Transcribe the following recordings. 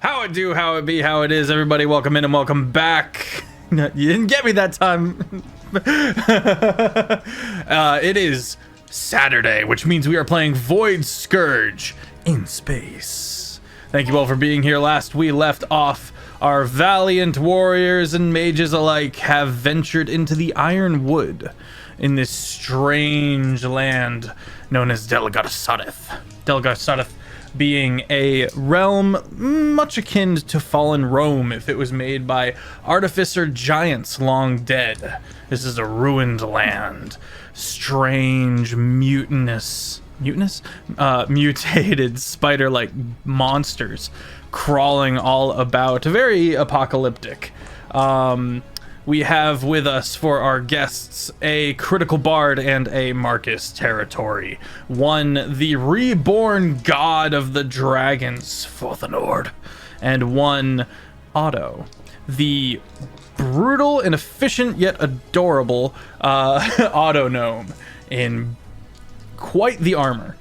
How it do, how it be, how it is, everybody. Welcome in and welcome back. You didn't get me that time. It is Saturday, which means we are playing Void Scourge in space. Thank you all for being here. Last we left off, our valiant warriors and mages alike have ventured into the Iron Wood in this strange land known as Delgarsareth. Delgarsareth being a realm much akin to fallen Rome if it was made by artificer giants long dead. This is a ruined land. Strange, mutated spider-like monsters crawling all about. Very apocalyptic. We have with us for our guests a critical bard and a Marcus territory. One, the reborn god of the dragons for the Nord, and one, Otto, the brutal and efficient yet adorable Otto gnome in quite the armor.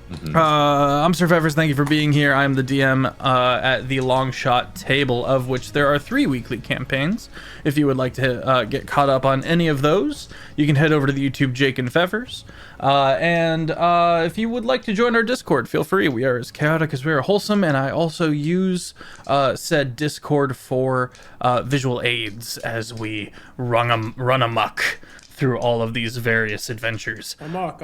I'm SirFeffers. Thank you for being here. I'm the DM at the Long Shot table, of which there are 3 weekly campaigns. If you would like to get caught up on any of those, you can head over to the YouTube Jake and Feffers. And if you would like to join our Discord, feel free. We are as chaotic as we are wholesome, and I also use said Discord for visual aids as we run amok through all of these various adventures. Amok.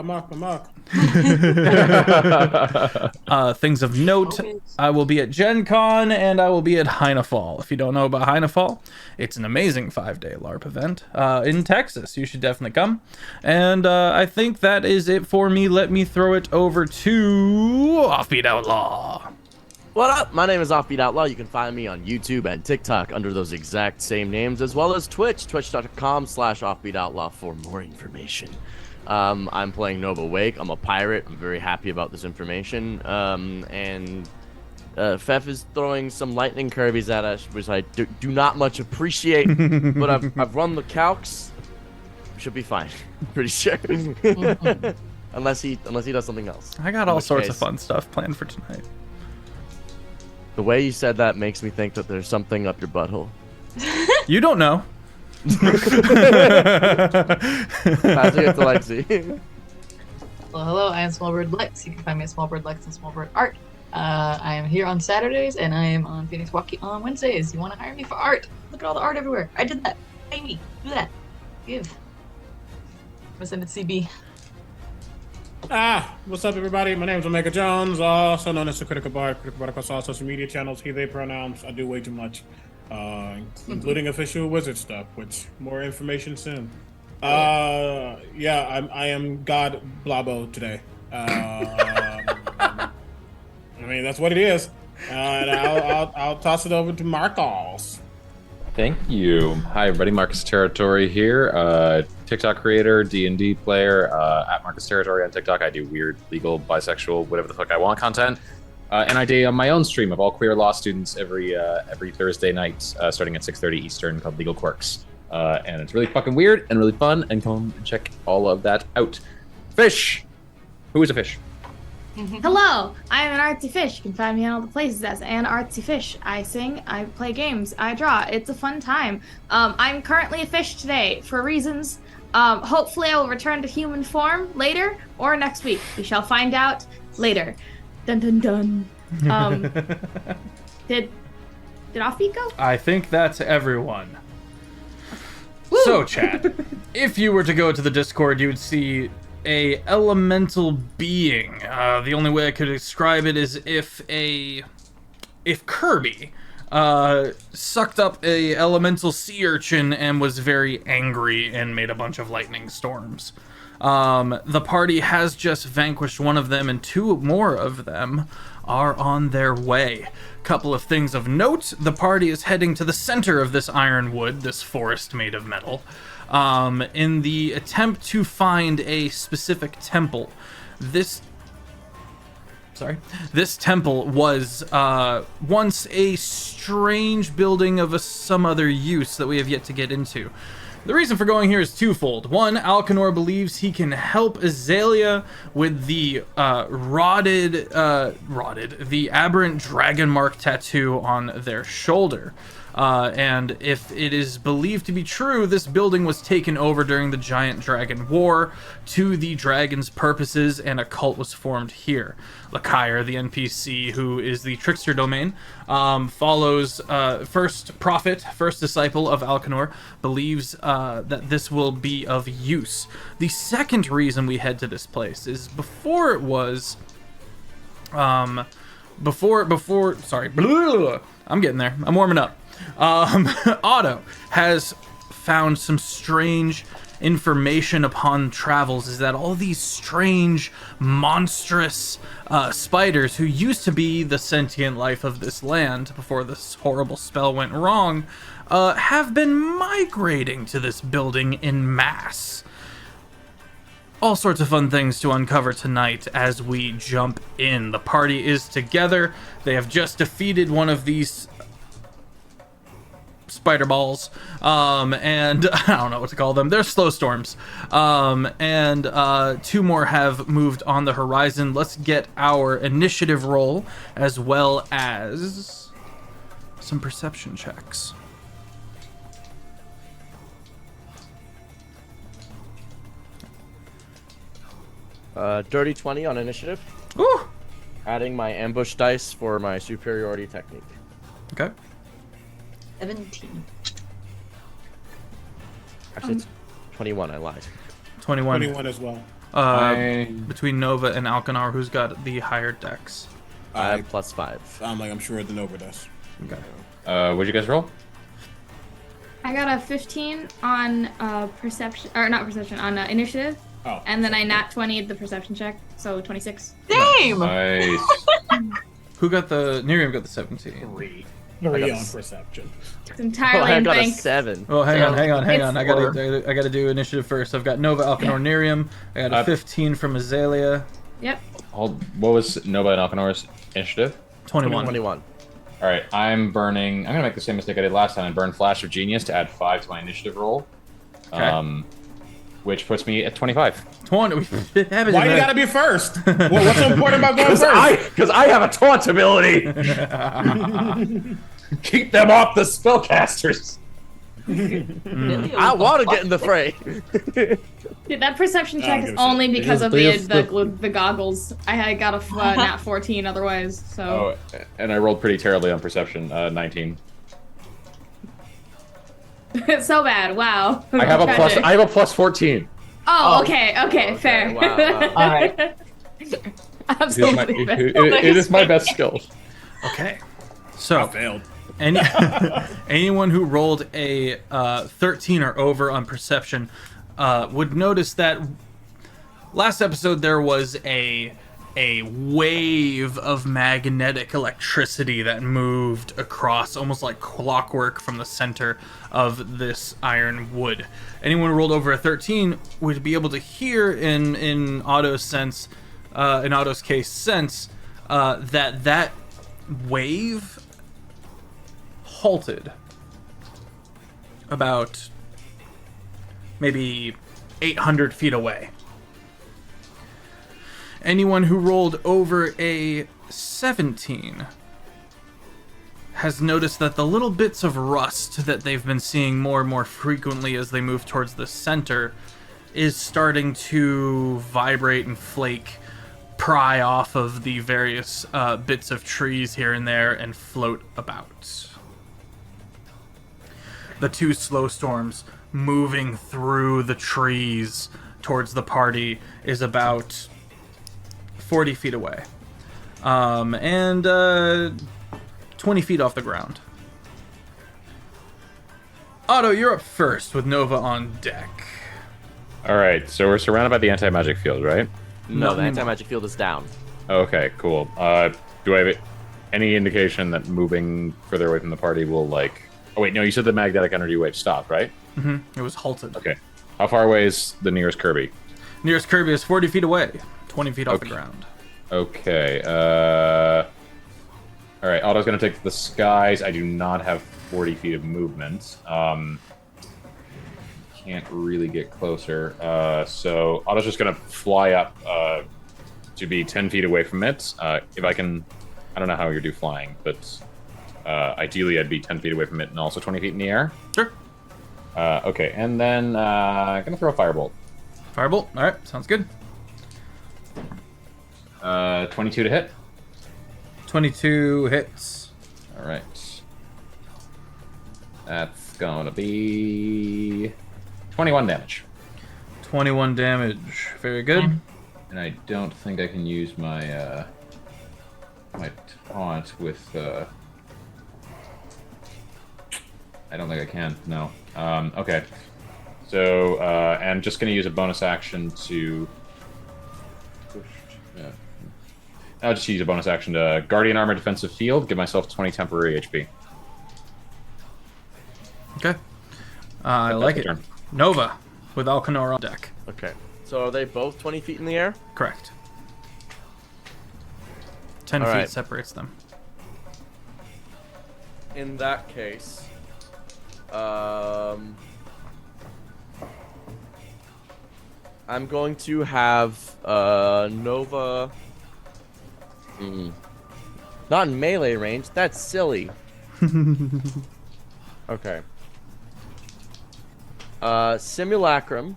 Things of note, I will be at Gen Con and I will be at Heinefall. If you don't know about Heinefall, it's an amazing 5-day LARP event in Texas. You should definitely come. And I think that is it for me. Let me throw it over to Offbeat Outlaw. What up? My name is Offbeat Outlaw. You can find me on YouTube and TikTok under those exact same names, as well as Twitch, twitch.com/OffbeatOutlaw for more information. I'm playing Nova Wake. I'm a pirate. I'm very happy about this information. Feff is throwing some lightning curvies at us, which I do not much appreciate, but I've run the calcs. Should be fine. Pretty sure. unless he does something else. I got all sorts of fun stuff planned for tonight. The way you said that makes me think that there's something up your butthole. You don't know. Pass it to Lexi. Well, hello, I am SmolBirdLex. You can find me at SmolBirdLex and SmolBirdArt. I am here on Saturdays, and I am on Phoenix Walkie on Wednesdays. You want to hire me for art? Look at all the art everywhere. I did that. Pay me. Do that. Give. I'm gonna send it to CB. What's up, everybody? My name is Omega Jones, also known as the Critical Bard across all social media channels, he, they pronouns. I do way too much, including official wizard stuff, which more information soon. I am God Blabo today. I mean, that's what it is. And I'll toss it over to Marcos. Thank you. Hi, everybody. Marcus Territory here. TikTok creator, D&D player, at Marcus Territory on TikTok. I do weird, legal, bisexual, whatever the fuck I want content. And I do my own stream of all queer law students every Thursday night, starting at 6:30 Eastern, called Legal Quirks. And it's really fucking weird and really fun, and come and check all of that out. Fish! Who is a fish? Hello, I am an artsy fish. You can find me in all the places as an artsy fish. I sing, I play games, I draw. It's a fun time. I'm currently a fish today for reasons. Hopefully I will return to human form later or next week. We shall find out later. Dun dun dun. Did Offbeat go? I think that's everyone. Woo! So, chat, if you were to go to the Discord, you would see a elemental being. The only way I could describe it is if Kirby sucked up a elemental sea urchin and was very angry and made a bunch of lightning storms. The party has just vanquished one of them, and 2 more of them are on their way. Couple of things of note: the party is heading to the center of this iron wood, this forest made of metal, in the attempt to find a specific temple. This temple was once a strange building of some other use that we have yet to get into. The reason for going here is twofold. One, Alcanor believes he can help Azalea with the the aberrant dragon mark tattoo on their shoulder. And if it is believed to be true, this building was taken over during the Giant Dragon War to the dragon's purposes, and a cult was formed here. Lakire, the NPC, who is the trickster domain, follows first prophet, first disciple of Alcanor, believes that this will be of use. The second reason we head to this place is before it was... sorry, I'm getting there. I'm warming up. Otto has found some strange information upon travels, is that all these strange, monstrous spiders who used to be the sentient life of this land before this horrible spell went wrong, have been migrating to this building in mass. All sorts of fun things to uncover tonight as we jump in. The party is together. They have just defeated one of these spider balls, and I don't know what to call them. They're slow storms, and two more have moved on the horizon. Let's get our initiative roll as well as some perception checks. Dirty 20 on initiative. Ooh. Adding my ambush dice for my superiority technique. Okay. 17. Actually, it's 21. I lied. 21. 21 as well. Between Nova and Alcanar, who's got the higher dex? I have +5. I'm sure the Nova does. Okay. What'd you guys roll? I got a 15 on perception, or not perception, on initiative. Oh. And then I nat 20'd the perception check, so 26. Damn! Nice. Who got the... Miriam got the 17. 3 I got on s- perception. It's entirely I in got a bank. 7. Oh, hang on. It's I gotta do initiative first. I've got Nova, Alcanor, Nerium. I got a 15 from Azalea. Yep. What was Nova and Alcanor's initiative? 21. 21. All right, I'm gonna make the same mistake I did last time and burn Flash of Genius to add 5 to my initiative roll. Okay. Which puts me at 25. 20. Why you gotta be first? What's so important about going first? Because I have a taunt ability. Keep them off the spellcasters. I want to get in the fray. Dude, that perception check give is a only shit. because of the goggles. I got a nat 14 otherwise, so... Oh, and I rolled pretty terribly on perception, 19. It's so bad, wow. I have a plus 14. Oh, okay, fair. Wow, wow. All right. Absolutely fair. It is my best skill. Okay. I So, failed. anyone who rolled a 13 or over on perception would notice that last episode there was a wave of magnetic electricity that moved across almost like clockwork from the center of this iron wood. Anyone who rolled over a 13 would be able to hear in Otto's sense, in Otto's case, sense that wave halted about maybe 800 feet away. Anyone who rolled over a 17 has noticed that the little bits of rust that they've been seeing more and more frequently as they move towards the center is starting to vibrate and flake, pry off of the various bits of trees here and there and float about. The two slow storms moving through the trees towards the party is about 40 feet away, and 20 feet off the ground. Otto, you're up first with Nova on deck. All right, so we're surrounded by the anti-magic field, right? No, the anti-magic field is down. Okay, cool. Do I have any indication that moving further away from the party will, like... Oh, wait, no, you said the magnetic energy wave stopped, right? It was halted. Okay. How far away is the nearest Kirby? Nearest Kirby is 40 feet away, 20 feet off the ground. Okay, all right, Otto's gonna take the skies. I do not have 40 feet of movement. can't really get closer. So Otto's just gonna fly up to be 10 feet away from it. If I can, I don't know how you do flying, but ideally I'd be 10 feet away from it and also 20 feet in the air. Sure. Okay, and then gonna throw a firebolt. Firebolt. All right, sounds good. 22 to hit. 22 hits. All right. That's gonna be 21 damage. 21 damage. Very good. And I don't think I can use my my taunt with. I don't think I can. No. Okay. So I'm just gonna use a bonus action to. I'll just use a bonus action to Guardian Armor Defensive Field, give myself 20 temporary HP. Okay. I like it. Turn. Nova with Alcanor on deck. Okay. So are they both 20 feet in the air? Correct. 10 All feet right. separates them. In that case, I'm going to have Nova. Not in melee range. That's silly. Okay. Simulacrum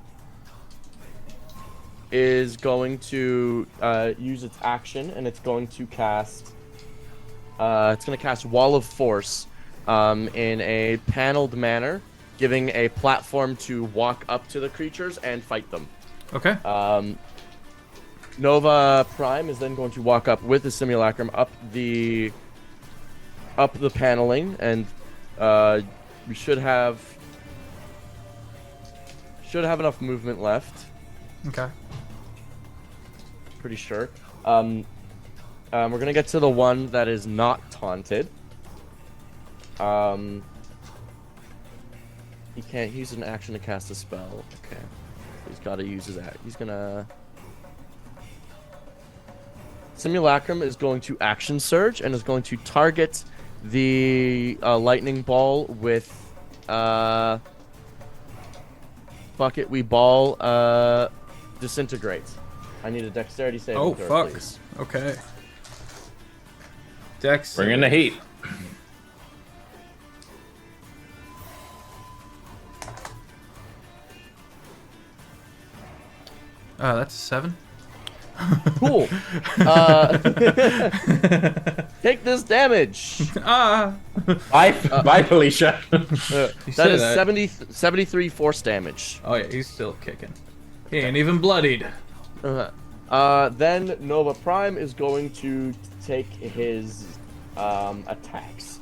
is going to use its action, and it's going to cast. It's going to cast Wall of Force in a paneled manner, giving a platform to walk up to the creatures and fight them. Okay. Nova Prime is then going to walk up with the Simulacrum up the paneling, and we should have enough movement left. Okay. Pretty sure. We're gonna get to the one that is not taunted. He can't use an action to cast a spell. Okay. He's got to use his act. He's gonna. Simulacrum is going to action surge and is going to target the lightning ball with bucket we ball disintegrate. I need a dexterity saving Oh, throw, fuck. please. Okay. Dex. Bring in the heat. That's a 7. Cool. Take this damage. Bye, Felicia. That say is that. 73 force damage. Oh yeah, he's still kicking. He ain't even bloodied. Then Nova Prime is going to take his attacks.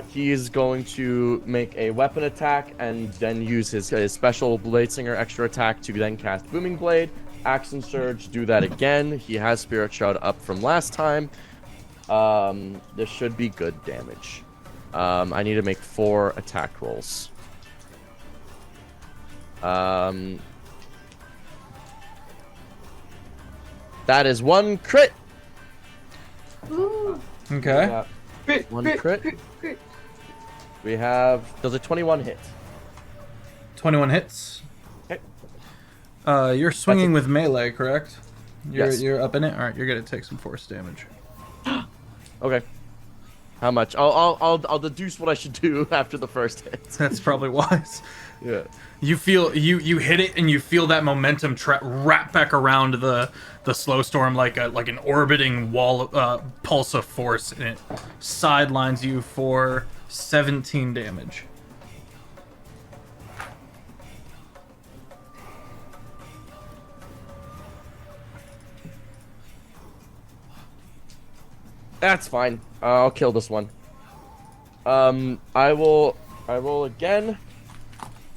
He is going to make a weapon attack and then use his special Bladesinger extra attack to then cast Booming Blade. Action Surge, do that again. He has Spirit Shroud up from last time. This should be good damage. I need to make 4 attack rolls. That is 1 crit. Ooh. Okay. Crit, 1 crit, crit. crit, crit. We have. Does a 21 hit? 21 hits. Okay. You're swinging with melee, correct? Yes. You're up in it. All right. You're gonna take some force damage. Okay. How much? I'll deduce what I should do after the first hit. That's probably wise. Yeah. You feel you hit it and you feel that momentum wrap back around the slow storm like an orbiting wall pulse of force, and it sidelines you for 17 damage. That's fine. I'll kill this one. I roll again.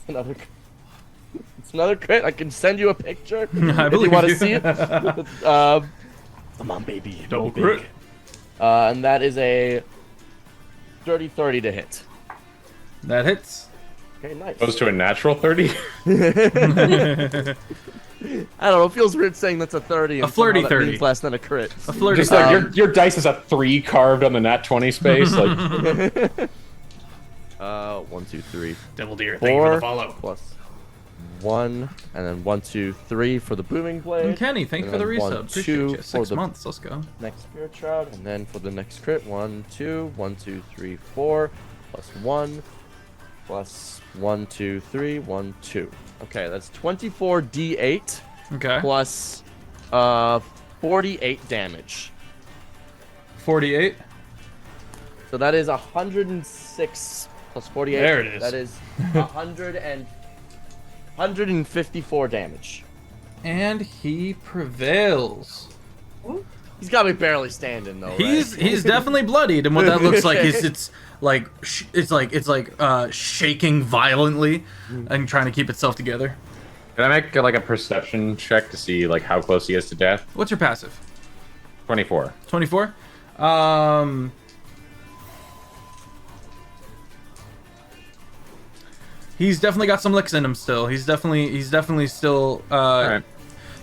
It's another crit. I can send you a picture I if believe you want to you. see it. Come on, baby. Double Go crit. big. And that is a 30 to hit. That hits. Okay, nice. Opposed to a natural 30? I don't know. It feels weird saying that's a 30. And A flirty somehow that 30. means less than a crit. A flirty. Just like your dice is a 3 carved on the nat 20 space. Like 1, 2, 3, Devil deer. Thank you for 4 the follow. plus 1, and then 1, 2, 3 for the booming blade. And Kenny, thank you and for the then 1, resub. Appreciate 2 you. for 6 the months. Let's go. next spirit shroud, and then for the next crit, 1, 2, 1, 2, 3, 4, plus 1, plus 1, 2, 3, 1, 2. Okay, that's 24 D8 Okay. plus 48 damage. 48. So that is 106 plus 48. There it is. That is 154 damage. And he prevails. He's got me barely standing though. He's right? he's definitely bloodied, and what that looks like is it's shaking violently and trying to keep itself together. Can I make like a perception check to see like how close he is to death? What's your passive? 24. 24. He's definitely got some licks in him still. He's definitely still. Alright.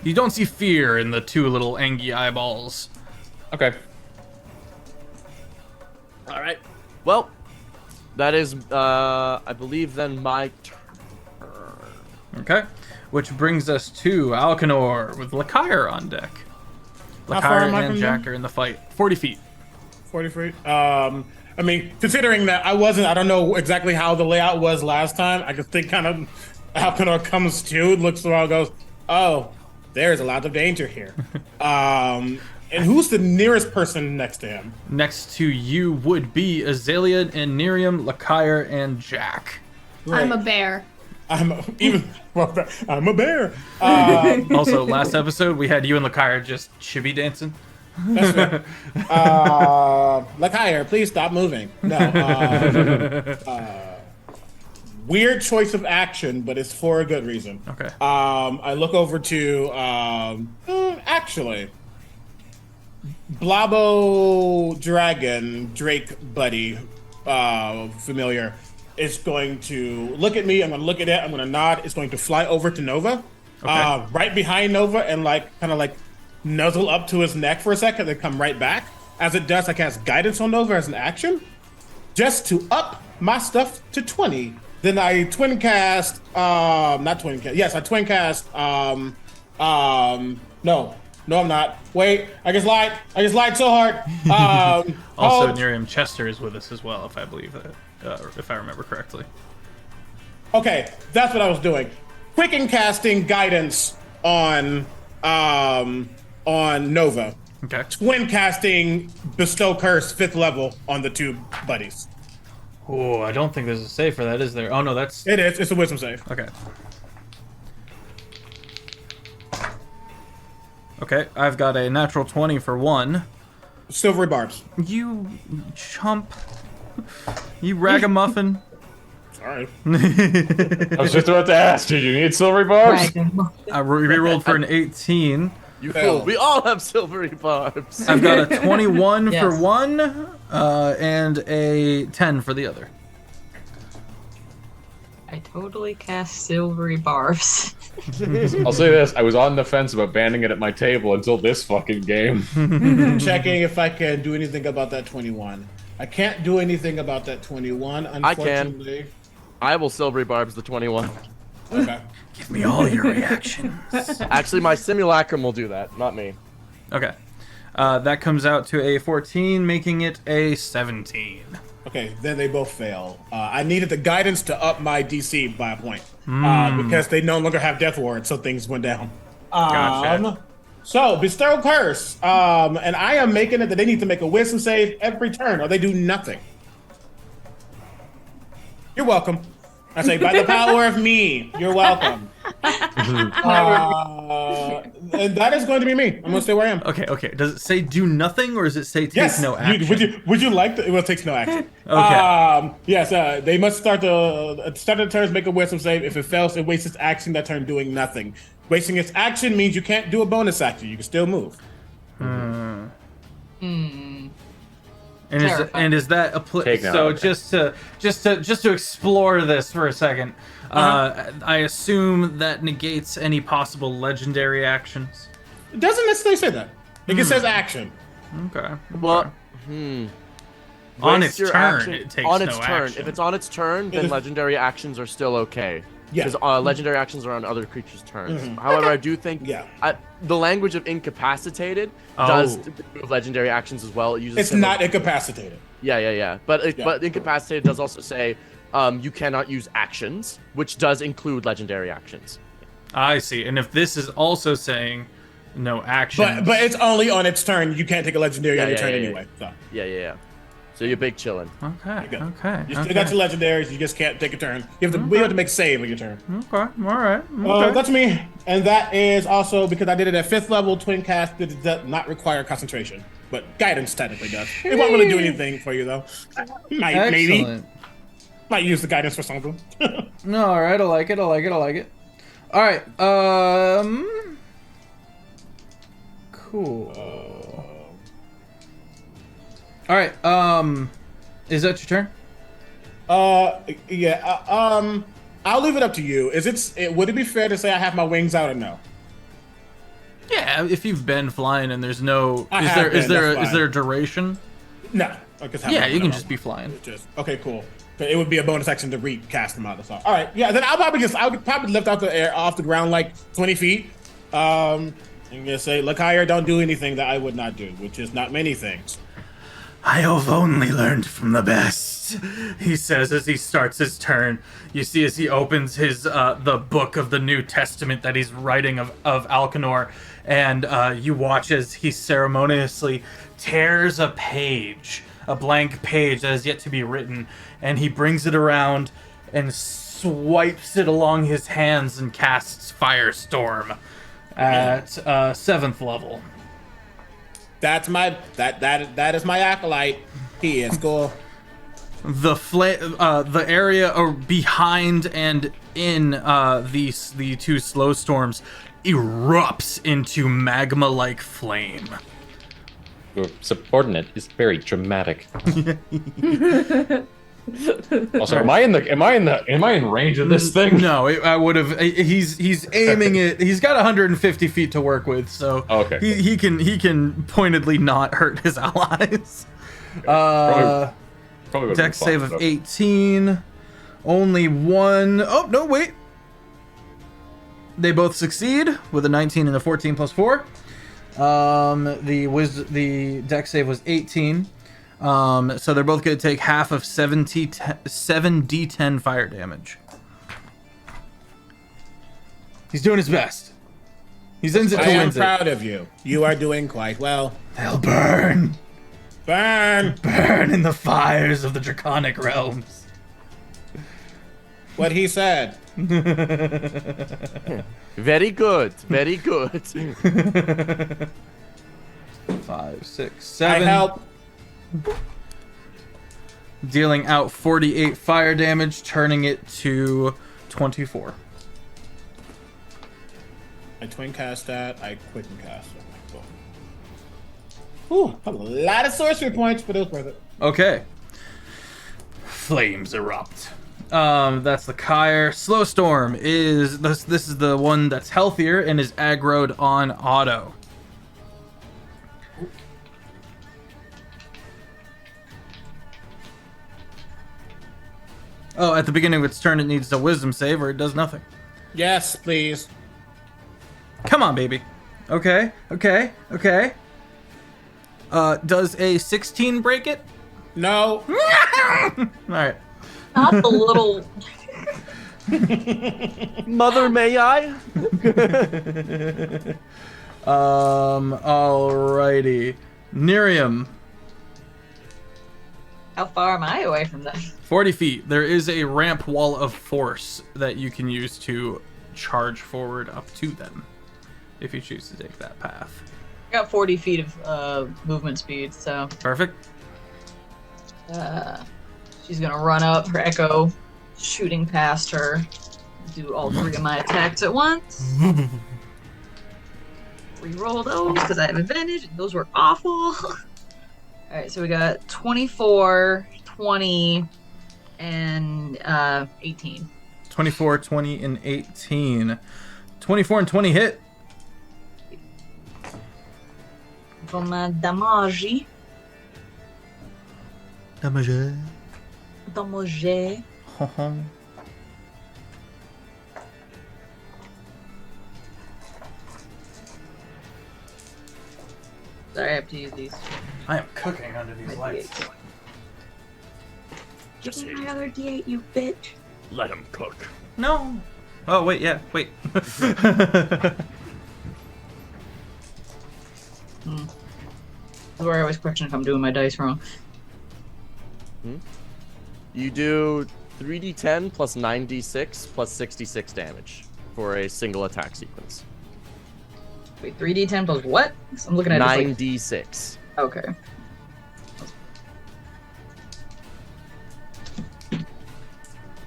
You don't see fear in the two little angry eyeballs. Okay. All right. Well, that is, I believe, then my turn. Okay. Which brings us to Alcanor with Lakire on deck. How far Lakire am I and from Jack are in the fight. 40 feet. 40 feet. I mean, considering that I don't know exactly how the layout was last time, I could think kind of Alcanor comes to, looks around, goes, oh, there's a lot of danger here. And who's the nearest person next to him? Next to you would be Azalea and Nerium, Lakire, and Jack. I'm a bear. I'm a bear. Also, last episode we had you and Lakire just chibi dancing. That's fair. Lakire, please stop moving. No. Weird choice of action, but it's for a good reason. Okay. I look over to actually Blabo Dragon Drake buddy familiar is going to look at me. I'm going to look at it. I'm going to nod. It's going to fly over to Nova, Okay. right behind Nova, and kind of nuzzle up to his neck for a second, then come right back. As it does, I cast Guidance on Nova as an action, just to up my stuff to 20. Then I twin cast, not twin cast. Yes, I twin cast. No, I'm not. Wait, I just lied so hard. Also, hold. Nerium Chester is with us as well, if I believe that, if I remember correctly. Okay, that's what I was doing. Quicken casting Guidance on Nova. Okay. Twin casting Bestow Curse 5th level on the two buddies. Oh, I don't think there's a save for that, is there? Oh no, that's It is. It's a wisdom save. okay. Okay, I've got a natural 20 for 1. Silvery barbs. You chump. You ragamuffin. Sorry. I was just about to ask, did you need silvery barbs? I rerolled for an 18. You Fail. fool. We all have silvery barbs. I've got a 21 for Yes. 1, and a 10 for the other. I totally cast silvery barbs. I'll say this, I was on the fence about banning it at my table until this fucking game. Checking if I can do anything about that 21. I can't do anything about that 21, I can. unfortunately. I will silvery barbs the 21. Okay. Give me all your reactions. Actually, my simulacrum will do that, not me. Okay. That comes out to a 14, making it a 17. Okay, then they both fail. I needed the guidance to up my DC by a point because they no longer have Death Ward, so things went down. Gotcha. So, Bestow Curse. And I am making it that they need to make a wisdom save every turn or they do nothing. You're welcome. I say, by the power of me, you're welcome. And that is going to be me. I'm going to stay where I am. Okay. Does it say do nothing, or does it say take Yes. no action? Would you like to? Well, it takes no action. Okay. Yes. They must start the turns. Make a wisdom save. If it fails, it wastes its action that turn doing nothing. Wasting its action means you can't do a bonus action. You can still move. And is that a Take no so action. just to explore this for a second? I assume that negates any possible legendary actions. It doesn't necessarily say that. It just says action. Okay. Well, On Waste its your turn, action- it takes on its no turn. action. If it's on its turn, then legendary actions are still okay. Yeah. Because legendary actions are on other creatures' turns. Mhm. However, I do think Yeah. the language of incapacitated Oh. does remove legendary actions as well. It uses It's not incapacitated. Yeah. But incapacitated does also say you cannot use actions, which does include legendary actions. I see. And if this is also saying no action, But it's only on its turn. You can't take a legendary on your Yeah, turn yeah, yeah. anyway. So Yeah. So you're big chillin'. okay, good. okay, you still got your legendaries. You just can't take a turn. We have to make a save on your turn. okay, all right. Okay. That's me. And that is also because I did it at 5th level. Twin cast does not require concentration, but guidance technically does. It won't really do anything for you though. Maybe Excellent. might use the guidance for something. No, all right. I like it. All right. Cool. All right. Is that your turn? Yeah. I'll leave it up to you. Would it be fair to say I have my wings out or no? Yeah. If you've been flying and there's no, I is have been, that's is fine. there a duration? No. Yeah, you can just be flying. Okay, cool. But it would be a bonus action to recast them out of the song. All right, yeah. Then I would probably lift off the ground like 20 feet. And just say, look higher, don't do anything that I would not do, which is not many things. I have only learned from the best, he says as he starts his turn. You see as he opens his the book of the New Testament that he's writing of Alcanor, and you watch as he ceremoniously tears a blank page that is yet to be written, and he brings it around and swipes it along his hands and casts Firestorm at 7th level. That is my acolyte. He is cool. The area behind and in the two slow storms erupts into magma-like flame. Your subordinate is very dramatic. Also, am I in range of this thing? No, I would have. He's aiming it. He's got 150 feet to work with, so Okay, he can pointedly not hurt his allies. Probably would've been Dex fun, save of but- 18. Only one. Oh no, wait. They both succeed with a 19 and a 14 plus 4. The dex save was 18. So they're both going to take half of 7d10 fire damage. He's doing his best. He's in it to I am win it. proud of you. You are doing quite well. They'll burn Burn! in the fires of the draconic realms. What he said. Very good. 5, 6, I 7. help. Dealing out 48 fire damage, turning it to 24. I twin cast that. I quicken cast it. Ooh, a lot of sorcery points, but it was worth it. Okay. Flames erupt. That's the Kyre. Slow Storm is this is the one that's healthier and is aggroed on auto. Oh, at the beginning of its turn, it needs a wisdom save or it does nothing. Yes, please. Come on, baby. Okay. Does a 16 break it? No. All right. Not the little. Mother, may I? Alrighty. Nerium, How far am I away from that? 40 feet. There is a ramp wall of force that you can use to charge forward up to them, if you choose to take that path. I got 40 feet of movement speed, so Perfect. she's gonna run up her echo, shooting past her. Do all 3 of my attacks at once. Reroll those because I have advantage. Those were awful. Alright, so we got 24, 20, and 18. 24, 20, and 18. 24 and 20 hit. For my damage. Damage. Sorry, I have to use these. I am cooking under these lights. Give me my other D8, you bitch. Let him cook. No. Oh wait, yeah, wait. That's where I always question if I'm doing my dice wrong. You do 3d10 plus 9d6 plus 66 damage for a single attack sequence. Wait, 3d10 plus what? I'm looking at just 9d6. like... Okay.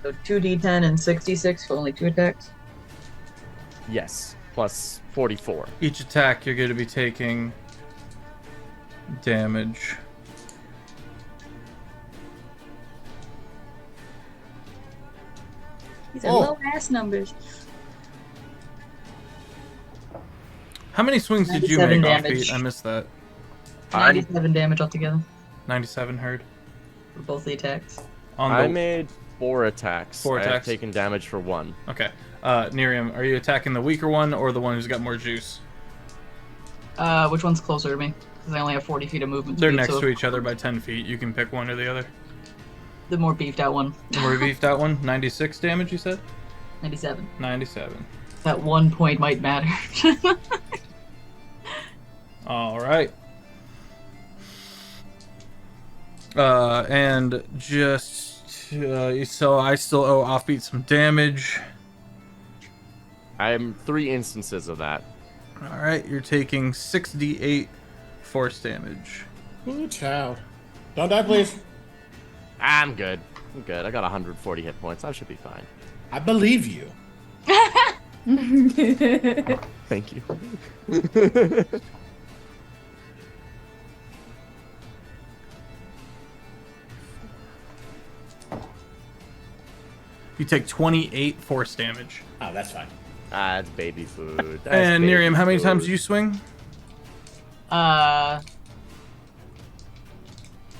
So 2d10 and 66 for only 2 attacks? Yes, plus 44. Each attack, you're going to be taking damage. These are low-ass numbers. How many swings did you 97 make off damage. beat? I missed that. 97 damage altogether 97 heard. for both the attacks. On I the... made 4 attacks. 4 I attacks. have taken damage for 1. Okay. Nerium, are you attacking the weaker one or the one who's got more juice? Which one's closer to me? Because I only have 40 feet of movement They're speed, next so to each other by 10 feet. You can pick one or the other. the more beefed out one. The more beefed out one? 96 damage, you said? 97. 97. That 1 point might matter. All right. And just so I still owe Offbeat some damage. I am 3 instances of that. All right, you're taking 6d8 force damage. Ooh, child. Don't die, please. I'm good. I'm good. I got 140 hit points. I should be fine. I believe you. Thank you. You take 28 force damage. Oh, that's fine. That's baby food. That's And baby Nerium, how many food. times do you swing?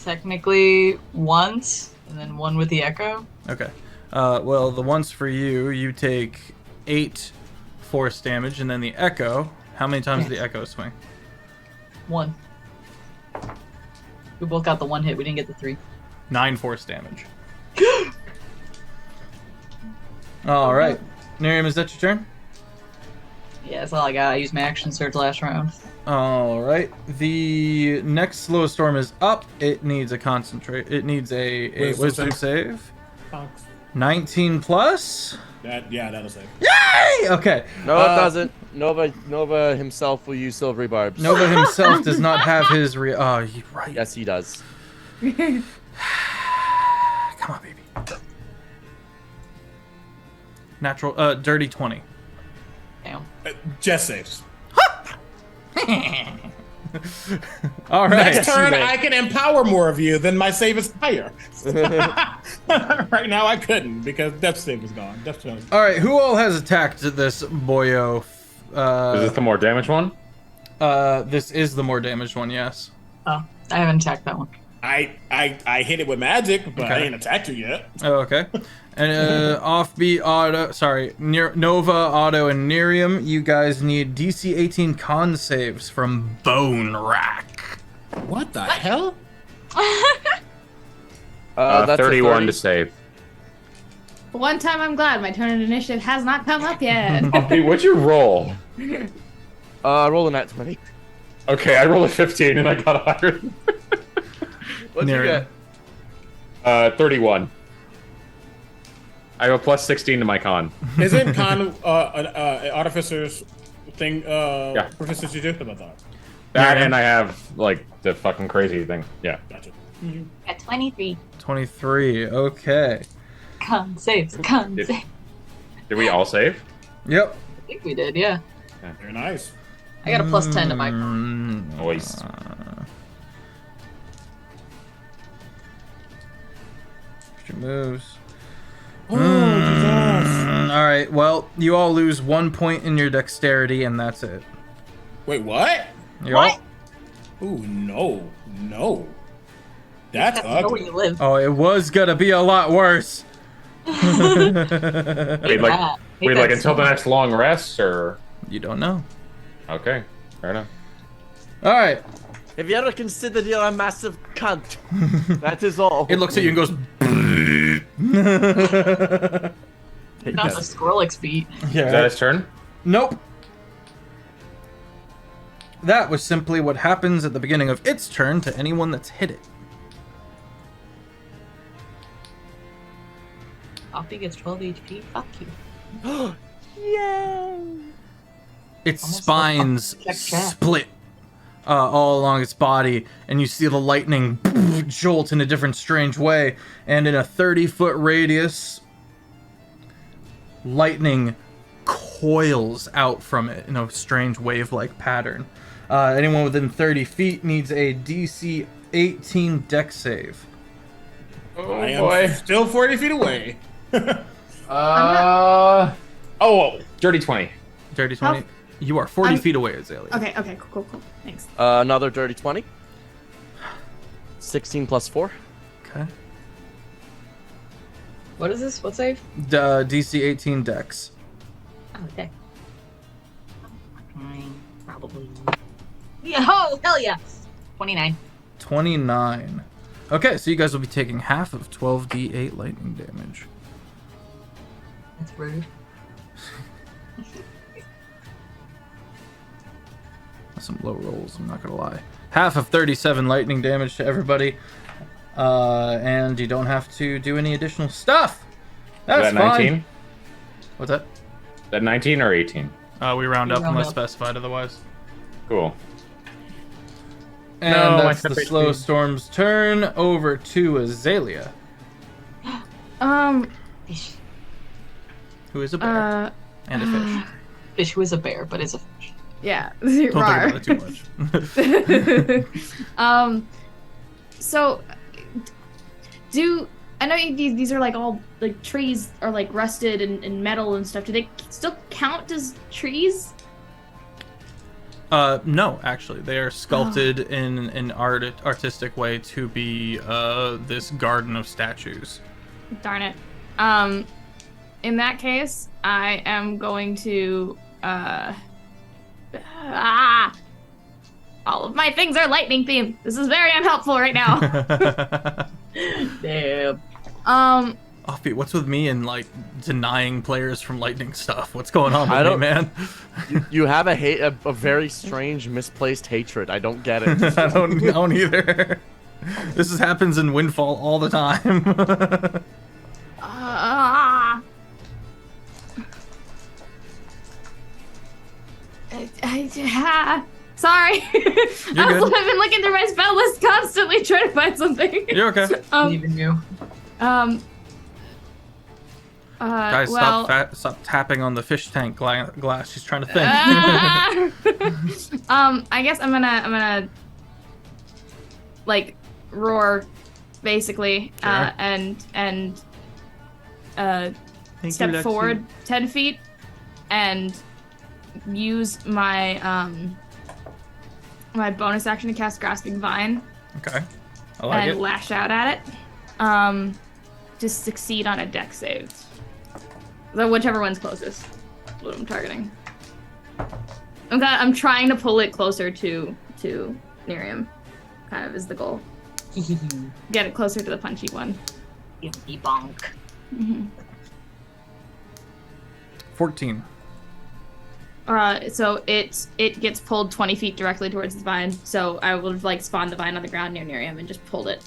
Technically once, and then 1 with the echo. Okay. Well, the once for you, you take 8 force damage, and then the echo. How many times did the echo swing? 1. We both got the 1 hit. We didn't get the 3. 9 force damage. All right. Nerium, is that your turn? Yeah, that's all I got. I used my action surge last round. All right. The next slow storm is up. It needs a concentrate. It needs a wisdom save. Thanks. 19 plus. That'll save. Yay! Okay. No, it doesn't. Nova himself will use silvery barbs. Nova himself does not have his oh, you're right. Yes, he does. Come on, baby. Natural, dirty 20. Damn. Just saves. All right. Next turn, may. I can empower more of you, then my save is higher. Right now, I couldn't because death save is gone. Death save. All right. Who all has attacked this boyo? Is this the more damaged one? This is the more damaged one. Yes. Oh, I haven't attacked that one. I hit it with magic, but I Okay. ain't attacked you yet. Oh, okay. And Offbeat, Auto, sorry, Nova, Auto, and Nerium, you guys need DC 18 con saves from Bone Rack. What the hell? That's a 31 30. to save. One time I'm glad my turn in initiative has not come up yet. Hey, what'd you roll? Roll a nat 20. Okay, I rolled a 15 and I got a higher. What'd you Nerium. get? 31. I have a plus 16 to my con. Isn't con an artificer's thing? Yeah. Proficiency too? I thought. That Yeah. and I have like the fucking crazy thing. Yeah. Gotcha. At 23. 23, okay. Con saves. Con Did- saves. Did we all save? Yep. I think we did, yeah. Very nice. I got a plus 10 to my con. Nice. Extra moves. Oh, Jesus. All right. Well, you all lose 1 point in your dexterity, and that's it. Wait, what? Yup. Ooh, no. That's That's know where ugly. you live. Oh, it was gonna be a lot worse. Wait, Hate like, that. Hate wait, that like until so the much. next long rest, or You don't know. okay, fair enough. All right. If you ever considered you're a massive cunt, that is all. It looks at you and goes. Not the Scourge beat. Yeah. Is that his turn? Nope. That was simply what happens at the beginning of its turn to anyone that's hit it. Offbeat gets 12 HP. Fuck you. Yay! Its Almost spines like a check. split all along its body, and you see the lightning jolt in a different strange way, and in a 30-foot radius, lightning coils out from it in a strange wave-like pattern. Anyone within 30 feet needs a DC 18 dex save. I am still 40 feet away. Dirty 20. Dirty 20. You are 40 feet away, Azalea. Okay, cool. Thanks. Another dirty 20. 16 plus 4. Okay. What is this? What save? DC 18 dex. Oh, okay. Probably. Yeah, oh, hell yes! 29. 29. Okay, so you guys will be taking half of 12d8 lightning damage. That's rude. That's some low rolls, I'm not gonna lie. Half of 37 lightning damage to everybody. And you don't have to do any additional stuff. That's Is that fine. 19? What's that? Is that 19 or 18? We round up round unless up. specified otherwise. Cool. And No, I that's kept the it slow clean. storm's turn. Over to Azalea, Fish. who is a bear and a fish. Fish who is a bear, but is a fish. Yeah. Don't think Rar. about it too much. So, I know these are like all like trees are like rusted and metal and stuff. Do they still count as trees? No, actually, they are sculpted in an artistic way to be this garden of statues. Darn it. In that case, I am going to all of my things are lightning themed. This is very unhelpful right now. Damn. Offbeat, what's with me and like denying players from lightning stuff? What's going on I with me, don't- man? You have a very strange, misplaced hatred. I don't get it. I don't either. This happens in Windfall all the time. Sorry. You're I've good. been looking through my spell list constantly trying to find something. You're okay. Even you. Guys, well, stop tapping on the fish tank glass. She's trying to think. I guess I'm gonna like roar, basically, Sure. and step forward 10 feet and use my my bonus action to cast Grasping Vine Okay. I like and it. lash out at it. Just succeed on a dex save. So whichever one's closest. That's what I'm targeting. I'm trying to pull it closer to Miriam. Kind of is the goal. Get it closer to the punchy one. Bonk. 14. So it gets pulled 20 feet directly towards the vine. So I would have like spawned the vine on the ground near Miriam and just pulled it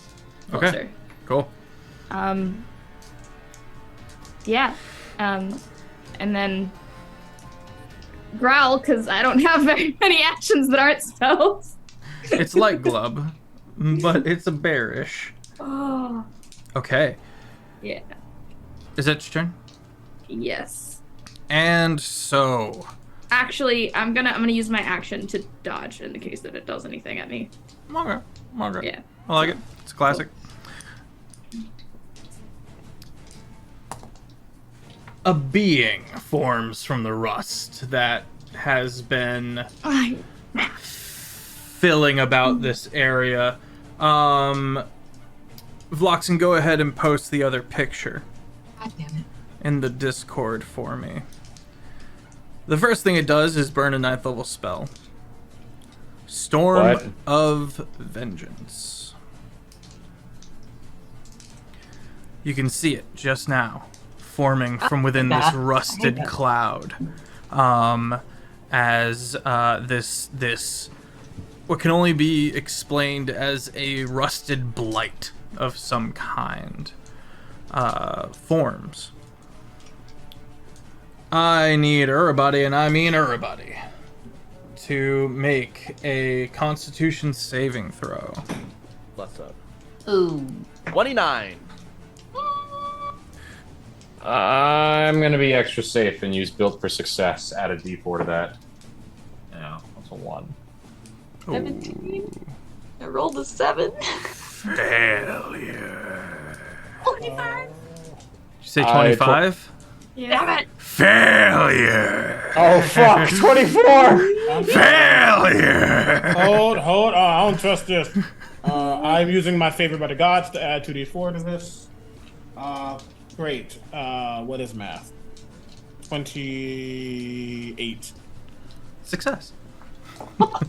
closer. Okay. Cool. Yeah. And then growl because I don't have very many actions that aren't spells. It's like Glub, but it's a bearish. Oh. Okay. Yeah. Is that your turn? Yes. And so. Actually, I'm gonna use my action to dodge in the case that it does anything at me. Okay. Yeah. I like it. It's a classic. A being forms from the rust that has been filling about this area. Vloxen, go ahead and post the other picture God damn it. in the Discord for me. The first thing it does is burn a 9th level spell. Storm What? of Vengeance. You can see it just now, forming from within this rusted cloud. As this what can only be explained as a rusted blight of some kind forms. I need everybody, and I mean everybody, to make a Constitution saving throw. What's up? Ooh. 29. I'm gonna be extra safe and use Built for Success. Add a D4 to that. Yeah, that's a 1. 17. I rolled a 7. Failure. 25. Did you say 25? Damn it. Failure. Oh fuck! 24. Failure. Hold on. I don't trust this. I'm using my favorite by the gods to add 2d4 to this. Great. What is math? 28. Success. I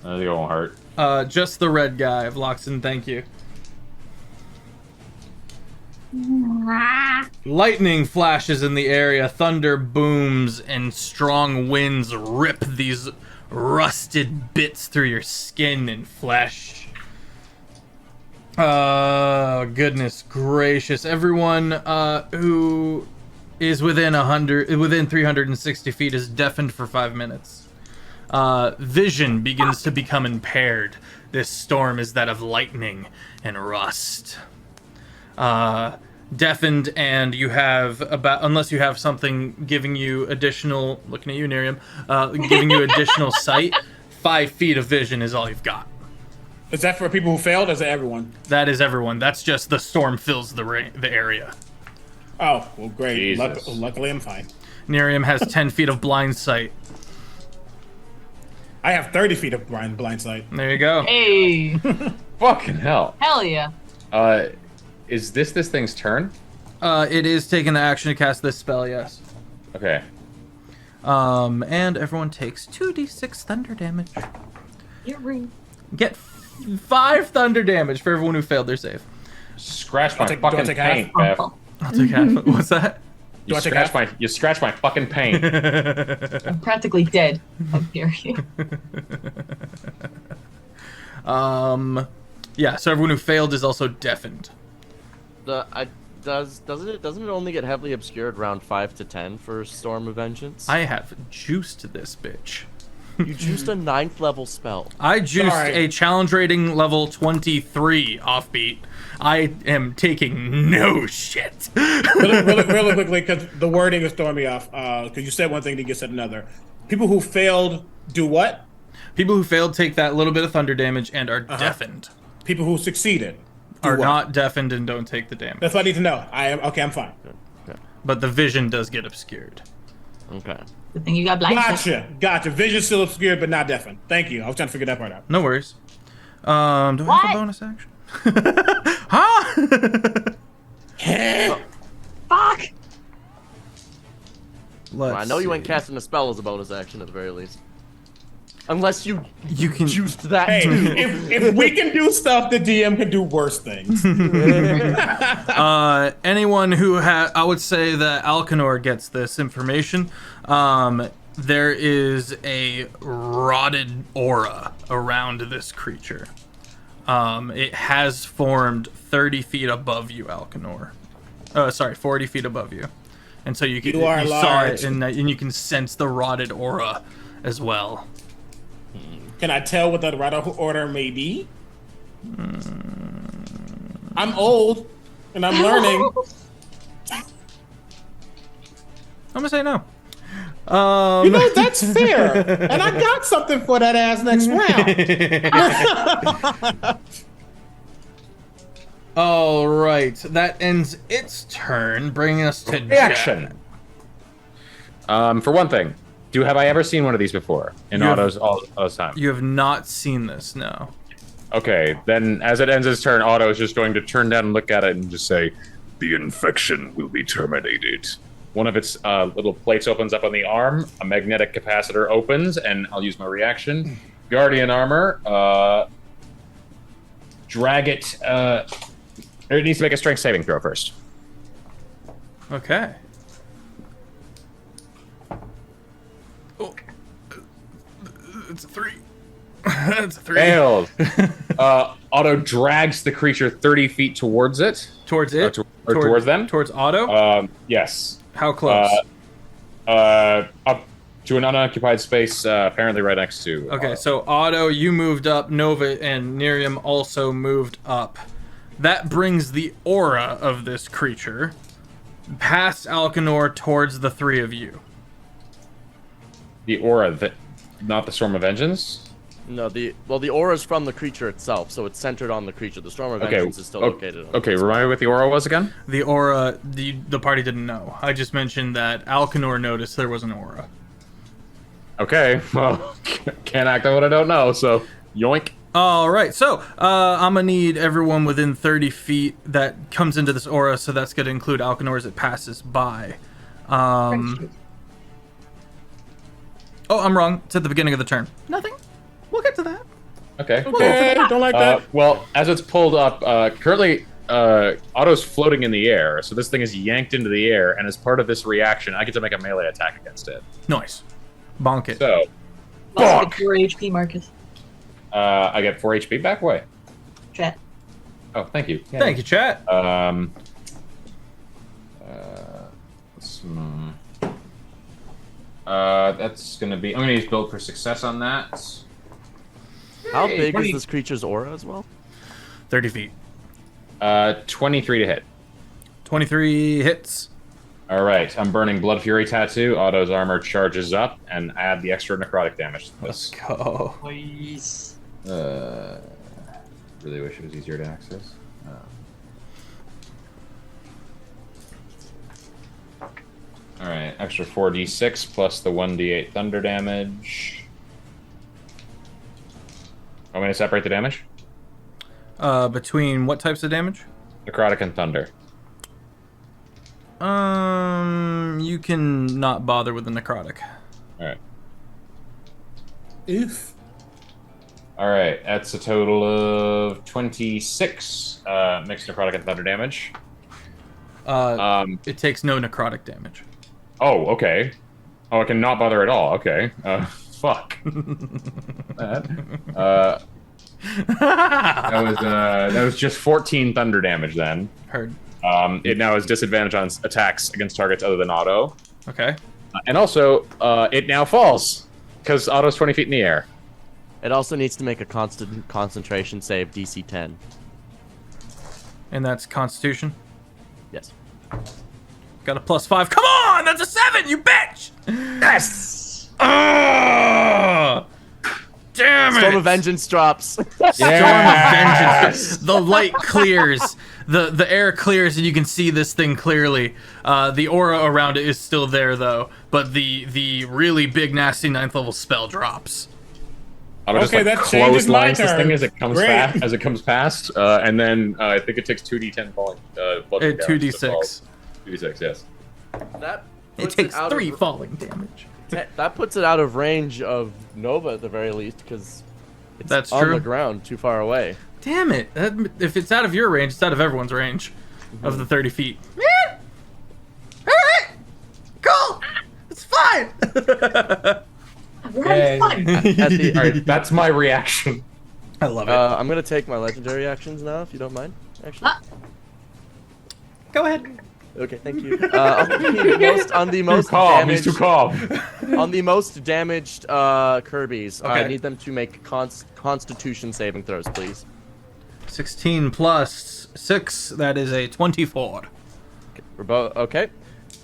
think it won't hurt. Just the red guy of Loxton, thank you. Lightning flashes in the area, thunder booms, and strong winds rip these rusted bits through your skin and flesh. Goodness gracious. Everyone who is within 360 feet is deafened for 5 minutes. Vision begins to become impaired. This storm is that of lightning and rust. Deafened, and you have unless you have something giving you additional, looking at you, Nerium, giving you additional sight, 5 feet of vision is all you've got. Is that for people who failed, or is it everyone? That is everyone. That's just the storm fills the area. Oh, well, great. Jesus. Luckily, I'm fine. Nerium has 10 feet of blind sight. I have 30 feet of blind sight. There you go. Hey. Fucking hell. Hell yeah. Is this thing's turn? It is taking the action to cast this spell, yes. Okay. And everyone takes 2d6 thunder damage. You're rude. Get 5 thunder damage for everyone who failed their save. Scratch my do I fucking take half? paint, Bev. I'll take half. What's that? You I take scratch half? you scratch my fucking paint. I'm practically dead. How dare you? Yeah, so everyone who failed is also deafened. Doesn't it only get heavily obscured round 5 to 10 for Storm of Vengeance? I have juiced this bitch. You juiced a 9th level spell. I juiced Sorry. a challenge rating level 23 offbeat. I am taking no shit. really quickly, because the wording is throwing me off. Because you said one thing, then you said another. People who failed do what? People who failed take that little bit of thunder damage and are deafened. People who succeeded do Are what? not deafened and don't take the damage. That's what I need to know. I'm fine. But the vision does get obscured. Okay. Good thing you got blind. Gotcha. Vision still obscured, but not deafened. Thank you. I was trying to figure that part out. No worries. Do I have What? a bonus action? Huh? Fuck. Well, I know you ain't casting a spell as a bonus action at the very least. Unless you can juiced that Hey, too. if we can do stuff, the DM can do worse things. anyone who I would say that Alcanor gets this information. There is a rotted aura around this creature. It has formed 30 feet above you, Alcanor. 40 feet above you. And so you You are saw large. it, and you can sense the rotted aura as well. Can I tell what the right order may be? I'm old, and I'm learning. I'm gonna say no. You know, that's fair. And I got something for that ass next round. All right, that ends its turn, bringing us to Action. For one thing, have I ever seen one of these before in You have- Otto's all time? You have not seen this, no. Okay, then as it ends its turn, Otto is just going to turn down and look at it and just say, "The infection will be terminated one of its little plates opens up on the arm. A magnetic capacitor opens, and I'll use my reaction. Guardian armor. Drag it. It needs to make a strength saving throw first. Okay. Oh. It's a 3. It's a 3. Failed. Otto drags the creature 30 feet towards it. Towards it? Towards them? Towards Otto? Yes. How close? Up to an unoccupied space, apparently right next to. Okay, so Otto, you moved up. Nova and Nerium also moved up. That brings the aura of this creature past Alcanor towards the 3 of you. The aura, not the Storm of Vengeance? No, the aura is from the creature itself, so it's centered on the creature. The Storm of Vengeance is still located on Okay, remind me what the aura was again? The aura, the party didn't know. I just mentioned that Alcanor noticed there was an aura. Okay, well, can't act on what I don't know, so yoink. All right, so I'm gonna need everyone within 30 feet that comes into this aura, so that's gonna include Alcanor as it passes by. Oh, I'm wrong. It's at the beginning of the turn. Nothing. We'll get to that. Okay. Okay, don't like that. Well, as it's pulled up, currently Otto's floating in the air, so this thing is yanked into the air, and as part of this reaction, I get to make a melee attack against it. Nice. Bonk it. So, Also bonk! get 4 HP, Marcus. I get 4 HP back? Why? Chat. Oh, thank you. Thank you, chat. That's gonna be. I'm gonna use build for success on that. How big is this creature's aura as well? 30 feet. 23 to hit. 23 hits. All right, I'm burning Blood Fury Tattoo. Otto's armor charges up, and add the extra necrotic damage to Let's this. go. Please. Really wish it was easier to access. All right, extra 4d6 plus the 1d8 thunder damage. I'm going to separate the damage. Between what types of damage? Necrotic and thunder. You can not bother with the necrotic. All right. If. All right, that's a total of 26 mixed necrotic and thunder damage. It takes no necrotic damage. Oh, okay. Oh, I can not bother at all. Okay. Fuck. That was just 14 thunder damage then. Heard. It now has disadvantage on attacks against targets other than Otto. Okay. And also, it now falls because Otto's 20 feet in the air. It also needs to make a constant concentration save, DC 10. And that's Constitution. Yes. Got a +5. Come on! That's a 7, you bitch! Yes! Oh! Damn it! Storm of Vengeance drops. Storm of Vengeance. The light clears. The air clears and you can see this thing clearly. The aura around it is still there though, but the really big nasty 9th level spell drops. Otto just Okay, like that changes my clotheslines this thing turn. as it comes Great. past, and then I think it takes 2d10 falling. Blood damage to 2d6. fall. 2d6, yes. That It puts takes out 3 of, falling damage. That puts it out of range of Nova at the very least, because it's That's on true. the ground too far away. Damn it! If it's out of your range, it's out of everyone's range of the 30 feet. Man! Alright! Cool! It's fine! We're having fun. At the, All right, that's my reaction. I love it. I'm gonna take my legendary actions now, if you don't mind. Actually. Go ahead. Okay, thank you. On the most Calm, he's too damaged, calm. on the most damaged Kirby's, I Okay. need them to make Constitution saving throws, please. 16 plus 6, that is a 24. We're both okay.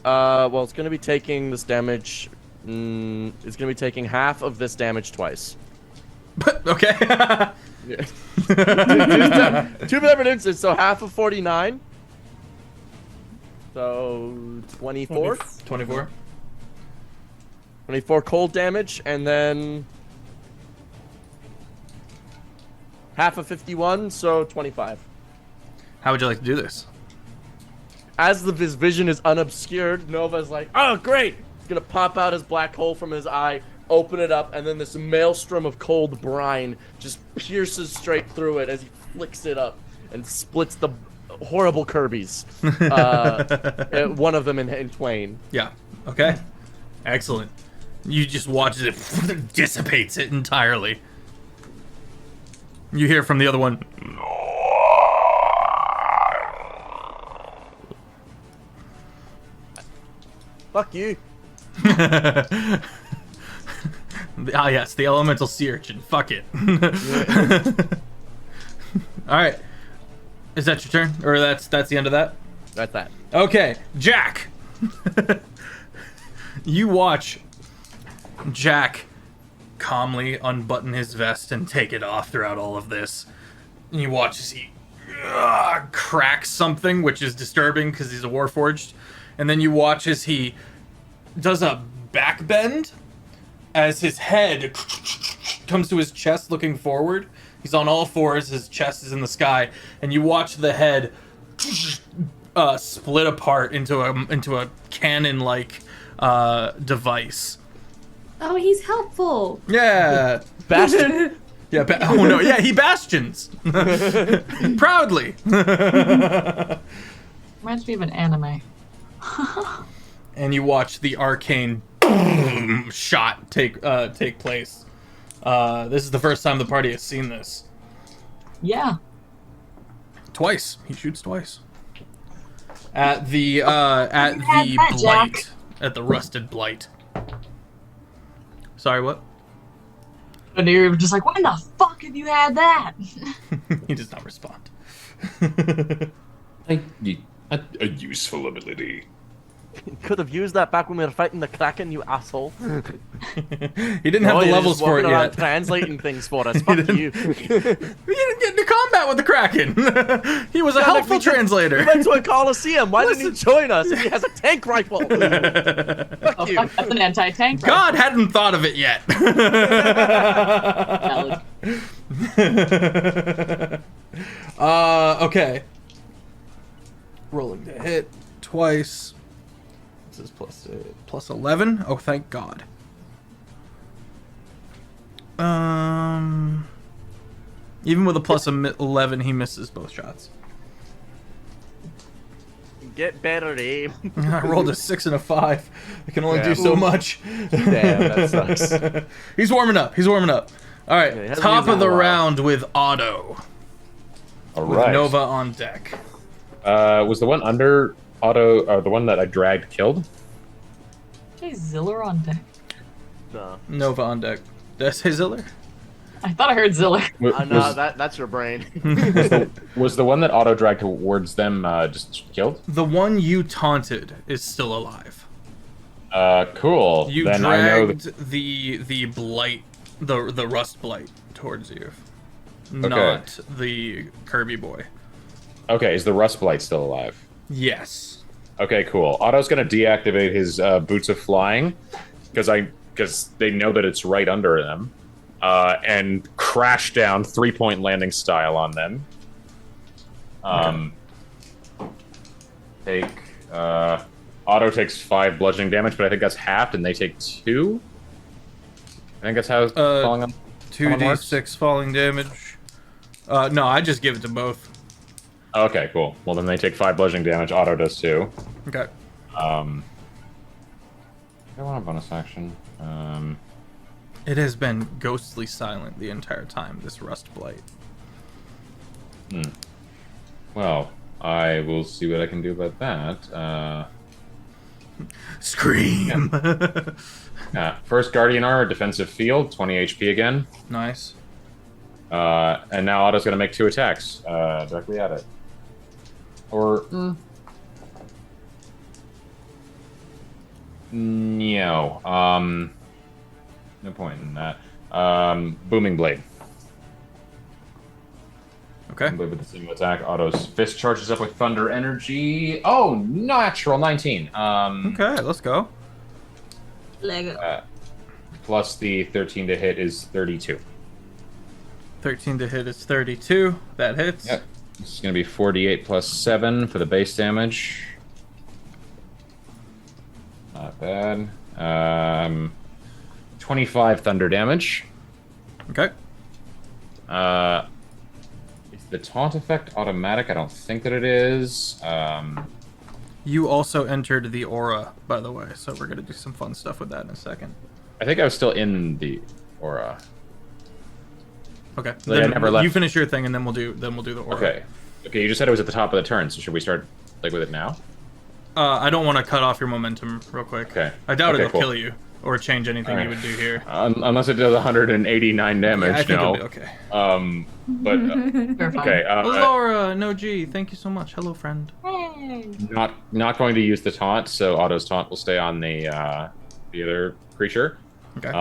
Well, it's gonna be taking this damage. It's gonna be taking half of this damage twice. Okay. Yeah. two separate instances, so half of 49. So 24. 24. 24 cold damage, and then half of 51, so 25. How would you like to do this? as his vision is unobscured, Nova's like, oh, great. He's going to pop out his black hole from his eye, open it up, and then this maelstrom of cold brine just pierces straight through it as he flicks it up and splits the horrible Kirby's. One of them in twain. Yeah. Okay. Excellent. You just watch as it dissipates it entirely. You hear from the other one. Fuck you. Ah, yes, the elemental sea urchin. Fuck it. All right. Is that your turn, or that's the end of that? That's that. Okay, Jack. You watch Jack calmly unbutton his vest and take it off throughout all of this. And you watch as he cracks something, which is disturbing because he's a Warforged. And then you watch as he does a back bend as his head comes to his chest looking forward. He's on all fours, his chest is in the sky, and you watch the head split apart into a cannon-like device. Oh, he's helpful. Yeah. Bastion. Yeah. Oh no. Yeah. He bastions proudly. Reminds me of an anime. And you watch the arcane shot take place. This is the first time the party has seen this. Yeah. Twice. He shoots twice. At the that, blight. Jack. At the rusted blight. Sorry, what? And you're just like, when the fuck have you had that? He does not respond. A useful ability. Could have used that back when we were fighting the Kraken, you asshole. He didn't have the you're levels just for it walking around yet. translating things for us. Fuck you. He didn't get into combat with the Kraken. He was a helpful translator. We went to a Coliseum. Why didn't he join us? He has a tank rifle. Fuck Oh, you. fuck, that's an anti-tank. God hadn't thought of it yet. Okay. Rolling to hit twice. This is plus 11. Oh, thank God. Even with a plus 11, he misses both shots. Get better aim. I rolled a 6 and a 5. I can only Yeah. do so much. Damn, that sucks. He's warming up. All right, Yeah, he hasn't top used it of the in a while. round with Otto. All With right. Nova on deck. Was the one under Auto, or the one that I dragged, killed? Jay Ziller on deck. No. Nova on deck. That's his Ziller? I thought I heard Ziller. No, that's your brain. Was the one that Auto dragged towards them just killed? The one you taunted is still alive. Cool. You then I know dragged the blight, the rust blight towards you, not the Kirby boy. Okay, is the Rust Blight still alive? Yes. Okay, cool. Otto's gonna deactivate his Boots of Flying because they know that it's right under them, and crash down 3-point landing style on them. Otto takes 5 bludgeoning damage, but I think that's halved, and they take 2. I think that's how falling on. 2d6 falling damage. No, I just give it to both. Okay, cool. Well, then they take 5 bludgeoning damage. Otto does too. Okay. I want a bonus action. It has been ghostly silent the entire time, this rust blight. Well, I will see what I can do about that. Scream! First Guardian Armor, defensive field, 20 HP again. Nice. And now Otto's going to make 2 attacks directly at it. Or... No. No point in that. Booming Blade. Okay. Blade with the single attack. Otto's fist charges up with Thunder Energy. Oh, natural 19. Okay, let's go. Lego. Plus the 13 to hit is 32. 13 to hit is 32. That hits. Yep. This is going to be 48 plus 7 for the base damage. Not bad. 25 thunder damage. Okay. Is the taunt effect automatic? I don't think that it is. You also entered the aura, by the way, so we're gonna do some fun stuff with that in a second. I think I was still in the aura. Okay. Like, Then I never left. You finish your thing, and then we'll do the aura. Okay. Okay, you just said it was at the top of the turn, so should we start like with it now? I don't want to cut off your momentum real quick. Okay. I doubt Okay, it'll cool. kill you or change anything Alright. you would do here. Unless it does 189 damage. Yeah, I think no. it'll be okay. But We're fine. okay. Laura, no G, thank you so much. Hello, friend. Not going to use the taunt, so Otto's taunt will stay on the other creature. Okay.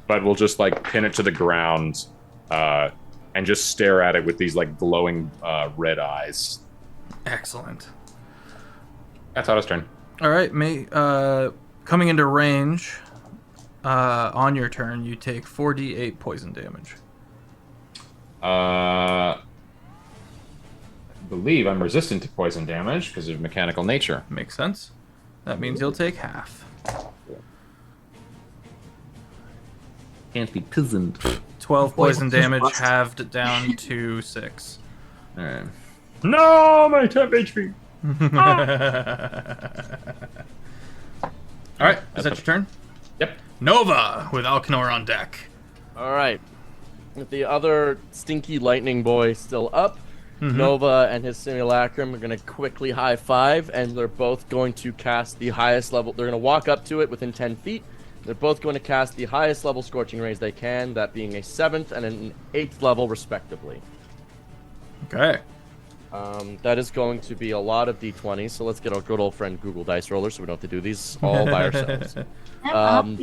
But we'll just like pin it to the ground, and just stare at it with these like glowing red eyes. Excellent. That's Otto's turn. All right, coming into range, on your turn, you take 4d8 poison damage. I believe I'm resistant to poison damage because of mechanical nature. Makes sense. That means you'll take half. Can't be poisoned. 12 poison Poison damage, bust. halved down to 6. All right. No, my temp HP. All right, is that your turn? Yep. Nova with Alcanor on deck. All right. With the other stinky lightning boy still up, Nova and his simulacrum are going to quickly high five, and they're both going to cast the highest level. They're going to walk up to it within 10 feet. They're both going to cast the highest level Scorching Rays they can, that being a 7th and an 8th level, respectively. Okay. That is going to be a lot of d20s, so let's get our good old friend Google Dice Roller so we don't have to do these all by ourselves. I'm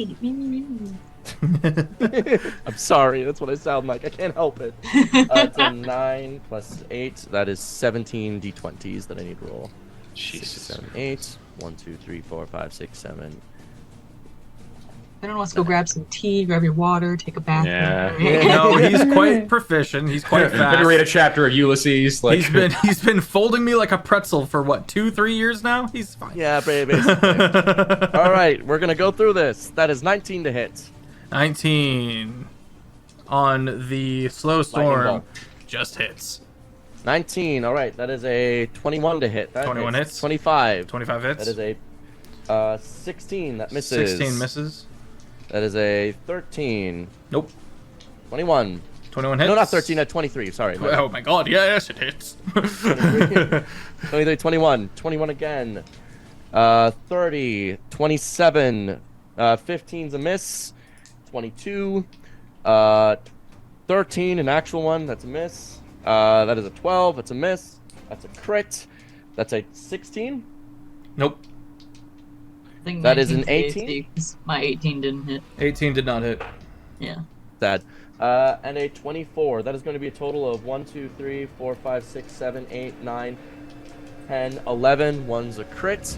sorry, that's what I sound like. I can't help it. It's a 9 plus 8. That is 17 d20s that I need to roll. 6, 7, 8. 1, 2, 3, 4, 5, 6, 7. Anyone wants to go grab some tea, grab your water, take a bath. Yeah. No, he's quite proficient. He's quite Better fast. read a chapter of Ulysses. Like He's been folding me like a pretzel for what, 2-3 years now? He's fine. Yeah, basically. All right, we're gonna go through this. That is 19 to hit. 19 on the slow storm bolt. just hits. 19. All right, that is a 21 to hit. That 21 hits. 25. 25 hits. That is a 16. That misses. 16 misses. That is a 13. Nope. 21. 21 hits. No, not 13. 23. Sorry. Oh my god, yes, it hits. 23, 21. 21 again. 30. 27. 15's a miss. 22. 13, an actual one. That's a miss. That is a 12. That's a miss. That's a crit. That's a 16. Nope. I think That is an 19's 18? AC, 'cause my 18 didn't hit. 18 did not hit. Yeah. Sad. And a 24. That is going to be a total of 1, 2, 3, 4, 5, 6, 7, 8, 9, 10, 11. One's a crit.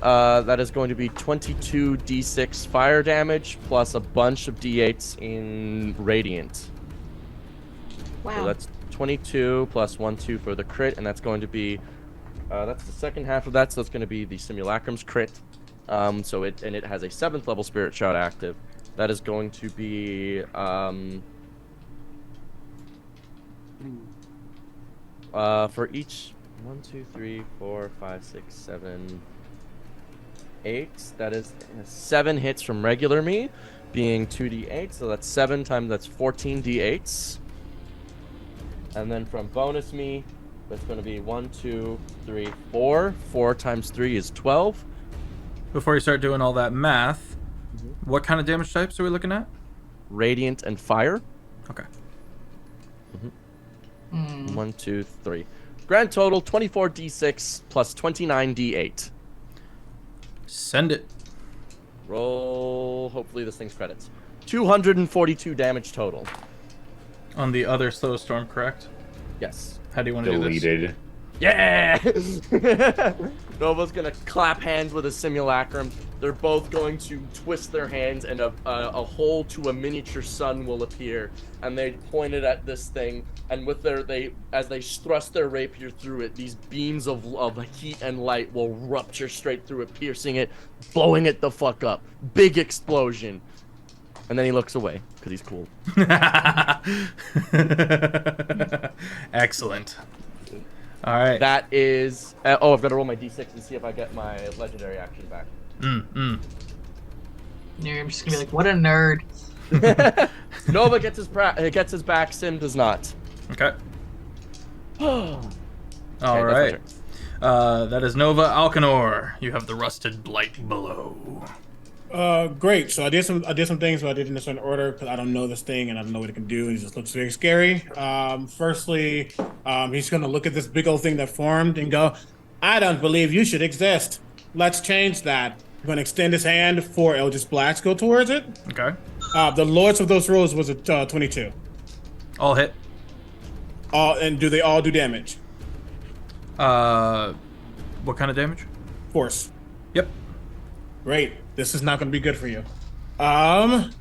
That is going to be 22 d6 fire damage plus a bunch of d8s in radiant. Wow. So that's 22 plus 1, 2 for the crit, and that's going to be that's the second half of that. So that's going to be the simulacrum's crit. So it has a 7th level spirit shot active. That is going to be for each 1, 2, 3, 4, 5, 6, 7, 8. That is 7 hits from regular me, being 2d8. So that's 7 times that's 14 d8s. And then from bonus me, that's going to be 1, 2, 3, 4. 4 times 3 is 12. Before you start doing all that math, what kind of damage types are we looking at? Radiant and fire. Okay. 1, 2, 3. Grand total 24 d6 plus 29 d8. Send it. Roll. Hopefully this thing's credits. 242 damage total. On the other slow storm, correct? Yes. How do you want to do this? deleted. Yeah! Nova's gonna clap hands with a simulacrum. They're both going to twist their hands, and a hole to a miniature sun will appear. And they point it at this thing, and with as they thrust their rapier through it, these beams of heat and light will rupture straight through it, piercing it, blowing it the fuck up. Big explosion. And then he looks away because he's cool. Excellent. All right. That is. Oh, I've got to roll my d6 and see if I get my legendary action back. I'm just gonna be like, what a nerd. Nova gets his back. Sim does not. Okay. All All right. That is Nova. Alcanor, you have the rusted blight below. Great. So I did some things, but I did in a certain order because I don't know this thing and I don't know what it can do. It just looks very scary. Firstly, he's gonna look at this big old thing that formed and go, "I don't believe you should exist. Let's change that." I'm gonna extend his hand. 4 Eldritch Blasts go towards it. Okay. The lowest of those rolls was a 22. All hit. And do they all do damage? What kind of damage? Force. Yep. Great. This is not going to be good for you.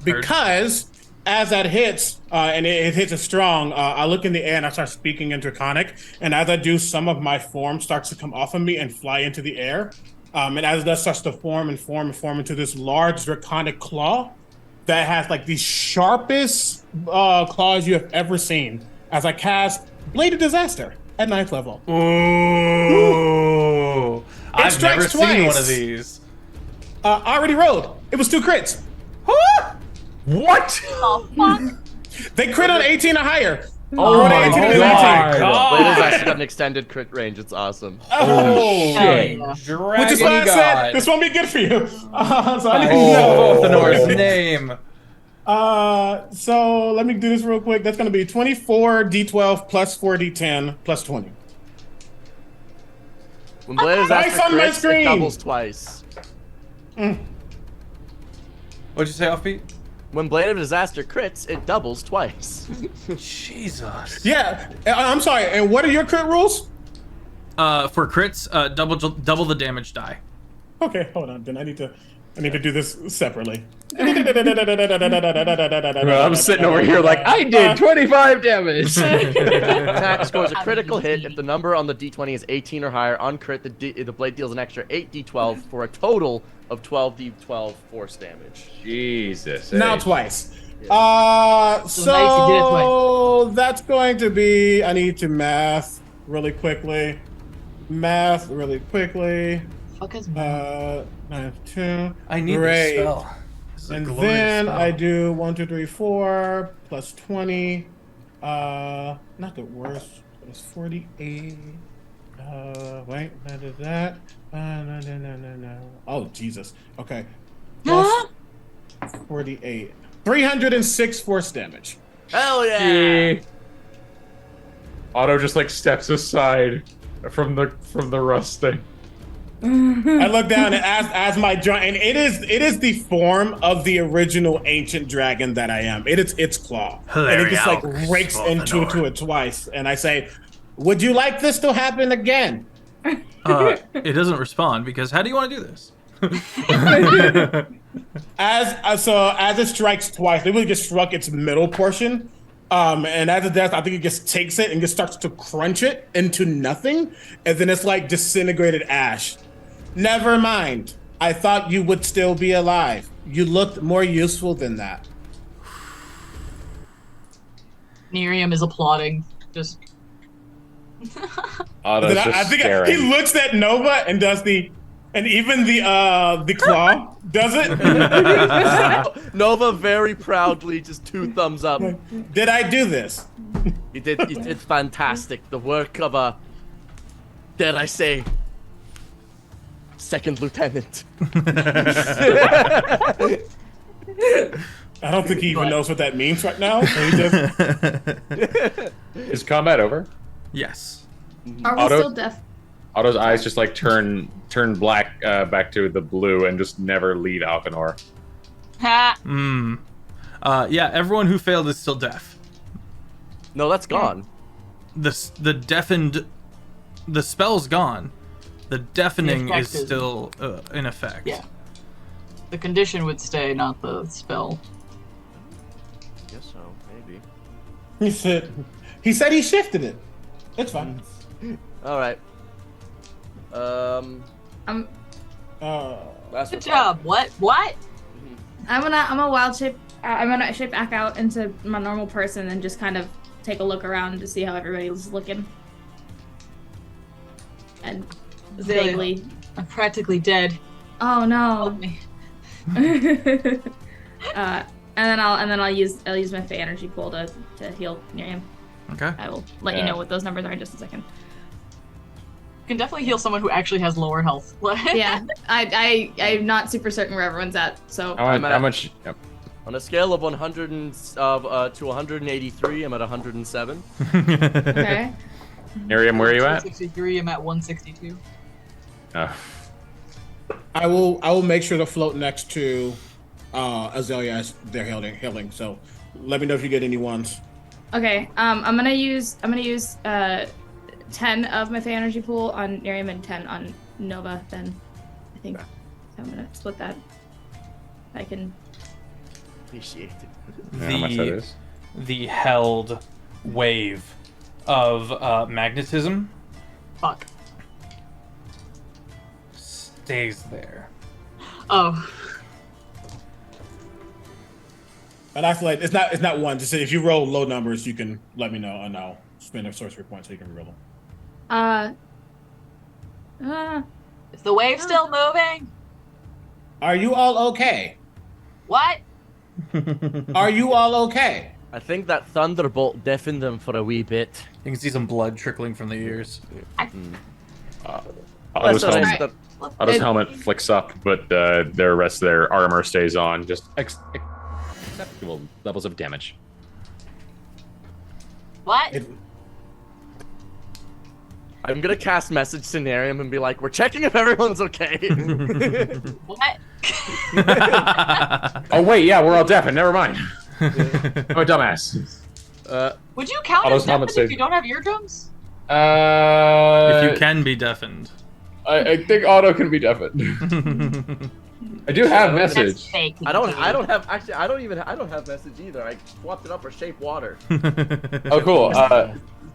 Because as that hits, and it hits it strong, I look in the air and I start speaking in Draconic. And as I do, some of my form starts to come off of me and fly into the air. And as that starts to form into this large Draconic claw that has like the sharpest claws you have ever seen. As I cast Blade of Disaster at 9th level. Ooh. I've never seen one of these. I already rolled. It was 2 crits. What? Oh, fuck. They crit on 18 or higher. Oh Rolled my 18 and 19. God. Blade has actually got an extended crit range. It's awesome. Oh, Shit. yeah. which is why I said this won't be good for you. So I need to know. Alcanor's name. So let me do this real quick. That's going to be 24 d12 plus 4 d10 plus 20. When Blade has Twice on my crits, it screen. doubles twice. What'd you say, Offbeat? When Blade of Disaster crits, it doubles twice. Jesus. Yeah, I'm sorry. And what are your crit rules? For crits, double the damage die. Okay, hold on. Then I need to do this separately. I'm sitting over here like, I did 25 damage. Attack scores a critical hit if the number on the d20 is 18 or higher. On crit, the blade deals an extra 8d12 for a total of 12d12 force damage. Jesus. Now hey. twice. nice, you did it So that's going to be. I need to math really quickly. Fuck is 9, 2. I need Great. this spell. This is a And glorious then spell. I do 1, 2, 3, 4 plus 20. Not the worst. It's 48. Wait, that is that. No. Oh, Jesus. Okay. Plus 48. 306 force damage. Hell yeah! Otto just like steps aside from the rusting. I look down and as my giant, and it is the form of the original ancient dragon that I am. It is its claw, and it just like rakes into it twice. And I say, "Would you like this to happen again?" It doesn't respond because how do you want to do this? As it strikes twice, it really just struck its middle portion. And as it does, I think it just takes it and just starts to crunch it into nothing, and then it's like disintegrated ash. Never mind. I thought you would still be alive. You looked more useful than that. Miriam is applauding. Just Otto's Then just I think staring. he looks at Nova and does and even the claw does it. Nova very proudly just 2 thumbs up. Did I do this? You did fantastic. The work of a, dare I say, second lieutenant. I don't think he even knows what that means right now. So he just, Is combat over? Yes. Are we Otto- still deaf? Otto's eyes just like turn black back to the blue and just never leave Alcanor. ha. Yeah, everyone who failed is still deaf. No, that's gone. The deafened the spell's gone. The deafening The is effect still in effect. Yeah. The condition would stay, not the spell. Guess so, maybe. He said he shifted it. It's fine. All right. I'm Last Good reply. job. What? I'm gonna wild shape. I'm gonna shape back out into my normal person and just kind of take a look around to see how everybody's looking. And vaguely. I'm practically dead. Oh no. Help me. And then I'll use my Fey energy pool to heal Miriam. Okay. I will let you know what those numbers are in just a second. You can definitely heal someone who actually has lower health. Yeah, I'm not super certain where everyone's at, so. How much? Yep. On a scale of 100 to 183, I'm at 107. Okay. Miriam, where are you at? 163. I'm at 162. I will make sure to float next to Azalea as they're healing. So let me know if you get any ones. Okay. I'm gonna use 10 of my Fey energy pool on Miriam and 10 on Nova. Then I think so I'm gonna split that. I can. Appreciate it. How much that is? The held wave of magnetism Fuck. stays there. Oh. And I feel like it's not one. Just if you roll low numbers, you can let me know, and I'll spend a sorcery point so you can reroll them. Is the wave still moving? Are you all okay? What? Are you all okay? I think that thunderbolt deafened them for a wee bit. You can see some blood trickling from the ears. Otto's That's helmet, alright. Otto's helmet flicks up, but the rest of their armor stays on. Just acceptable levels of damage. What? I'm gonna cast message scenarium and be like, we're checking if everyone's okay. What? Oh wait, yeah, we're all deafened. Never mind. I'm a dumbass. Would you count Otto's as helmet deafened if says- you don't have eardrums? If you can be deafened. I think Otto can be deafened. I do have That's message. fake. I don't have message either. I swapped it up for shape water. Oh, cool. Is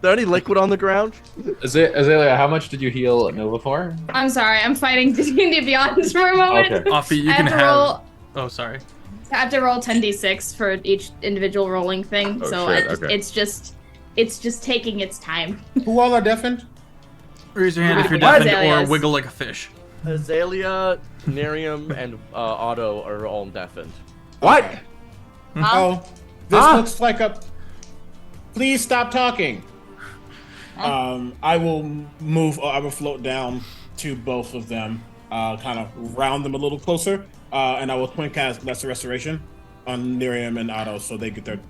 there any liquid on the ground? Azalea, how much did you heal Nova for? I'm sorry. I'm fighting D&D Beyond for a moment. Okay. Offbeat, you I can have to have. roll- Oh, sorry. I have to roll 10d6 for each individual rolling thing, Oh, so shit, okay. it's just taking its time. Who all are deafened? Raise your hand if you're What? deafened or Azaleas. wiggle like a fish. Azalea, Miriam, and Otto are all deafened. What? Oh, this looks like a. Please stop talking. I will move. I will float down to both of them, kind of round them a little closer, and I will twin cast Lesser Restoration on Miriam and Otto, so they get their.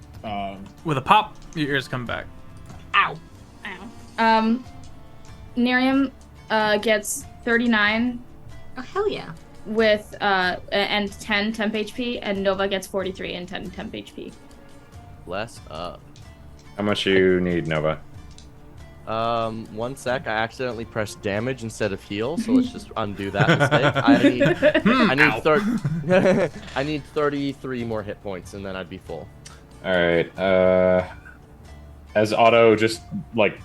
With a pop, your ears come back. Ow. Ow. Miriam gets 39 Oh, hell yeah. with and 10 temp HP, and Nova gets 43 and 10 temp HP. Bless up. How much you need, Nova? 1 sec. I accidentally pressed damage instead of heal, so let's just undo that mistake. I need 33 more hit points, and then I'd be full. All right. As Otto just like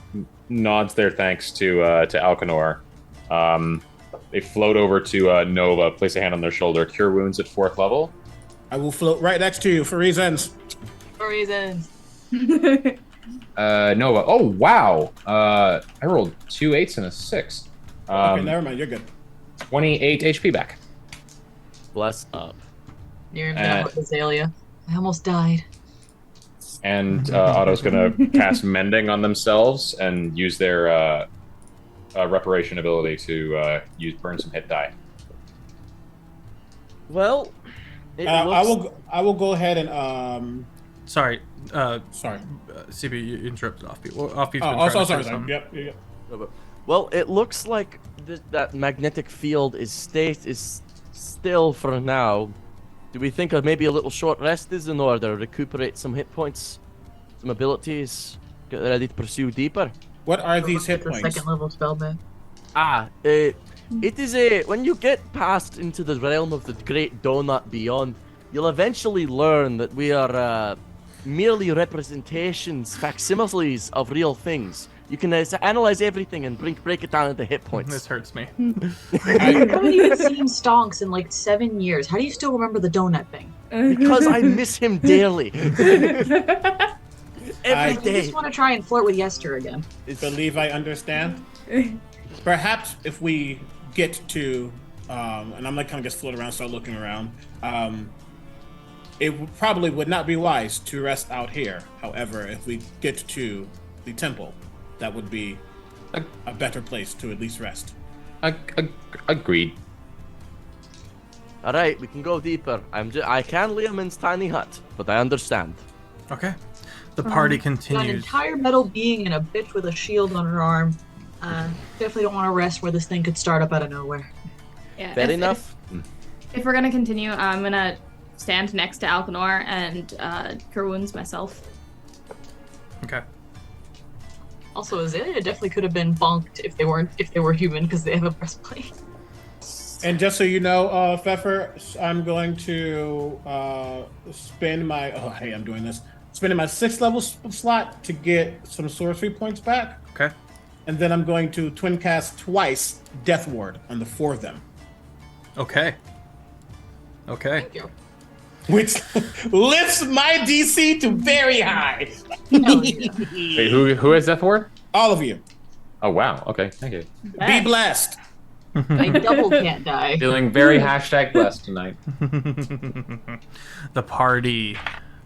nods their thanks to Alcanor, they float over to Nova, place a hand on their shoulder, cure wounds at 4th level. I will float right next to you for reasons. For reasons. Nova. Oh wow. I rolled 2 8s and a 6. Okay, never mind. You're good. 28 HP back. Bless up. You're gonna with Azalea. I almost died. And Otto's gonna cast Mending on themselves and use their reparation ability to burn some hit die. Well, I will go ahead and Sorry. sorry. CB, you interrupted Offbeat. Well, Offbeat's been Oh, trying to sorry. say something. Yep. Well, it looks like that magnetic field is still for now. Do we think maybe a little short rest is in order? Recuperate some hit points, some abilities, get ready to pursue deeper? What are these hit The points? second level spell back. It is a when you get past into the realm of the Great Donut Beyond, you'll eventually learn that we are merely representations, facsimiles of real things. You can analyze everything and break it down into hit points. This hurts me. You haven't even seen Stonks in like 7 years. How do you still remember the donut thing? Because I miss him dearly. Every I day. just want to try and flirt with Yester again. Believe I understand. Perhaps if we get to, and I'm like kind of just float around, start looking around. Probably would not be wise to rest out here. However, if we get to the temple, that would be a better place to at least rest. Agreed. All right, we can go deeper. I can Liam's tiny hut, but I understand. Okay. The party Got an continues. entire metal being and a bitch with a shield on her arm. Definitely don't want to rest where this thing could start up out of nowhere. Yeah, Fair enough. If we're gonna continue, I'm gonna stand next to Alcanor and cure wounds myself. Okay. Also, Azalea definitely could have been bonked if they were human because they have a breastplate. And just so you know, Pfeffer, I'm going to spend my I'm doing this. Spending my 6th level slot to get some sorcery points back. Okay. And then I'm going to twin cast twice Death Ward on the 4 of them. Okay. Okay. Thank you. Which lifts my DC to very high. Hell yeah. Wait, who is that for? All of you. Oh wow. Okay, thank you. Be blessed. I double can't die. Feeling very hashtag blessed tonight. The party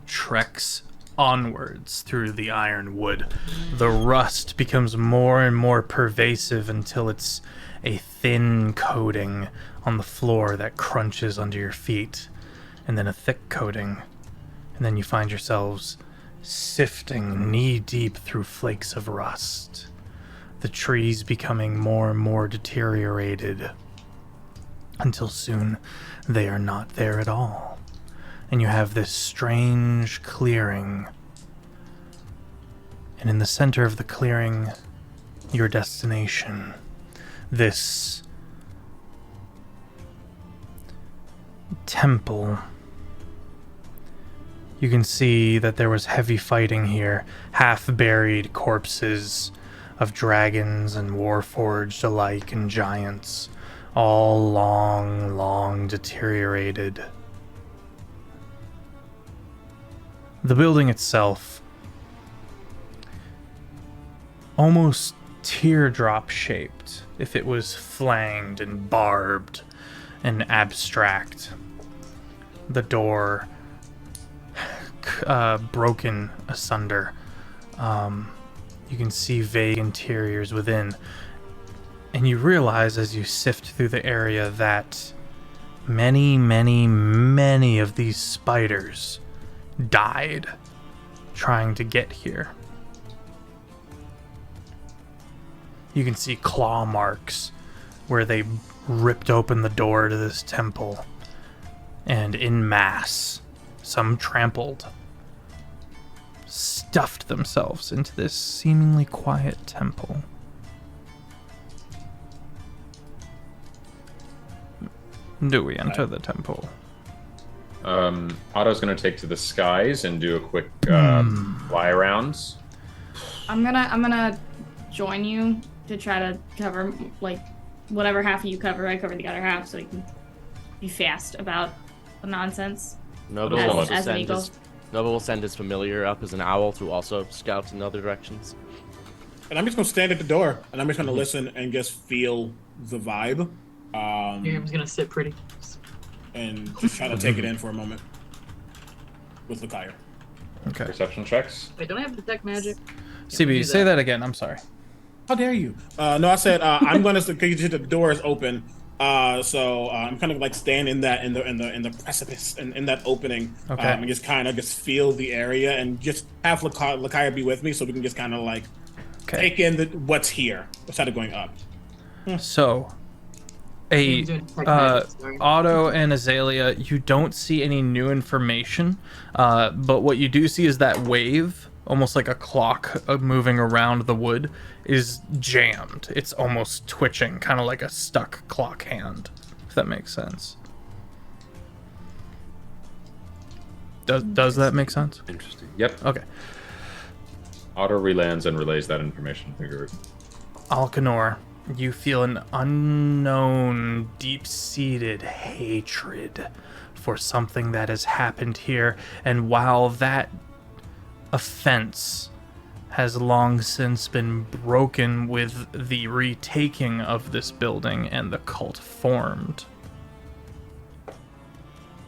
treks onwards through the iron wood. The rust becomes more and more pervasive until it's a thin coating on the floor that crunches under your feet, and then a thick coating, and then you find yourselves sifting knee-deep through flakes of rust. The trees becoming more and more deteriorated, until soon they are not there at all. And you have this strange clearing. And in the center of the clearing, your destination. This temple. You can see that there was heavy fighting here. Half-buried corpses of dragons and warforged alike and giants. All long deteriorated. The building itself, almost teardrop shaped, if it was flanged and barbed and abstract. The door broken asunder. You can see vague interiors within, and you realize as you sift through the area that many of these spiders died trying to get here. You can see claw marks where they ripped open the door to this temple, and en masse, some trampled, stuffed themselves into this seemingly quiet temple. Do we enter the temple? Otto's gonna take to the skies and do a quick fly arounds. I'm gonna join you to try to cover like whatever half you cover. I cover the other half so you can be fast about the nonsense. Nova As- will also as an send eagle. his Nova will send his familiar up as an owl to also scout in other directions. And I'm just gonna stand at the door and I'm just gonna listen and just feel the vibe. Miriam's gonna sit pretty. And just try to take it in for a moment with Lakire. Okay. Perception checks. Wait, don't I have detect magic? CB, do say that. that again. I'm sorry. How dare you? No, I said I'm gonna because the door is open. So I'm kind of like staying in the precipice in that opening. Okay. And just kind of just feel the area and just have Lakire be with me so we can just kind of like Okay. take in what's here instead of going up. So, I'm doing detect magic, sorry. Otto and Azalea, you don't see any new information, but what you do see is that wave almost like a clock moving around the wood, is jammed. It's almost twitching, kind of like a stuck clock hand, if that makes sense. Does that make sense? Interesting. Yep. Okay. Auto relands and relays that information to your... Alcanor, you feel an unknown, deep-seated hatred for something that has happened here, and while that offense has long since been broken with the retaking of this building and the cult formed,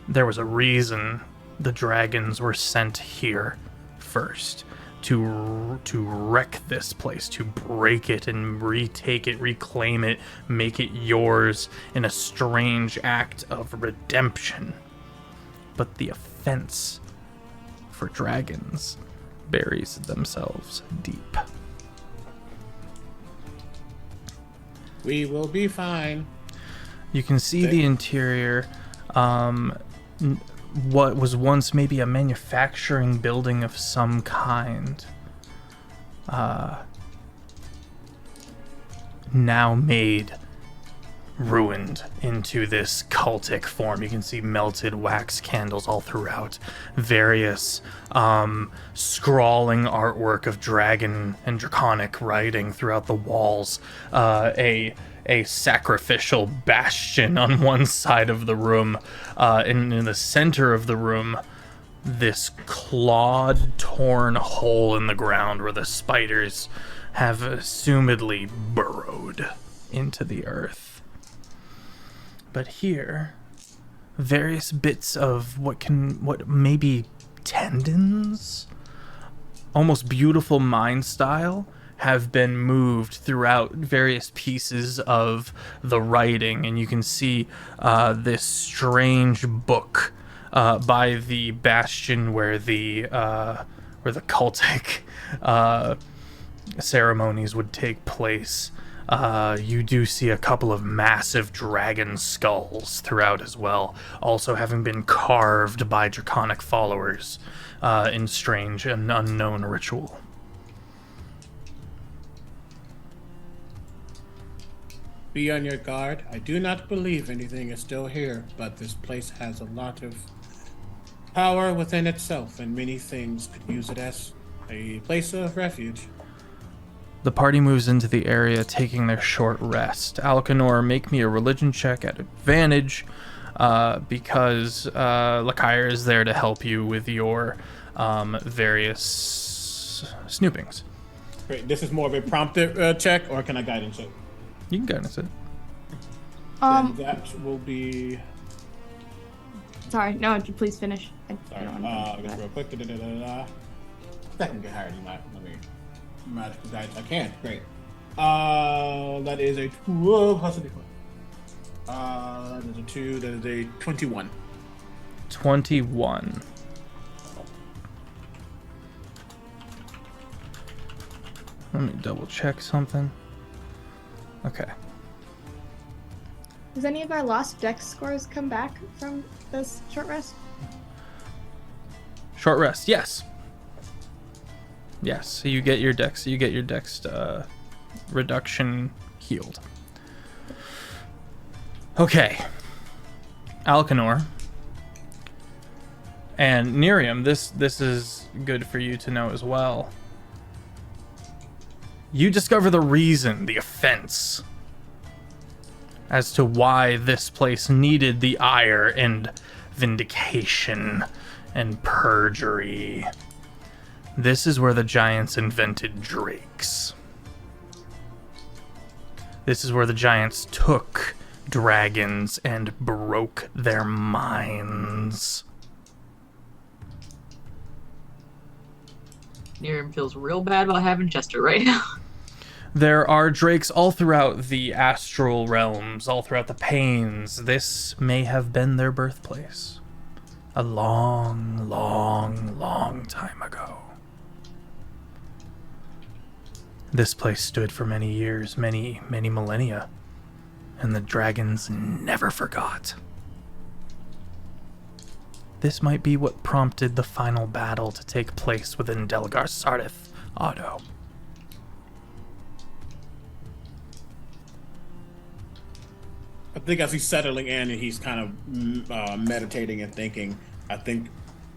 there was a reason the dragons were sent here first. To wreck this place, to break it and retake it, reclaim it, make it yours in a strange act of redemption. But the offense for dragons buries themselves deep. We will be fine. You can see the interior. What was once maybe a manufacturing building of some kind, now made ruined into this cultic form. You can see melted wax candles all throughout, various scrawling artwork of dragon and draconic writing throughout the walls, a sacrificial bastion on one side of the room. In the center of the room, this clawed, torn hole in the ground where the spiders have assumedly burrowed into the earth. But here, various bits of what may be tendons, almost beautiful mind style, have been moved throughout various pieces of the writing, and you can see this strange book by the bastion where the cultic ceremonies would take place. You do see a couple of massive dragon skulls throughout as well, also having been carved by draconic followers in strange and unknown ritual. Be on your guard. I do not believe anything is still here, but this place has a lot of power within itself, and many things could use it as a place of refuge. The party moves into the area, taking their short rest. Alcanor, make me a religion check at advantage, because Lakire is there to help you with your various snoopings. Great. This is more of a prompted check, or can I guidance it? You can guidance it. Then that will be... Sorry, no, please finish. Sorry, just real quick. That can get higher than that. Let me magical guidance. I can. Great. That is a 2 plus a d4. That is a 2. That is a 21. 21. Let me double check something. Okay. Does any of our lost dex scores come back from this short rest? Short rest, yes. Yes, so you get your dex reduction healed. Okay. Alcanor. And Nerium, this is good for you to know as well. You discover the reason, the offense, as to why this place needed the ire and vindication and perjury. This is where the giants invented drakes. This is where the giants took dragons and broke their minds. Nerium feels real bad about having Chester right now. There are drakes all throughout the astral realms, all throughout the Panes. This may have been their birthplace. A long, long, long time ago. This place stood for many years, many, many millennia, and the dragons never forgot. this might be what prompted the final battle to take place within Delgar Sardith, Otto. I think as he's settling in and he's kind of meditating and thinking, I think,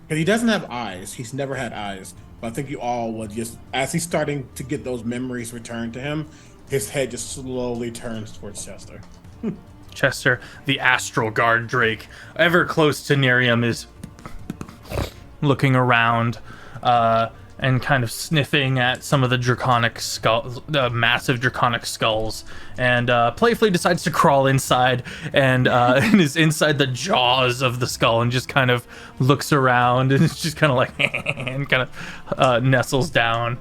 because he doesn't have eyes, he's never had eyes, but I think you all would just, as he's starting to get those memories returned to him, his head just slowly turns towards Chester. Chester, the astral guard Drake, ever close to Nerium, is looking around and kind of sniffing at some of the draconic skulls, the massive draconic skulls, and playfully decides to crawl inside and is inside the jaws of the skull and just kind of looks around and it's just kind of like and kind of nestles down.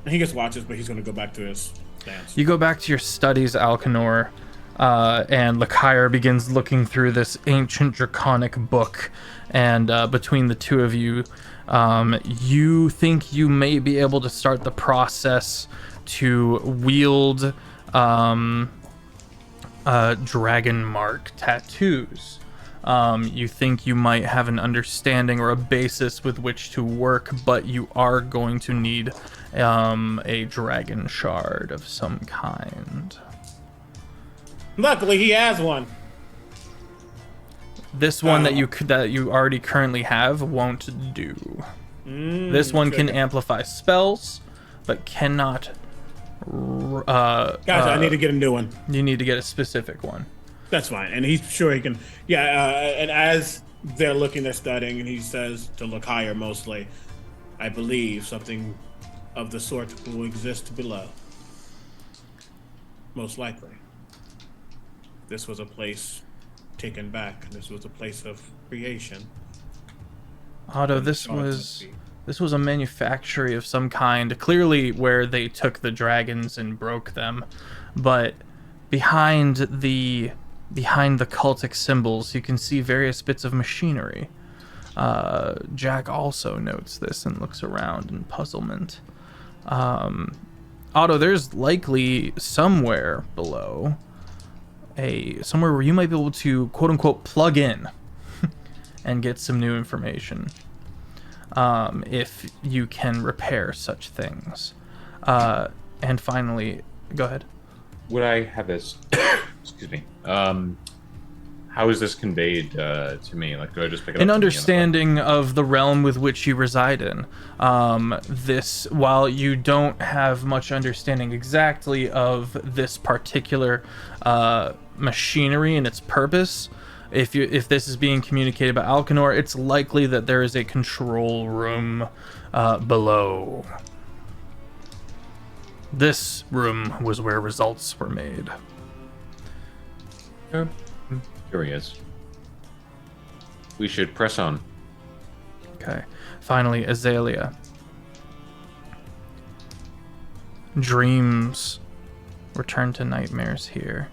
He gets watches, but he's going to go back to his dance. You go back to your studies, Alcanor, and Lakire begins looking through this ancient draconic book, and between the two of you, you think you may be able to start the process to wield dragon mark tattoos. You think you might have an understanding or a basis with which to work, but you are going to need a dragon shard of some kind. Luckily, he has one. This one that you already currently have won't do. This one can amplify spells, but cannot. Guys, I need to get a new one. You need to get a specific one. That's fine, and he's sure he can. Yeah, and as they're looking, they're studying, and he says to look higher mostly, I believe something of the sort will exist below. Most likely. This was a place taken back. This was a place of creation. Otto, this was a manufactory of some kind, clearly where they took the dragons and broke them, but behind the cultic symbols, you can see various bits of machinery. Jack also notes this and looks around in puzzlement. Otto, there's likely somewhere below, somewhere where you might be able to quote unquote plug in and get some new information. If you can repair such things. And finally, go ahead. Would I have this? Excuse me. How is this conveyed to me? Like, do I just pick it up? An understanding of the realm with which you reside in. This, while you don't have much understanding exactly of this particular machinery and its purpose, if this is being communicated by Alcanor, it's likely that there is a control room below. This room was where results were made. Curious. We should press on. Okay. Finally, Azalea. Dreams returned to nightmares here,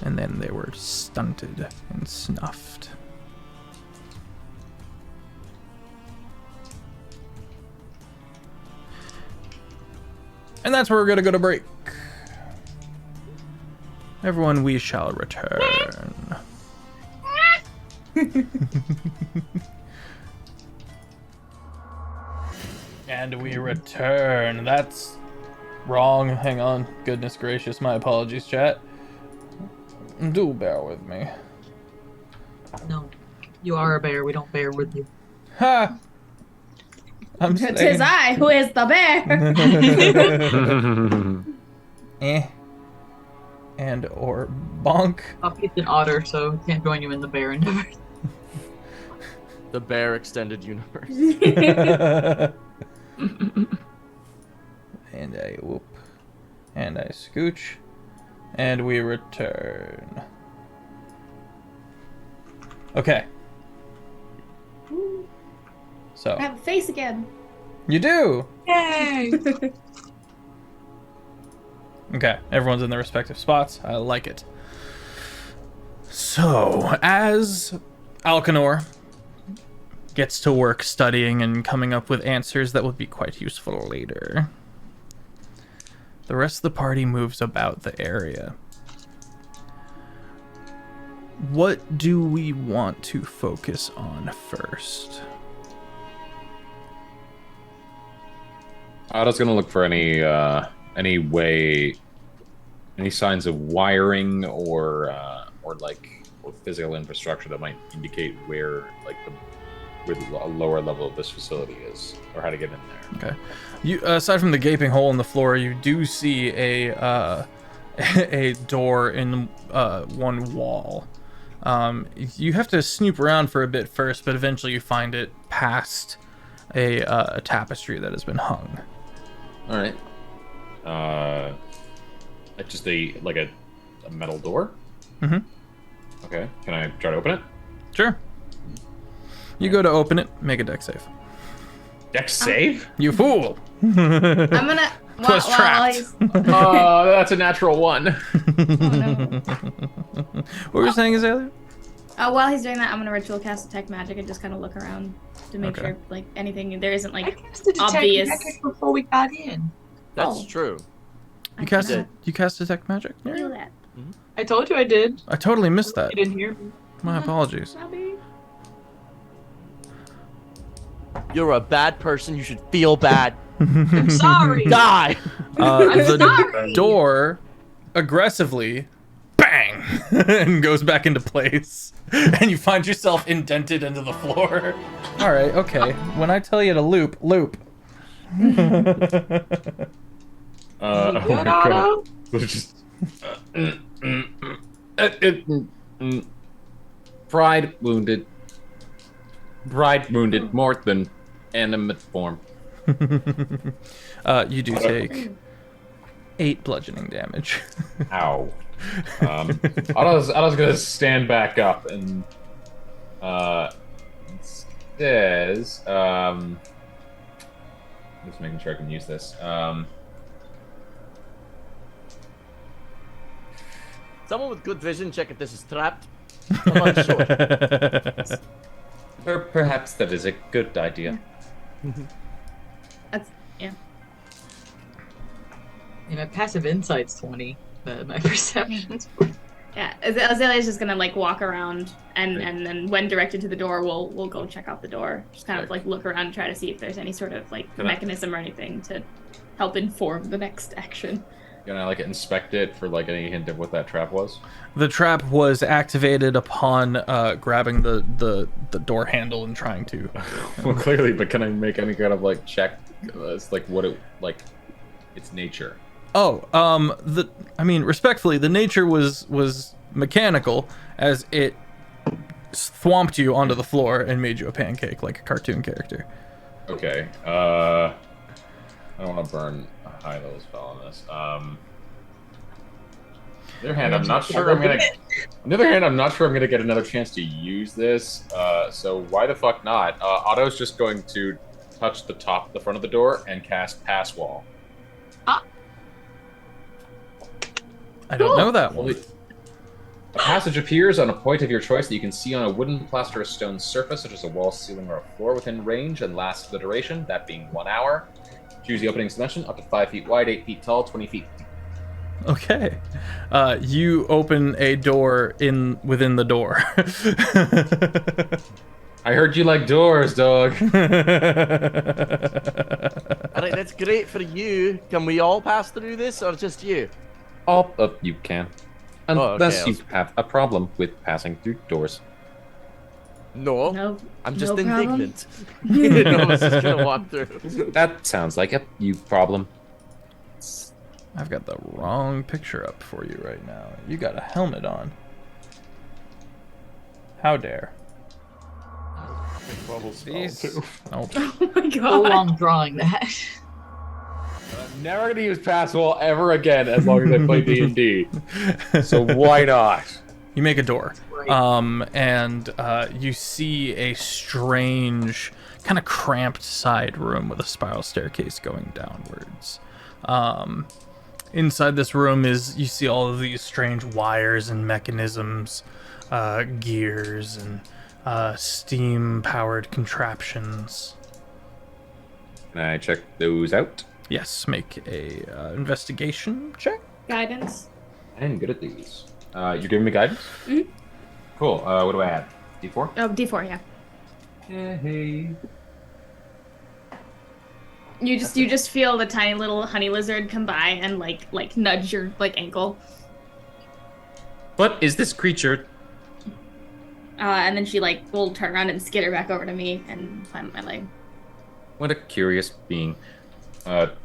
and then they were stunted and snuffed. And that's where we're gonna go to break. Everyone, we shall return. And we return. That's wrong. Hang on. Goodness gracious. My apologies, chat. Do bear with me. No, you are a bear. We don't bear with you. Ha! I'm saying. 'Tis I who is the bear. And or bonk. Offbeat's an otter, so he can't join you in the bear endeavor. The bear extended universe. And I whoop. And I scooch. And we return. Okay. So. I have a face again. You do! Yay! Okay, everyone's in their respective spots. I like it. So, as Alcanor gets to work studying and coming up with answers that would be quite useful later, The rest of the party moves about the area. What do we want to focus on first? Otto's gonna look for any signs of wiring or physical infrastructure that might indicate where where a lower level of this facility is, or how to get in there. Okay. You aside from the gaping hole in the floor, you do see a door in one wall. You have to snoop around for a bit first, but eventually you find it past a tapestry that has been hung. All right. Just a metal door. Mm-hmm. Okay. Can I try to open it? Sure. You go to open it. Make a dex save. Dex save? You fool! I'm gonna. Was trapped. Oh, that's a natural 1. Oh, no. What were you saying, Azalea? While he's doing that, I'm gonna ritual cast detect magic and just kind of look around to make Okay. sure anything there isn't I cast a detect obvious. magic before we got in. That's Oh. true. You cast did. you cast detect magic? Do Yeah. that. I told you I did. I totally missed that. You didn't hear me. My apologies. Robbie. You're a bad person. You should feel bad. I'm sorry. Die. The sorry. door aggressively bang and goes back into place, and you find yourself indented into the floor. All right, okay. When I tell you to loop. Oh my Good, God. Otto? Let's just. Pride wounded. Pride wounded more than animate form. You do take 8 bludgeoning damage. Ow. Otto's gonna stand back up and says, just making sure I can use this. Someone with good vision, check if this is trapped. I'm unsure. Perhaps that is a good idea. That's yeah. My passive insight's 20. My perception's Yeah, Azalea's just gonna walk around, and then when directed to the door, we'll go check out the door. Just kind of look around and try to see if there's any sort of mechanism or anything to help inform the next action. Can I inspect it for any hint of what that trap was? The trap was activated upon grabbing the door handle and trying to. Well, clearly, but can I make any kind of check? It's what it its nature. Oh, respectfully, the nature was mechanical, as it thwomped you onto the floor and made you a pancake like a cartoon character. Okay. I don't want to burn a high level spell on this. On the other hand, I'm not sure I'm gonna get another chance to use this. So why the fuck not? Otto's just going to touch the front of the door and cast Pass Wall. I don't know that one. A passage appears on a point of your choice that you can see on a wooden, plaster, or stone surface, such as a wall, ceiling, or a floor within range, and lasts for the duration, that being 1 hour. Choose the opening dimension, up to 5 feet wide, 8 feet tall, 20 feet. Okay. You open a door within the door. I heard you like doors, dog. Alright, that's great for you. Can we all pass through this, or just you? All of you can. Unless okay, you have a problem with passing through doors. No. No, I'm just no problem. indignant. No one's just gonna walk through. That sounds like a you problem. I've got the wrong picture up for you right now. You got a helmet on. How dare. Jeez. Nope. Oh my so god. long drawing that. I'm never gonna use Pass Wall ever again as long as I play D&D. So why not? You make a door, Right. and you see a strange, kind of cramped side room with a spiral staircase going downwards. Inside this room you see all of these strange wires and mechanisms, gears and steam-powered contraptions. Can I check those out? Yes, make a investigation check. Guidance. I'm good at these. You're giving me guidance? Mhm. Cool. What do I add? D4? Oh, D4, yeah. Hey. You just feel the tiny little honey lizard come by and like nudge your ankle. What is this creature? And then she will turn around and skitter back over to me and climb my leg. What a curious being.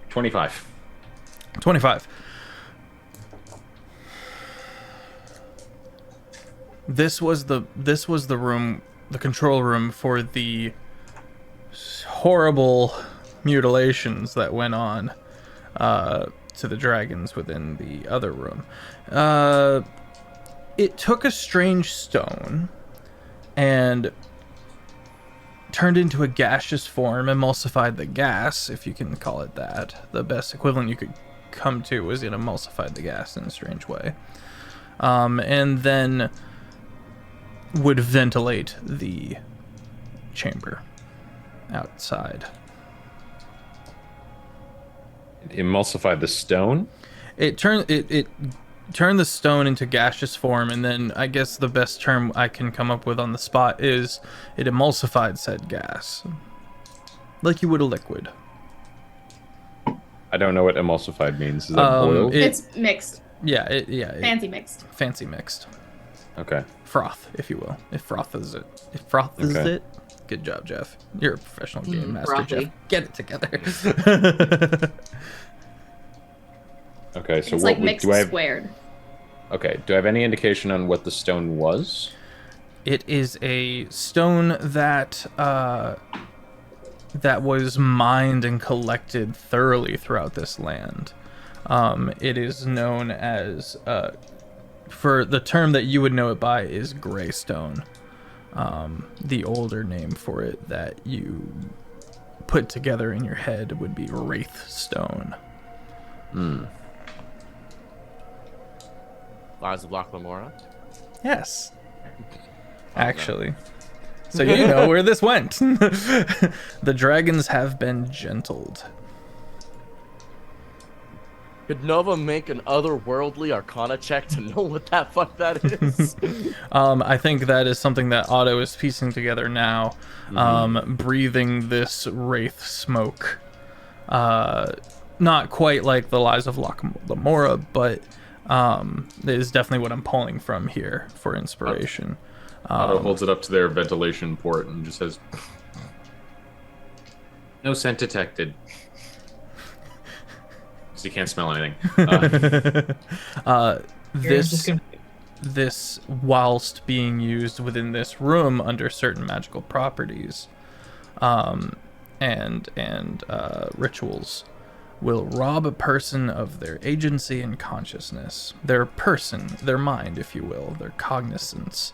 25. 25. This was the room, the control room for the horrible mutilations that went on to the dragons within the other room. It took a strange stone and turned into a gaseous form, emulsified the gas, if you can call it that. The best equivalent you could come to was it emulsified the gas in a strange way. And then would ventilate the chamber outside. It emulsified the stone? It turned the stone into gaseous form, and then I guess the best term I can come up with on the spot is it emulsified said gas. Like you would a liquid. I don't know what emulsified means. Is that boiled? It's mixed. Yeah, Fancy mixed. Fancy mixed. Okay. Froth, if you will. If froth is it. If froth is Okay. it. Good job, Jeff. You're a professional game master, frothy. Jeff. Get it together. Okay, so It's what like mixed do I have? squared. Okay, do I have any indication on what the stone was? It is a stone that that was mined and collected thoroughly throughout this land. It is known as, for the term that you would know it by is gray stone. The older name for it that you put together in your head would be wraith stone. Lies of Loch Lamora. Yes. Actually. So you know where this went. The dragons have been gentled. Could Nova make an otherworldly Arcana check to know what that fuck that is? I think that is something that Otto is piecing together now. Breathing this wraith smoke. Not quite like the Lies of Loch Lamora, but it is definitely what I'm pulling from here for inspiration. Otto holds it up to their ventilation port and just says, "No scent detected." Because he can't smell anything. This, whilst being used within this room under certain magical properties, and rituals, will rob a person of their agency and consciousness, their person, their mind, if you will, their cognizance,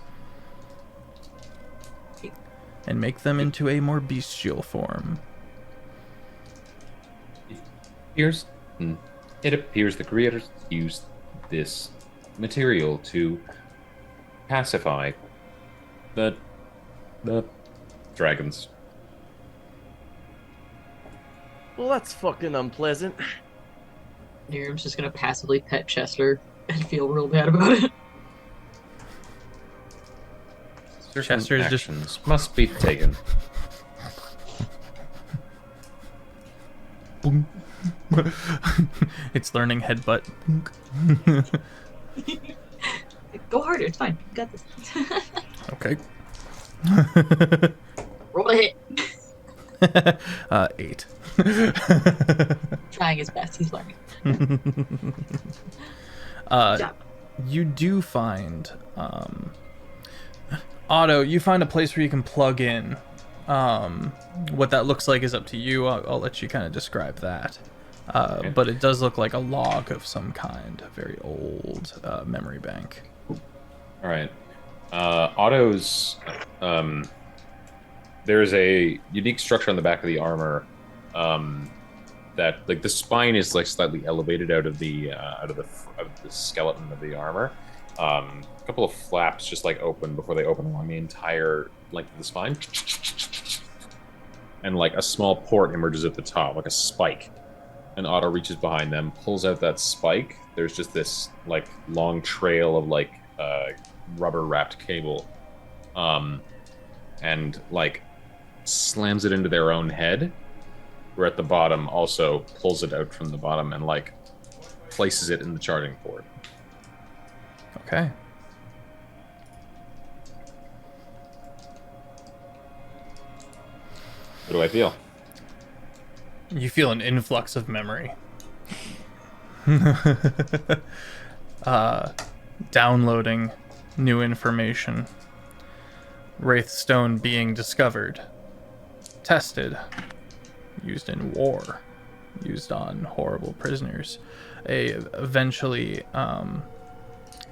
and make them into a more bestial form. It appears the creators used this material to pacify the dragons. Well, that's fucking unpleasant. Miriam's just gonna passively pet Chester and feel real bad about it. Certain Chester's just- actions must be taken. Boom. It's learning headbutt. Go harder, it's fine. You got this. Okay. Roll a hit. 8. Trying his best, he's learning. Job. You do find, Otto, you find a place where you can plug in. What that looks like is up to you. I'll let you kind of describe that. Okay. But it does look like a log of some kind, a very old memory bank. All right. Otto's. There's a unique structure on the back of the armor that, like, the spine is like slightly elevated out of the skeleton of the armor. A couple of flaps just like open before they open along the entire length of the spine, and like a small port emerges at the top, like a spike. and Otto reaches behind them, pulls out that spike. There's just this like long trail of like rubber wrapped cable, and like slams it into their own head. Where at the bottom also pulls it out from the bottom and like places it in the charging port. Okay. What do I feel? You feel an influx of memory. Downloading new information. Wraithstone being discovered. Tested. Used in war. Used on horrible prisoners. Eventually,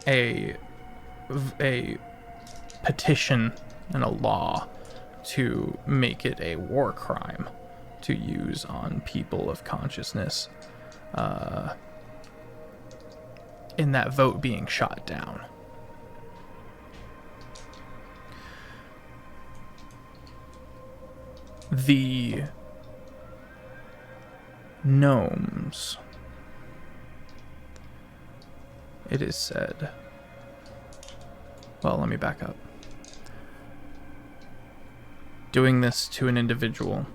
a petition and a law to make it a war crime to use on people of consciousness, in that vote being shot down. The gnomes, it is said, well, let me back up. Doing this to an individual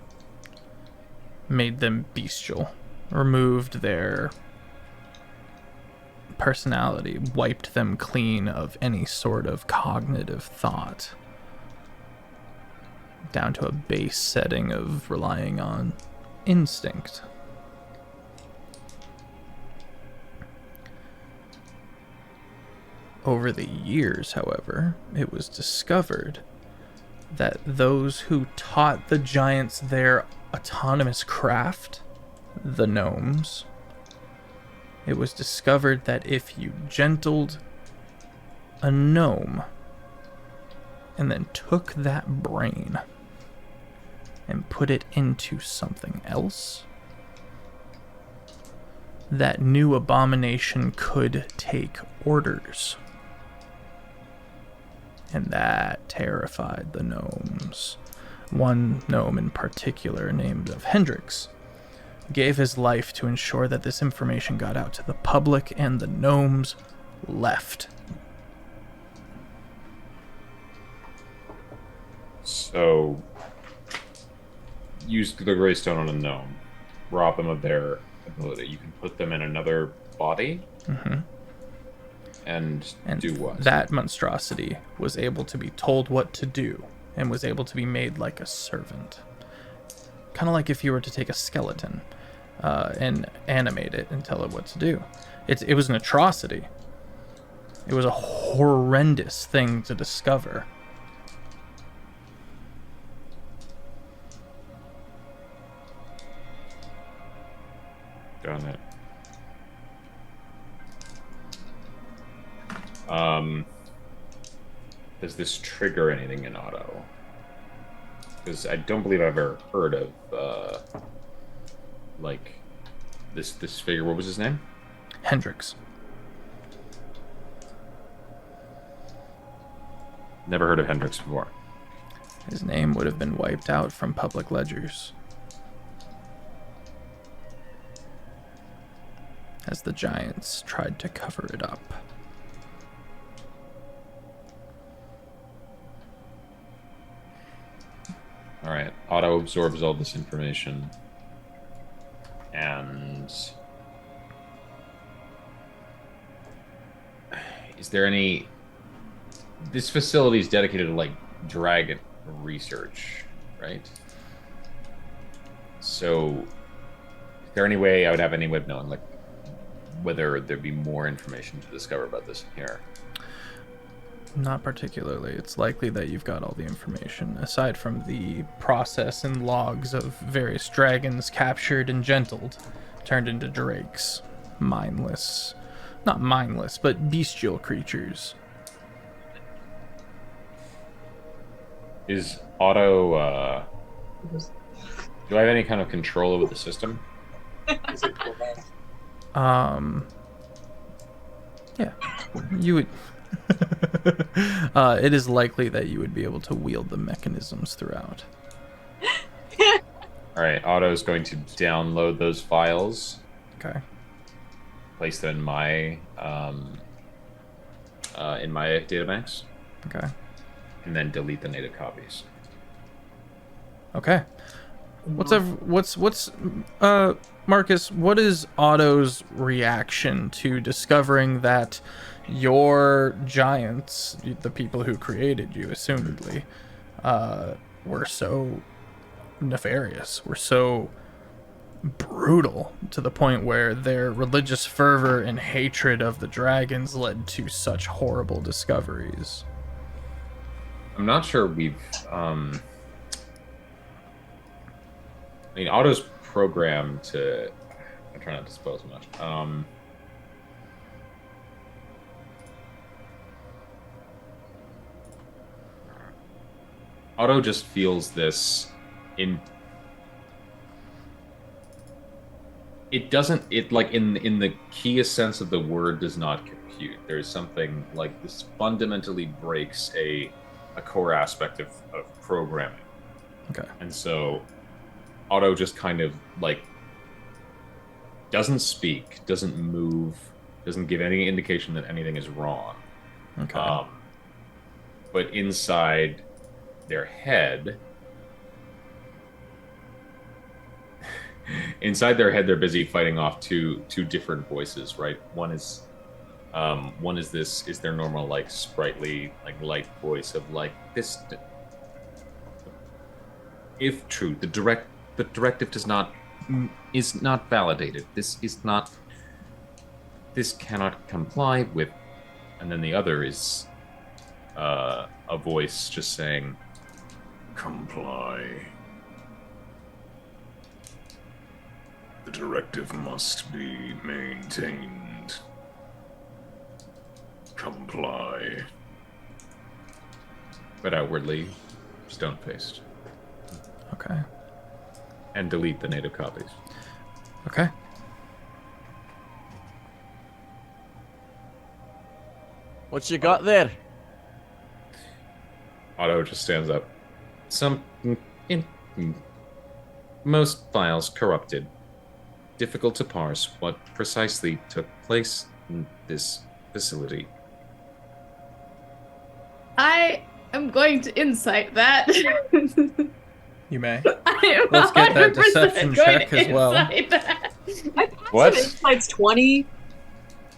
made them bestial, removed their personality, wiped them clean of any sort of cognitive thought, down to a base setting of relying on instinct. Over the years, however, it was discovered that those who taught the giants their autonomous craft, the gnomes, it was discovered that if you gentled a gnome and then took that brain and put it into something else, that new abomination could take orders. And that terrified the gnomes. One gnome in particular, named of Hendrix, gave his life to ensure that this information got out to the public, and the gnomes left. So, use the Greystone on a gnome. Rob them of their ability. You can put them in another body. Mm-hmm. And do what? That monstrosity was able to be told what to do and was able to be made like a servant. Kind of like if you were to take a skeleton and animate it and tell it what to do. It was an atrocity. It was a horrendous thing to discover. Got it. Does this trigger anything in Otto? Because I don't believe I've ever heard of, like, this figure. What was his name? Hendrix. Never heard of Hendrix before. His name would have been wiped out from public ledgers, as the giants tried to cover it up. Alright, Otto absorbs all this information. And is there any... This facility is dedicated to, like, dragon research, right? So, is there any way I would have any way of knowing, like, whether there'd be more information to discover about this in here? Not particularly. It's likely that you've got all the information, aside from the process and logs of various dragons captured and gentled, turned into drakes. Mindless. Not mindless, but bestial creatures. Is Otto, do I have any kind of control over the system? Yeah. You would... it is likely that you would be able to wield the mechanisms throughout. All right, Otto's going to download those files, Okay. place them in my databanks, Okay. and then delete the native copies. Okay. Marcus, what is Otto's reaction to discovering that your giants, the people who created you, assumedly, were so nefarious, were so brutal to the point where their religious fervor and hatred of the dragons led to such horrible discoveries? I'm not sure we've. I mean, Otto's programmed to. I'm trying not to spoil so much. Otto just feels this in. It doesn't. It like in the keyest sense of the word does not compute. There's something like this fundamentally breaks a core aspect of programming. Okay. And so Otto just kind of like doesn't speak, doesn't move, doesn't give any indication that anything is wrong. Okay. But inside their head, they're busy fighting off two different voices, right? One is their normal like sprightly like light voice of like this. If true, the directive is not validated. This cannot comply with. And then the other is a voice just saying, "Comply. The directive must be maintained. Comply." But outwardly, stone-faced. Okay. And delete the native copies. Okay. What you got there? Otto just stands up. Most files corrupted. Difficult to parse what precisely took place in this facility. I am going to insight that. You may. I am Let's get that 100% deception going check to as well. insight that. My passive What? insight's 20.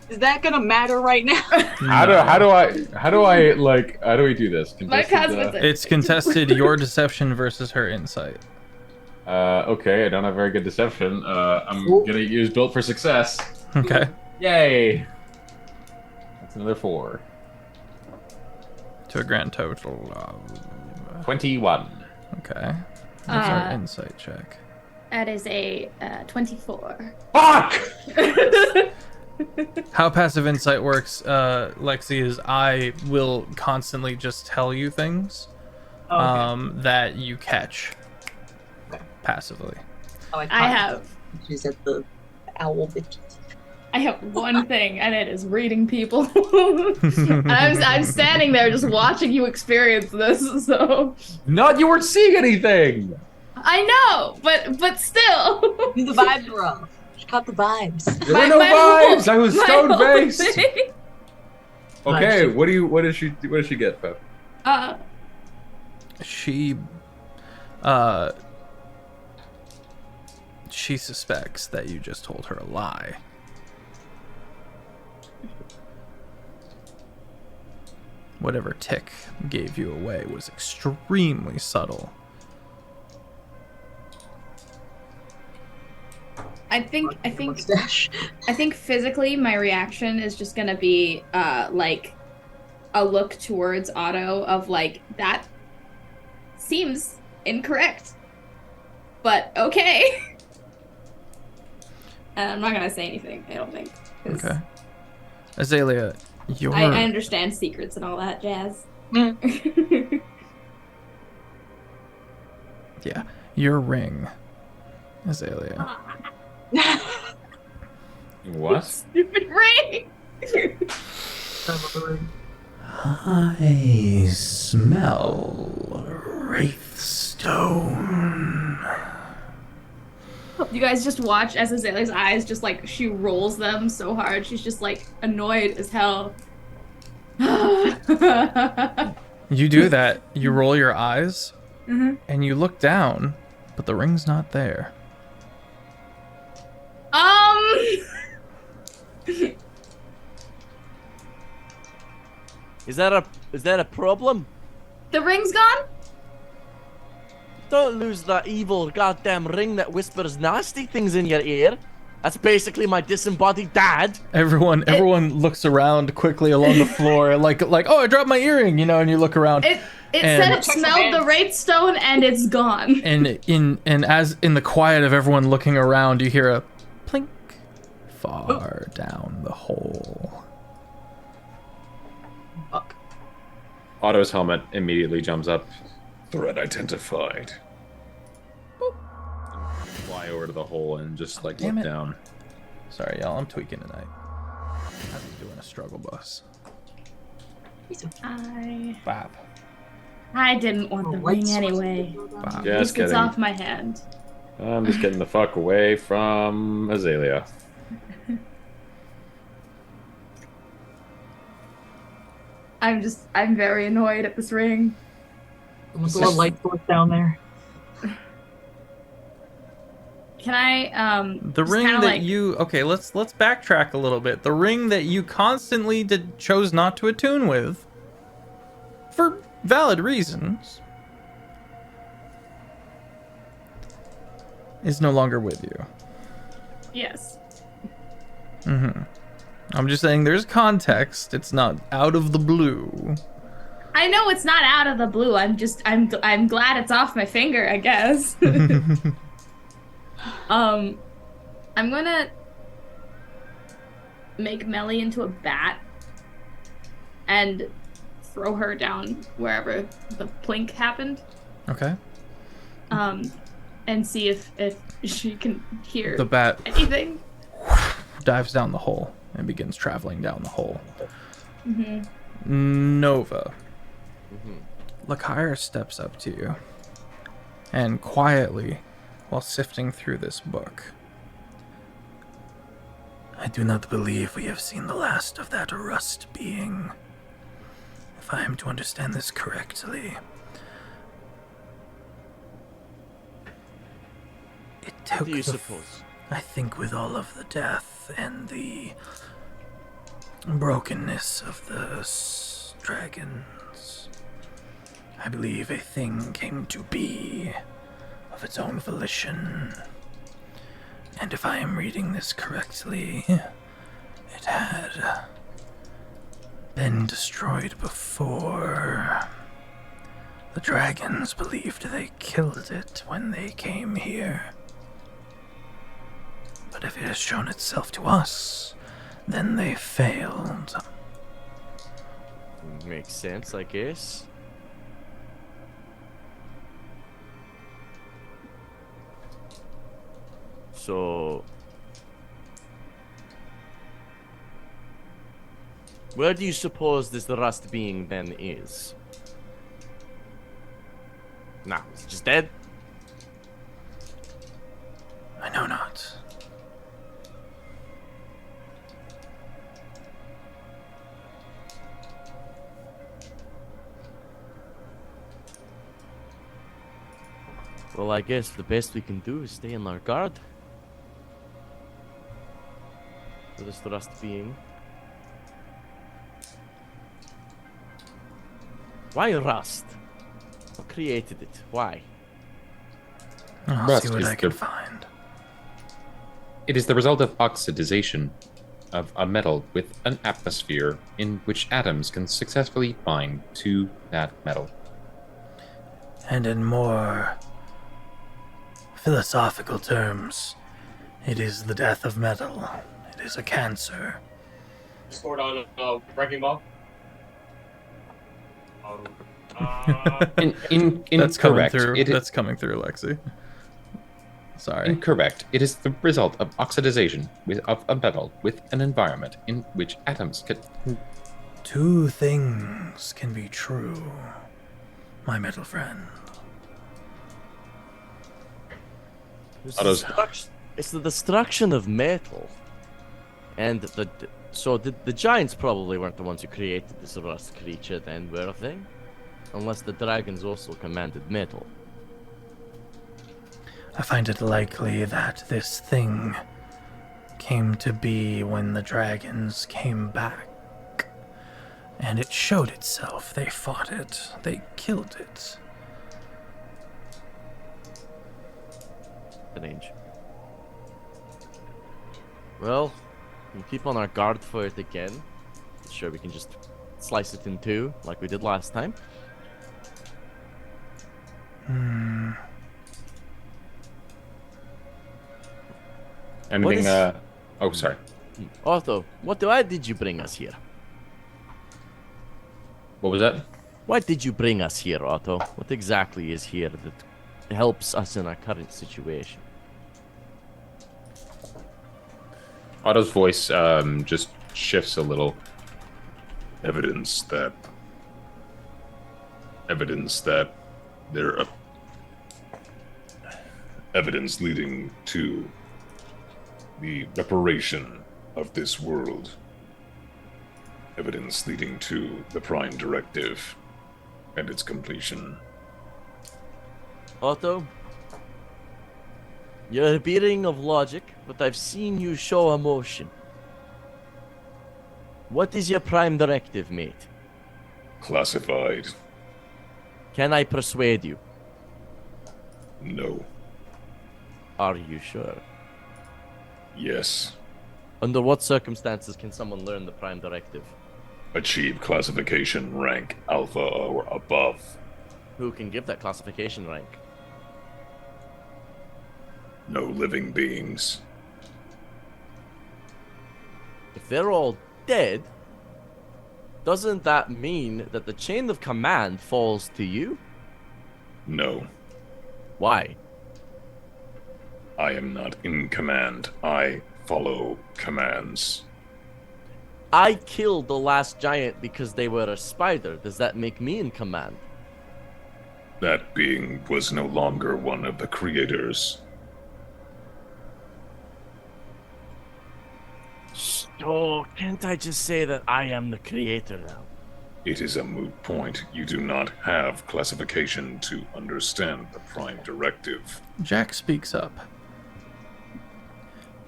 Is that gonna matter right now? How do we do this? My passive It's contested your deception versus her insight. Okay, I don't have very good deception. I'm gonna use built for success. Okay. Yay! That's another 4. To a grand total of 21. Okay. That's our insight check. That is a 24. Fuck! How passive insight works, Lexi, is I will constantly just tell you things that you catch passively. I have She's at the owl bitches. I have one thing, and it is reading people. I'm standing there just watching you experience this, so... Not you weren't seeing anything! I know, but still. The vibes were off. She caught the vibes. There were no vibes! I was my stone whole based! thing- Okay, what did she get, Pep? She suspects that you just told her a lie. Whatever tick gave you away was extremely subtle. I think Mustache. physically my reaction is just gonna be like a look towards Otto of like, that seems incorrect, but okay. And I'm not gonna say anything, I don't think. 'Cause Okay. Azalea, your... I understand secrets and all that jazz. Yeah, your ring, Azalea. What? Stupid ring! I smell Wraithstone. You guys just watch as Azalea's eyes just like she rolls them so hard. She's just like annoyed as hell. You do that. You roll your eyes, Mhm. and you look down, but the ring's not there. Is that a problem? The ring's gone? Don't lose that evil goddamn ring that whispers nasty things in your ear. That's basically my disembodied dad. Everyone looks around quickly along the floor, like, oh, I dropped my earring, and you look around. It And- said it smelled the Wraithstone and it's gone. And as in the quiet of everyone looking around, you hear a plink far down the hole. Fuck. Otto's helmet immediately jumps up. Threat identified. Boop. And fly over to the hole and just like Damn look it. down. Sorry, y'all, I'm tweaking tonight. I'm doing a struggle bus. I didn't want the ring anyway. Wow. Just It's kidding. off my hand. I'm just getting the fuck away from Azalea. I'm very annoyed at this ring. Almost a little light source down there. Can I The just ring kinda, that like, you let's backtrack a little bit. The ring that you constantly chose not to attune with, for valid reasons, is no longer with you. Yes. I'm just saying there's context. It's not out of the blue. I know it's not out of the blue. I'm glad it's off my finger, I guess. I'm gonna make Melly into a bat and throw her down wherever the plink happened. Okay. And see if she can hear The bat anything. dives down the hole and begins traveling down the hole. Mm-hmm. Nova. Lakire steps up to you and quietly, while sifting through this book, I do not believe we have seen the last of that rust being. If I am to understand this correctly, it took What do you the suppose? I think with all of the death and the brokenness of the dragons, I believe a thing came to be of its own volition. And if I am reading this correctly, it had been destroyed before. The dragons believed they killed it when they came here. But if it has shown itself to us, then they failed. Makes sense, I guess. So, where do you suppose this rust being then is? Nah, is it just dead? I know not. Well, I guess the best we can do is stay on our guard. For this rust being. Why rust? What created it? Why? I'll Rust see what is I can the- find. It is the result of oxidization of a metal with an atmosphere in which atoms can successfully bind to that metal. And in more philosophical terms, it is the death of metal. It is a cancer. Scored on Wrecking Ball. That's coming Incorrect. through. It is That's coming through, Lexi. Sorry. incorrect. It is the result of oxidization of a metal with an environment in which atoms can. Two things can be true, my metal friend. It's the destruction of metal. And so the giants probably weren't the ones who created this rust creature then, were they? Unless the dragons also commanded metal. I find it likely that this thing came to be when the dragons came back. And it showed itself. They fought it. They killed it. Strange. Well, we'll keep on our guard for it again. Sure, we can just slice it in two, like we did last time. Anything? Oh, sorry. Otto, why did you bring us here? What was that? Why did you bring us here, Otto? What exactly is here that helps us in our current situation? Otto's voice just shifts a little. Evidence that there are evidence leading to the reparation of this world. Evidence leading to the Prime Directive and its completion. Otto, you're a being of logic, but I've seen you show emotion. What is your Prime Directive, mate? Classified. Can I persuade you? No. Are you sure? Yes. Under what circumstances can someone learn the Prime Directive? Achieve classification rank Alpha or above. Who can give that classification rank? No living beings. If they're all dead, doesn't that mean that the chain of command falls to you? No. Why? I am not in command. I follow commands. I killed the last giant because they were a spider. Does that make me in command? That being was no longer one of the creators. So, can't I just say that I am the creator now? It is a moot point. You do not have classification to understand the Prime Directive. Jack speaks up.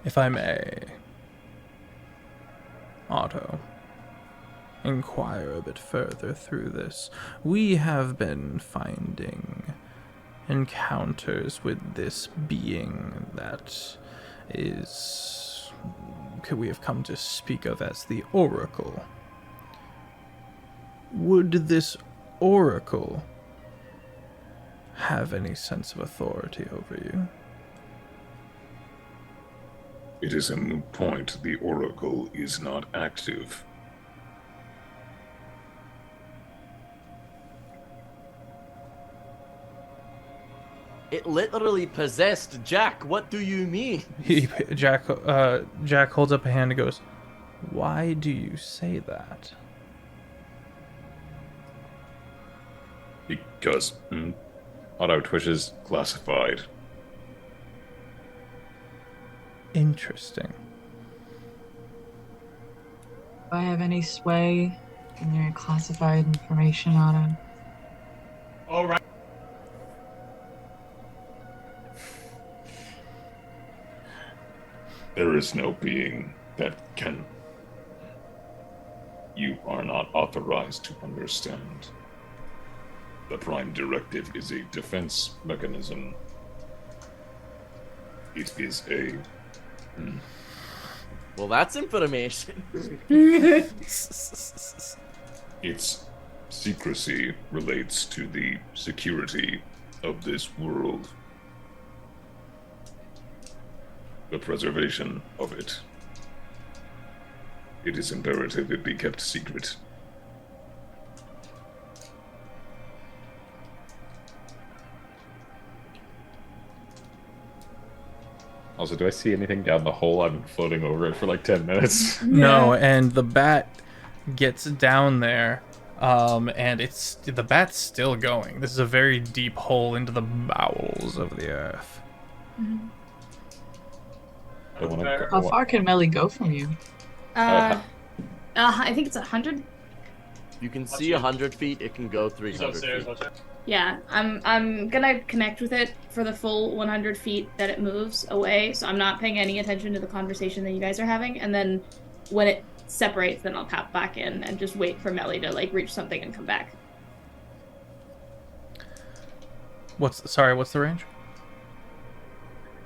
If I may, Otto, inquire a bit further through this. We have been finding encounters with this being that we have come to speak of as the Oracle. Would this Oracle have any sense of authority over you? It is a moot point. The Oracle is not active. It literally possessed Jack. What do you mean? Jack holds up a hand and goes, "Why do you say that?" Because Otto twitches. Classified. Interesting. Do I have any sway in your classified information, Otto? All right. There is no being that can. You are not authorized to understand. The Prime Directive is a defense mechanism. It is a. Well, that's information. Its secrecy relates to the security of this world. The preservation of it. It is imperative it be kept secret. Also, do I see anything down the hole? I've been floating over it for like 10 minutes. No, and the bat gets down there, and the bat's still going. This is a very deep hole into the bowels of the earth. Don't wanna How far can Melly go from you? I think it's 100. You can see 100 feet. It can go He's 300 upstairs. feet. Watch out. Yeah, I'm gonna connect with it for the full 100 feet that it moves away, so I'm not paying any attention to the conversation that you guys are having, and then when it separates, then I'll pop back in and just wait for Melly to like reach something and come back. What's the range?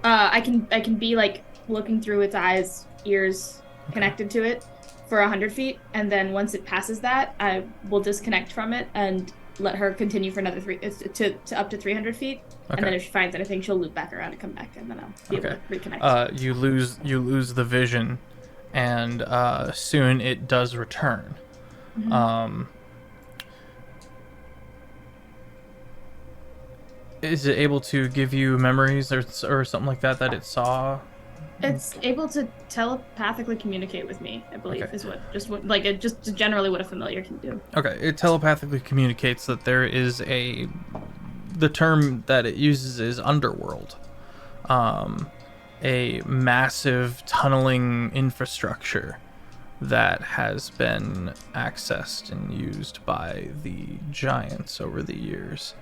I can be like looking through its eyes, ears, connected to it for 100 feet, and then once it passes that, I will disconnect from it and let her continue for another to up to 300 feet, and then if she finds anything, she'll loop back around and come back, and then I'll be able to reconnect. You lose the vision, and soon it does return. Is it able to give you memories or something like that it saw? It's able to telepathically communicate with me, I believe, Okay. is what generally what a familiar can do. Okay, it telepathically communicates that there is the term that it uses is underworld. A massive tunneling infrastructure that has been accessed and used by the giants over the years.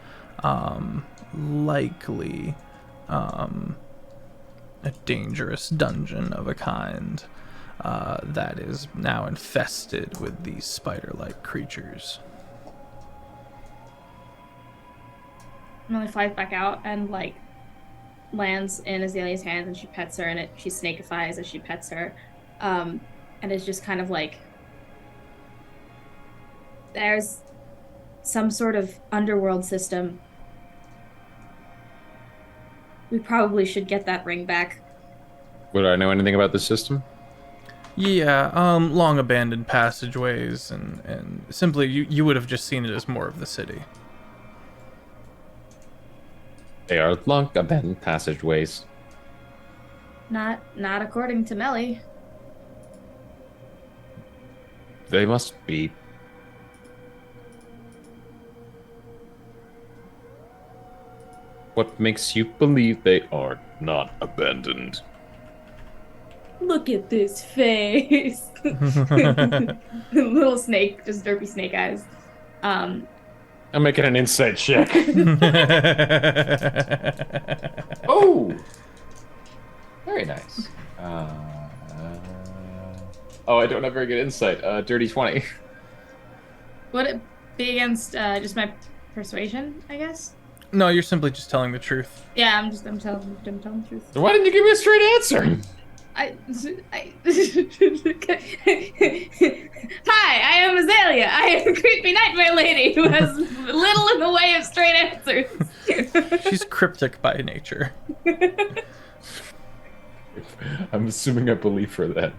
Likely a dangerous dungeon of a kind that is now infested with these spider-like creatures. Emily flies back out and like lands in Azalea's hands, and she pets her, and she snakifies as she pets her, and it's just kind of like there's some sort of underworld system. We probably should get that ring back. Would I know anything about this system? Yeah, long abandoned passageways, and simply you would have just seen it as more of the city. They are long abandoned passageways. Not according to Melly. They must be. What makes you believe they are not abandoned? Look at this face. Little snake, just derpy snake eyes. I'm making an insight check. Oh! Very nice. Oh, I don't have very good insight. Dirty 20. Would it be against just my persuasion, I guess? No, you're simply just telling the truth. Yeah, I'm telling the truth. Why didn't you give me a straight answer? Hi, I am Azalea. I am a creepy nightmare lady who has little in the way of straight answers. She's cryptic by nature. I'm assuming I believe her then.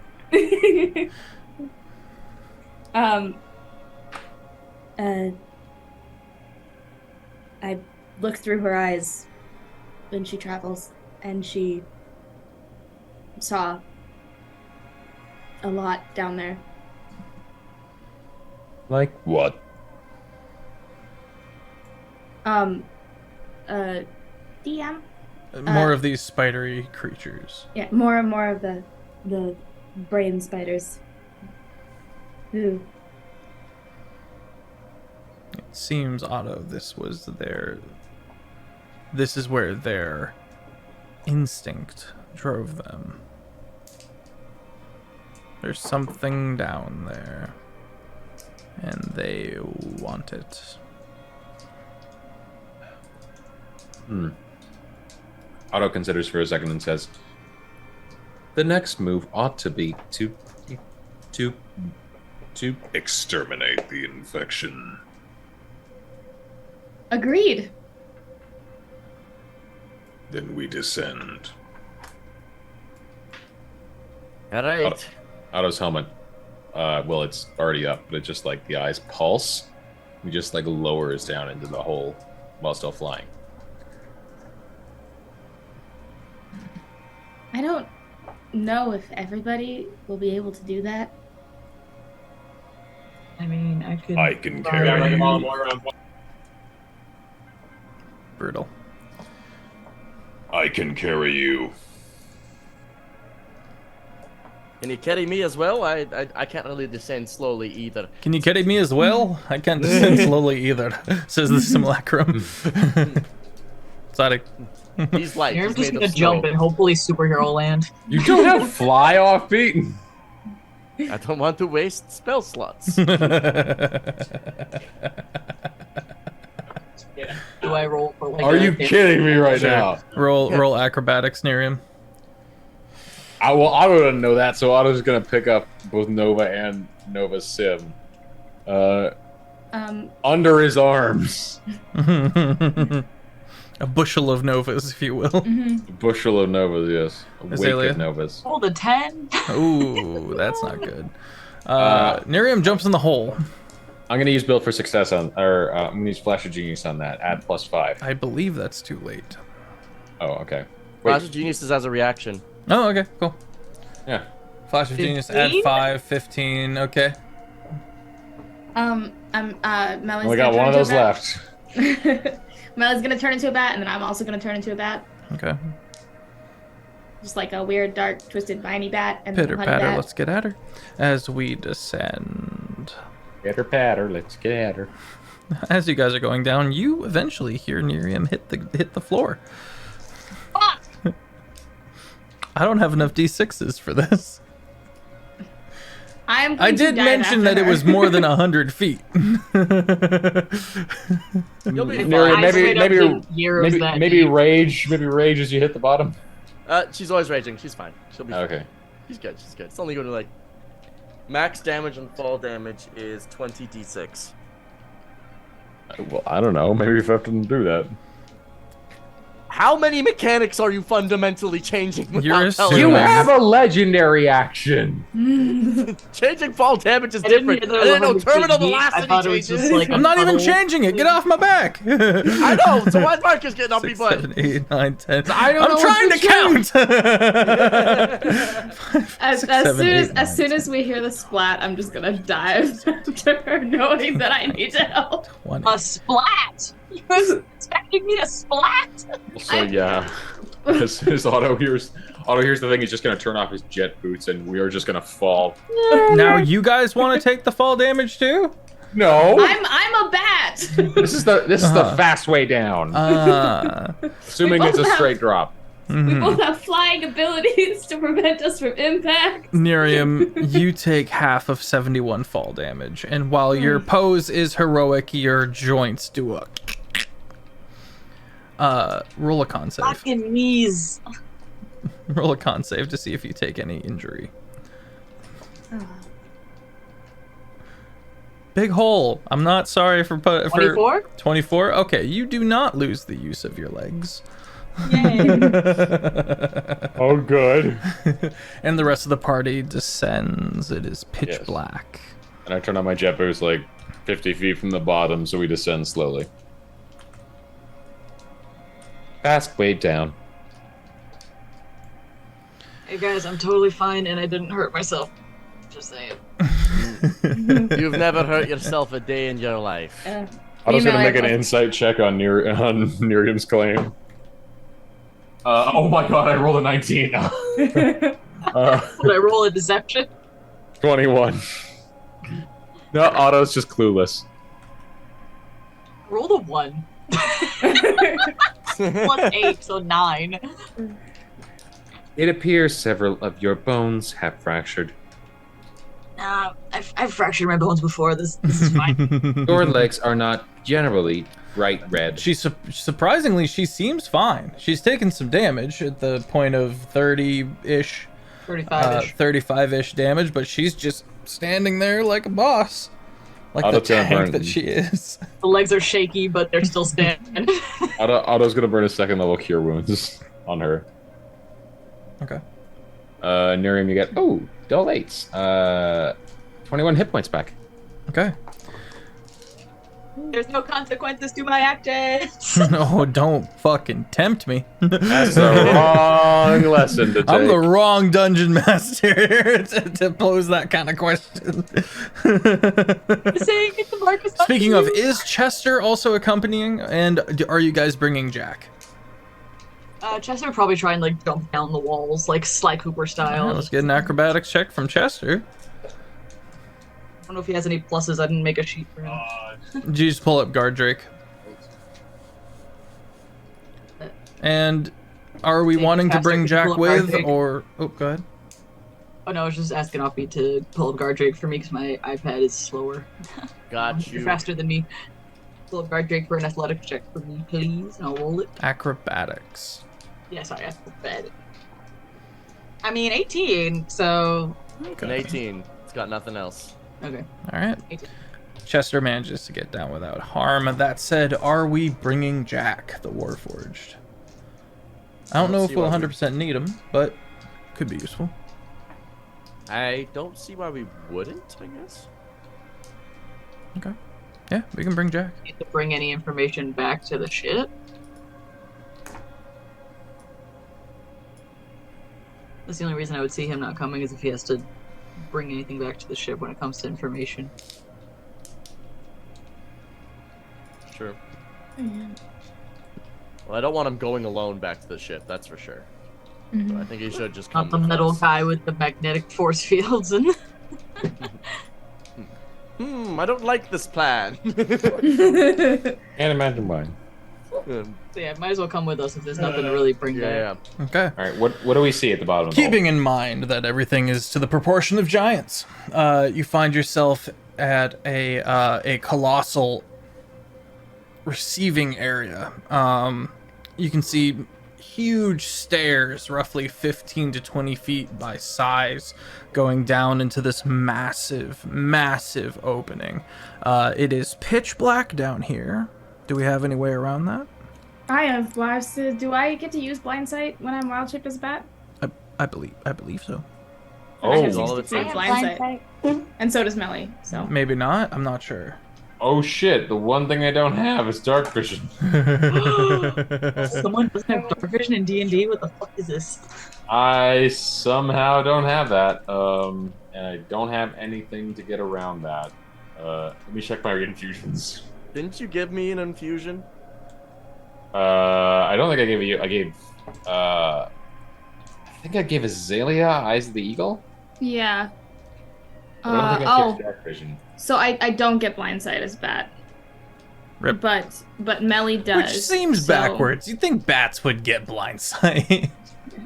I look through her eyes when she travels, and she saw a lot down there. Like what? DM? More of these spidery creatures. Yeah, more and more of the brain spiders. Ooh. It seems, Otto, this is where their instinct drove them. There's something down there, and they want it. Otto considers for a second and says, "The next move ought to be to exterminate the infection." Agreed. Then we descend. All right. Otto's helmet. Well, it's already up, but it just like the eyes pulse. He just like lowers down into the hole while still flying. I don't know if everybody will be able to do that. I mean, I could. I can Yeah, carry right, you. around. Brutal. I can carry you. Can you carry me as well? I can't really descend slowly either. Can you carry me as well? I can't descend slowly either, says the simulacrum. Sorry. He's light. You're He's just made gonna of jump snow. in hopefully superhero land. You don't have fly Offbeat. I don't want to waste spell slots. Do I roll for like Are a you hit? kidding me right now? Roll acrobatics near him. Otto doesn't know that, so Otto's gonna pick up both Nova and Nova Sim. Under his arms. A bushel of novas, if you will. A bushel of Novas, yes. A wake Azalea? of Novas. Rolled a 10. Ooh, that's not good. Nerium jumps in the hole. I'm gonna use Build for Success on, or I'm gonna use Flash of Genius on that. Add +5. I believe that's too late. Oh, okay. Flash of Genius is as a reaction. Oh, okay, cool. Yeah. Flash of Genius, add 15? 5, 15, okay. Melly's Only got gonna one of turn those into a left. bat. Melly's gonna turn into a bat, and then I'm also gonna turn into a bat. Okay. Just like a weird, dark, twisted, viney bat, and Pitter a honey patter, bat. let's get at her. As we descend. Get her patter, let's get at her. As you guys are going down, you eventually hear Nerium hit the floor. Fuck! I don't have enough D6s for this. I'm I going to did dive mention after that it her. was more than 100 feet. You'll be Neri, fine. maybe rage as you hit the bottom. She's always raging. She's fine. She'll be fine. Okay. She's good. She's good. It's only going to like max damage and fall damage is 20d6. Well, I don't know. Maybe if I have to do that. How many mechanics are you fundamentally changing? You're without telling You assuming- us? have a legendary action. Changing fall damage is I didn't different. hear I didn't know 100 terminal feet. I velocity thought it was changes. just like I'm not even puddle. changing it. Get off my back. I know. So why's Marcus getting off me 6, butt? 7, 8, 9, 10. I don't know I'm trying what to count. As 6, 7, 8, 9, soon as we hear the splat, I'm just gonna dive after her, knowing that I need to help. 20. A splat! You was expecting me to splat? So yeah, as soon as Otto hears the thing, he's just gonna turn off his jet boots, and we are just gonna fall. Now you guys want to take the fall damage too? No, I'm a bat. this is the fast way down. Assuming we it's a both have- straight drop. We both have flying abilities to prevent us from impact. Nerium, you take half of 71 fall damage, and while your pose is heroic, your joints do a roll a con save. Fucking knees. Roll a con save to see if you take any injury. Big hole. I'm not sorry for 24? 24. Okay, you do not lose the use of your legs. Yay. Oh, good. And the rest of the party descends. It is pitch Yes. black. And I turn on my jet boots like 50 feet from the bottom, so we descend slowly. Fast way down. Hey guys, I'm totally fine and I didn't hurt myself. Just saying. You've never hurt yourself a day in your life. I was gonna make an insight check on Nerium's claim. Oh my god, I rolled a 19. Would I roll a deception? 21. No, Otto's just clueless. Rolled a 1. Plus 8, so 9. It appears several of your bones have fractured. I've fractured my bones before. This is fine. Your legs are not generally bright red. Surprisingly, she seems fine. She's taken some damage at the point of 30-ish, 35-ish. 35-ish damage, but she's just standing there like a boss. Like the Otto's gonna tank burn. that she is. The legs are shaky, but they're still standing. Otto's gonna burn a second level cure wounds on her. Okay. Nerium, you get dull 8s. 21 hit points back. Okay. There's no consequences to my actions. No, don't fucking tempt me. That's the wrong lesson to take. I'm the wrong dungeon master here to pose that kind of question. Saying it to Marcus. Speaking of, is Chester also accompanying? And are you guys bringing Jack? Chester would probably try and like jump down the walls, like Sly Cooper style. Alright, let's get an acrobatics check from Chester. I don't know if he has any pluses. I didn't make a sheet for him. Did you just pull up Guard Drake? And are we Thank you, wanting to Pastor. bring Can you Jack pull up Guard with, Drake? or oh, go ahead. Oh no, I was just asking Offbeat to pull up Guard Drake for me because my iPad is slower. Got You're you. faster than me. Pull up Guard Drake for an athletics check for me, please, and I'll roll it. Acrobatics. Yeah, sorry, I bad. I mean, 18, so... It's an 18. It's got nothing else. Okay. All right. 18. Chester manages to get down without harm. That said, are we bringing Jack, the Warforged? I don't know if see we'll why we- 100% need him, but could be useful. I don't see why we wouldn't, I guess. Okay. Yeah, we can bring Jack. Need to bring any information back to the ship? That's the only reason I would see him not coming is if he has to bring anything back to the ship when it comes to information. Sure. Well, I don't want him going alone back to the ship, that's for sure. So I think he should just come Not the with metal us. guy with the magnetic force fields and... I don't like this plan. Can't imagine why. So yeah, might as well come with us if there's nothing to really bring back. yeah. Okay. All right, what do we see at the bottom of the hole? Keeping in mind that everything is to the proportion of giants, you find yourself at a colossal receiving area. You can see huge stairs, roughly 15 to 20 feet by size, going down into this massive, massive opening. It is pitch black down here. Do we have any way around that? I have lives to. Do I get to use blind sight when I'm wild shaped as a bat? I believe so. I have Oh, all of 60 it's blind sight. And so does Melly. So Maybe not. I'm not sure. oh shit! The one thing I don't have is dark vision. Someone doesn't have dark vision in D&D? What the fuck is this? I somehow don't have that, and I don't have anything to get around that. Let me check my infusions. Didn't you give me an infusion? I don't think I gave you. I gave. I think I gave Azalea Eyes of the Eagle. yeah. I don't think I Oh, gave dark vision. so I don't get blind sight as a bat. Rip. But Melly does. Which seems so- backwards. You'd think bats would get blind sight.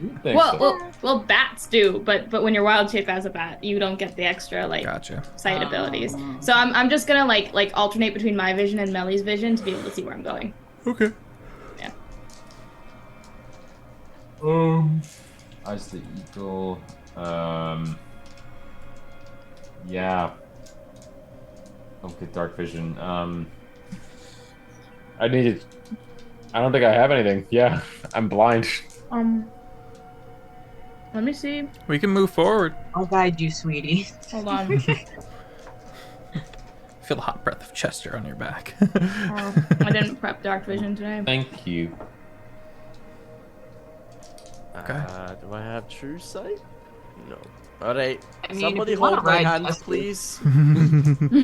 You'd think Well, so. well, bats do, but when you're wild shaped as a bat, you don't get the extra like Gotcha. sight abilities. So I'm just gonna like alternate between my vision and Melly's vision to be able to see where I'm going. Okay. Yeah. Eyes of the Eagle. Yeah. Don't get dark vision. I needed. I don't think I have anything. Yeah, I'm blind. Let me see. We can move forward. I'll guide you, sweetie. Hold on. Feel the hot breath of Chester on your back. I didn't prep dark vision today. Thank you. Okay. Do I have true sight? No. Alright. I mean, Somebody if you wanna hold my ride hands, Chester- please.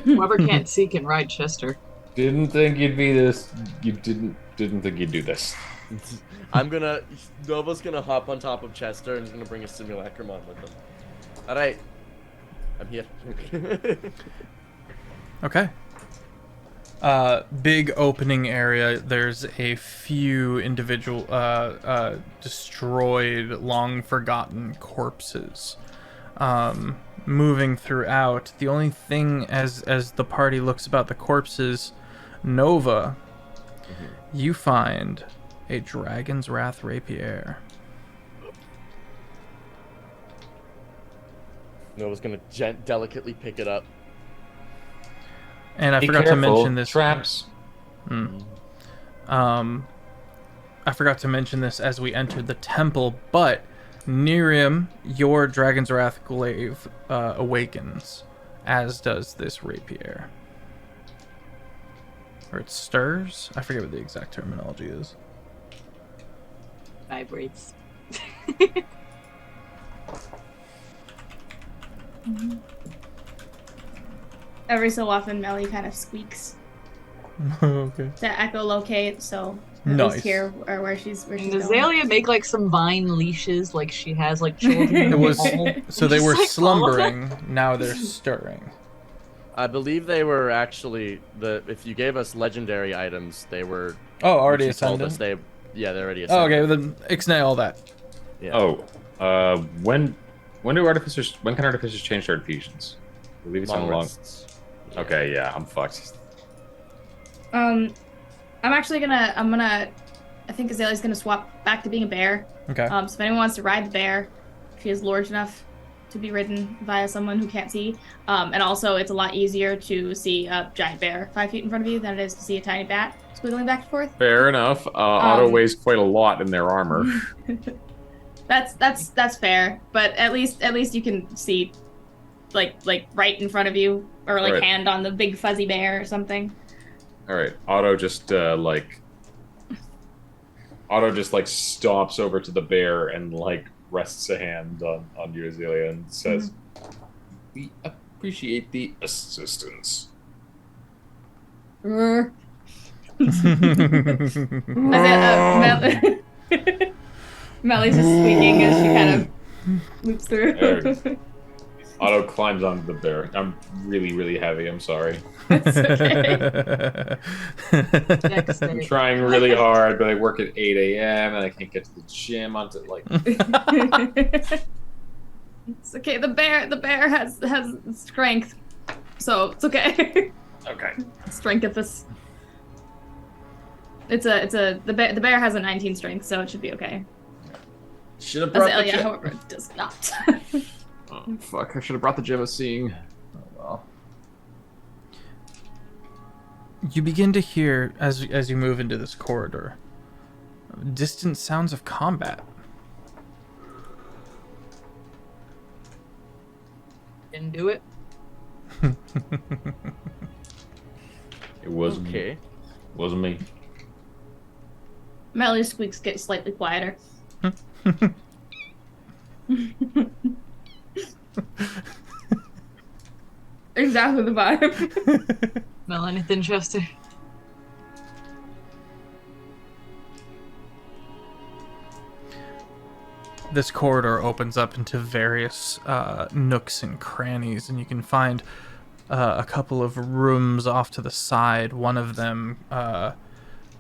Whoever can't see can ride Chester. Didn't think you'd be this. You didn't think you'd do this. Nova's gonna hop on top of Chester and he's gonna bring a simulacrum on with him. Alright. I'm here. Okay. Big opening area. There's a few individual, destroyed, long forgotten corpses, moving throughout. The only thing, as the party looks about the corpses, Nova, you find a Dragon's Wrath rapier. Nova's gonna delicately pick it up. And I Be forgot to careful, mention this. traps. I forgot to mention this as we entered the temple, but Nerium, your Dragon's Wrath glaive awakens, as does this rapier. Or it stirs? I forget what the exact terminology is. Vibrates. Every so often, Melly kind of squeaks. Okay. to echolocate, so at Nice. least here or where she's And going. Azalea make like some vine leashes, like she has like children. It was all- so they just, were like, follow them. slumbering. Now they're stirring. I believe they were actually if you gave us legendary items, they were. Oh, already you told ascended. us they're already Oh, ascended. okay, then ixnay all that. Yeah. Oh, when can artificers change their adhesions? I believe it's on long. rests. Okay, yeah, I'm fucked. I'm gonna I think Azalea's gonna swap back to being a bear. Okay. So if anyone wants to ride the bear, she is large enough to be ridden via someone who can't see. And also it's a lot easier to see a giant bear 5 feet in front of you than it is to see a tiny bat squiggling back and forth. Fair enough. Otto weighs quite a lot in their armor. That's fair, but at least you can see like right in front of you, or like Right. hand on the big fuzzy bear or something. All right, Otto just stomps over to the bear and like rests a hand on you, Azalea, and says, "We appreciate the assistance." Melly's just squeaking as she kind of loops There through. Otto climbs onto the bear. I'm really, really heavy. I'm sorry. It's okay. I'm trying really hard, but I work at 8 a.m. and I can't get to the gym until like. It's okay. The bear has strength, so it's okay. Okay. Strengthifus. The bear has a 19 strength, so it should be okay. Should have brought Azalea, the gym. however, does not. Oh, fuck! I should have brought the gym of seeing. Oh well. You begin to hear, as you move into this corridor, distant sounds of combat. Didn't do it. It wasn't Okay. Wasn't me. Melly's squeaks get slightly quieter. Exactly the vibe. Mel, anything, Chester? This corridor opens up into various nooks and crannies, and you can find a couple of rooms off to the side. One of them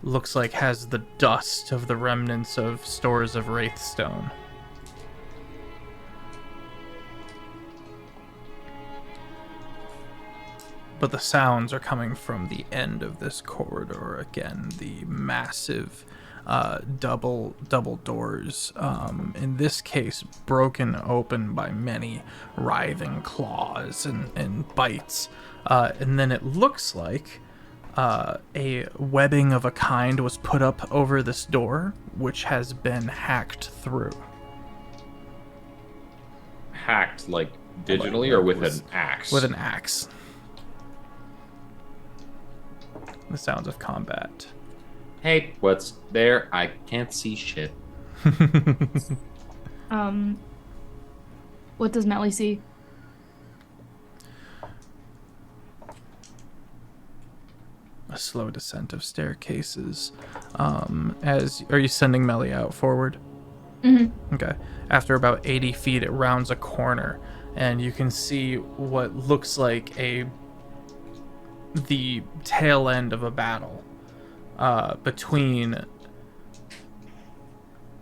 looks like has the dust of the remnants of stores of Wraithstone. But the sounds are coming from the end of this corridor. Again, the massive double doors. In this case, broken open by many writhing claws and bites. And then it looks like a webbing of a kind was put up over this door, which has been hacked through. Hacked like digitally or with an axe? With an axe. The sounds of combat. Hey, what's there? I can't see shit. What does Melly see? A slow descent of staircases. Are you sending Melly out forward? Mm-hmm. Okay. After about 80 feet, it rounds a corner, and you can see what looks like the tail end of a battle between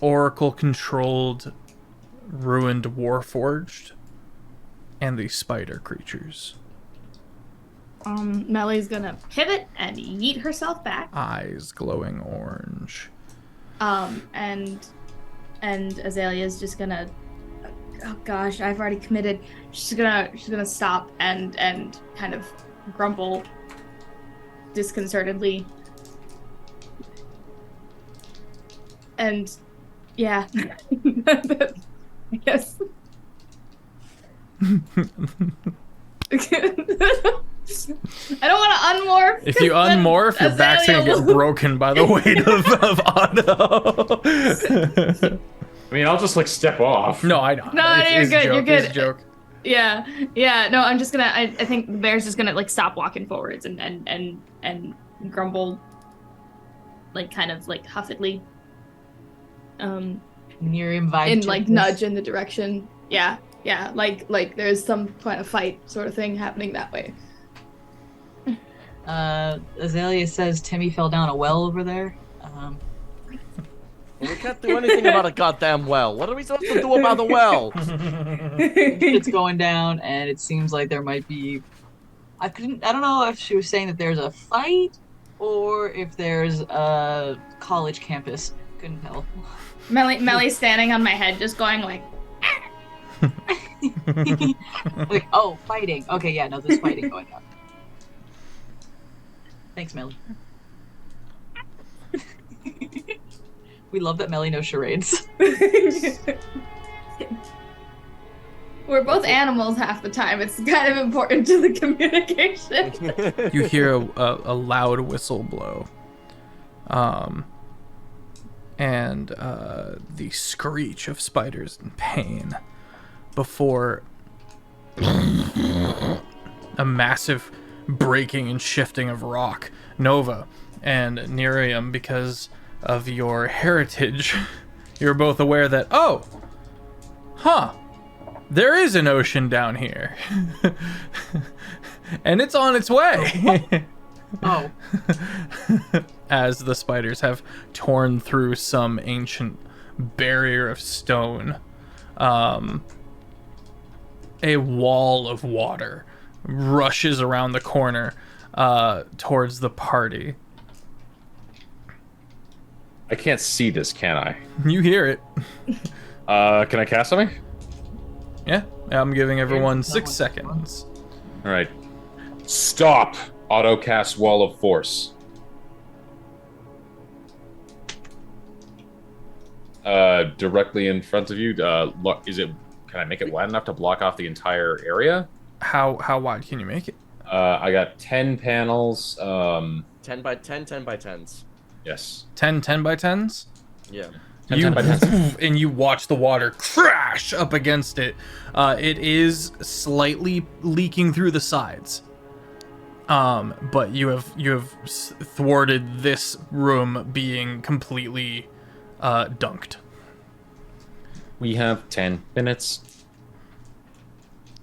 Oracle-controlled ruined Warforged and the spider creatures. Melly's gonna pivot and yeet herself back. Eyes glowing orange. And Azalea's just gonna, oh gosh, I've already committed. She's gonna stop and kind of grumble disconcertedly. And yeah, I guess. I don't want to unmorph. If you unmorph, your back's gonna get broken by the weight of Otto. I mean, I'll just like step off. No, I know. No, you're good. You're good. It's a joke. Yeah. No, I'm just gonna. I think the bear's just gonna like stop walking forwards and grumble, like kind of like huffily. Miriam vibe. And like nudge in the direction. Yeah, like there's some kind of fight sort of thing happening that way. Azalea says Timmy fell down a well over there. We can't do anything about a goddamn well. What are we supposed to do about the well? It's going down, and it seems like there might be. I don't know if she was saying that there's a fight or if there's a college campus. Couldn't tell. Melly's standing on my head, just going like. Like, oh, fighting. Okay, yeah, no, there's fighting going on. Thanks, Melly. We love that Melly knows charades. We're both animals half the time. It's kind of important to the communication. You hear a loud whistle blow. And the screech of spiders in pain before a massive breaking and shifting of rock. Nova and Nerium, because of your heritage, you're both aware that, there is an ocean down here. And it's on its way. Oh. As the spiders have torn through some ancient barrier of stone, a wall of water rushes around the corner towards the party. I can't see this, can I? You hear it. Can I cast something? Yeah, I'm giving everyone 6 seconds. All right. Stop. Auto cast Wall of Force. Directly in front of you. Is it? Can I make it wide enough to block off the entire area? How wide can you make it? I got 10 panels. 10 by 10, 10 by 10s. Yes. 10 by 10s? Yeah. 10 by 10s. And you watch the water crash up against it. It is slightly leaking through the sides. But you have thwarted this room being completely dunked. We have 10 minutes.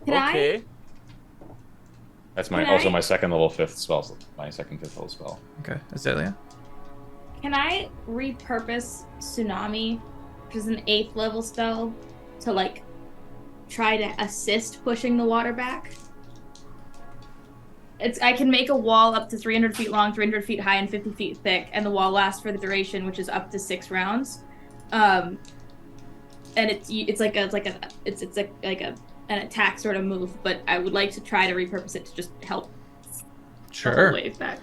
Okay. That's Can also I- my second level 5th spell. My second 5th level spell. Okay, Azalea. Can I repurpose Tsunami, which is an 8th level spell, to like try to assist pushing the water back? I can make a wall up to 300 feet long, 300 feet high, and 50 feet thick, and the wall lasts for the duration, which is up to 6 rounds. And it's like an attack sort of move, but I would like to try to repurpose it to just help. Sure. The wave back.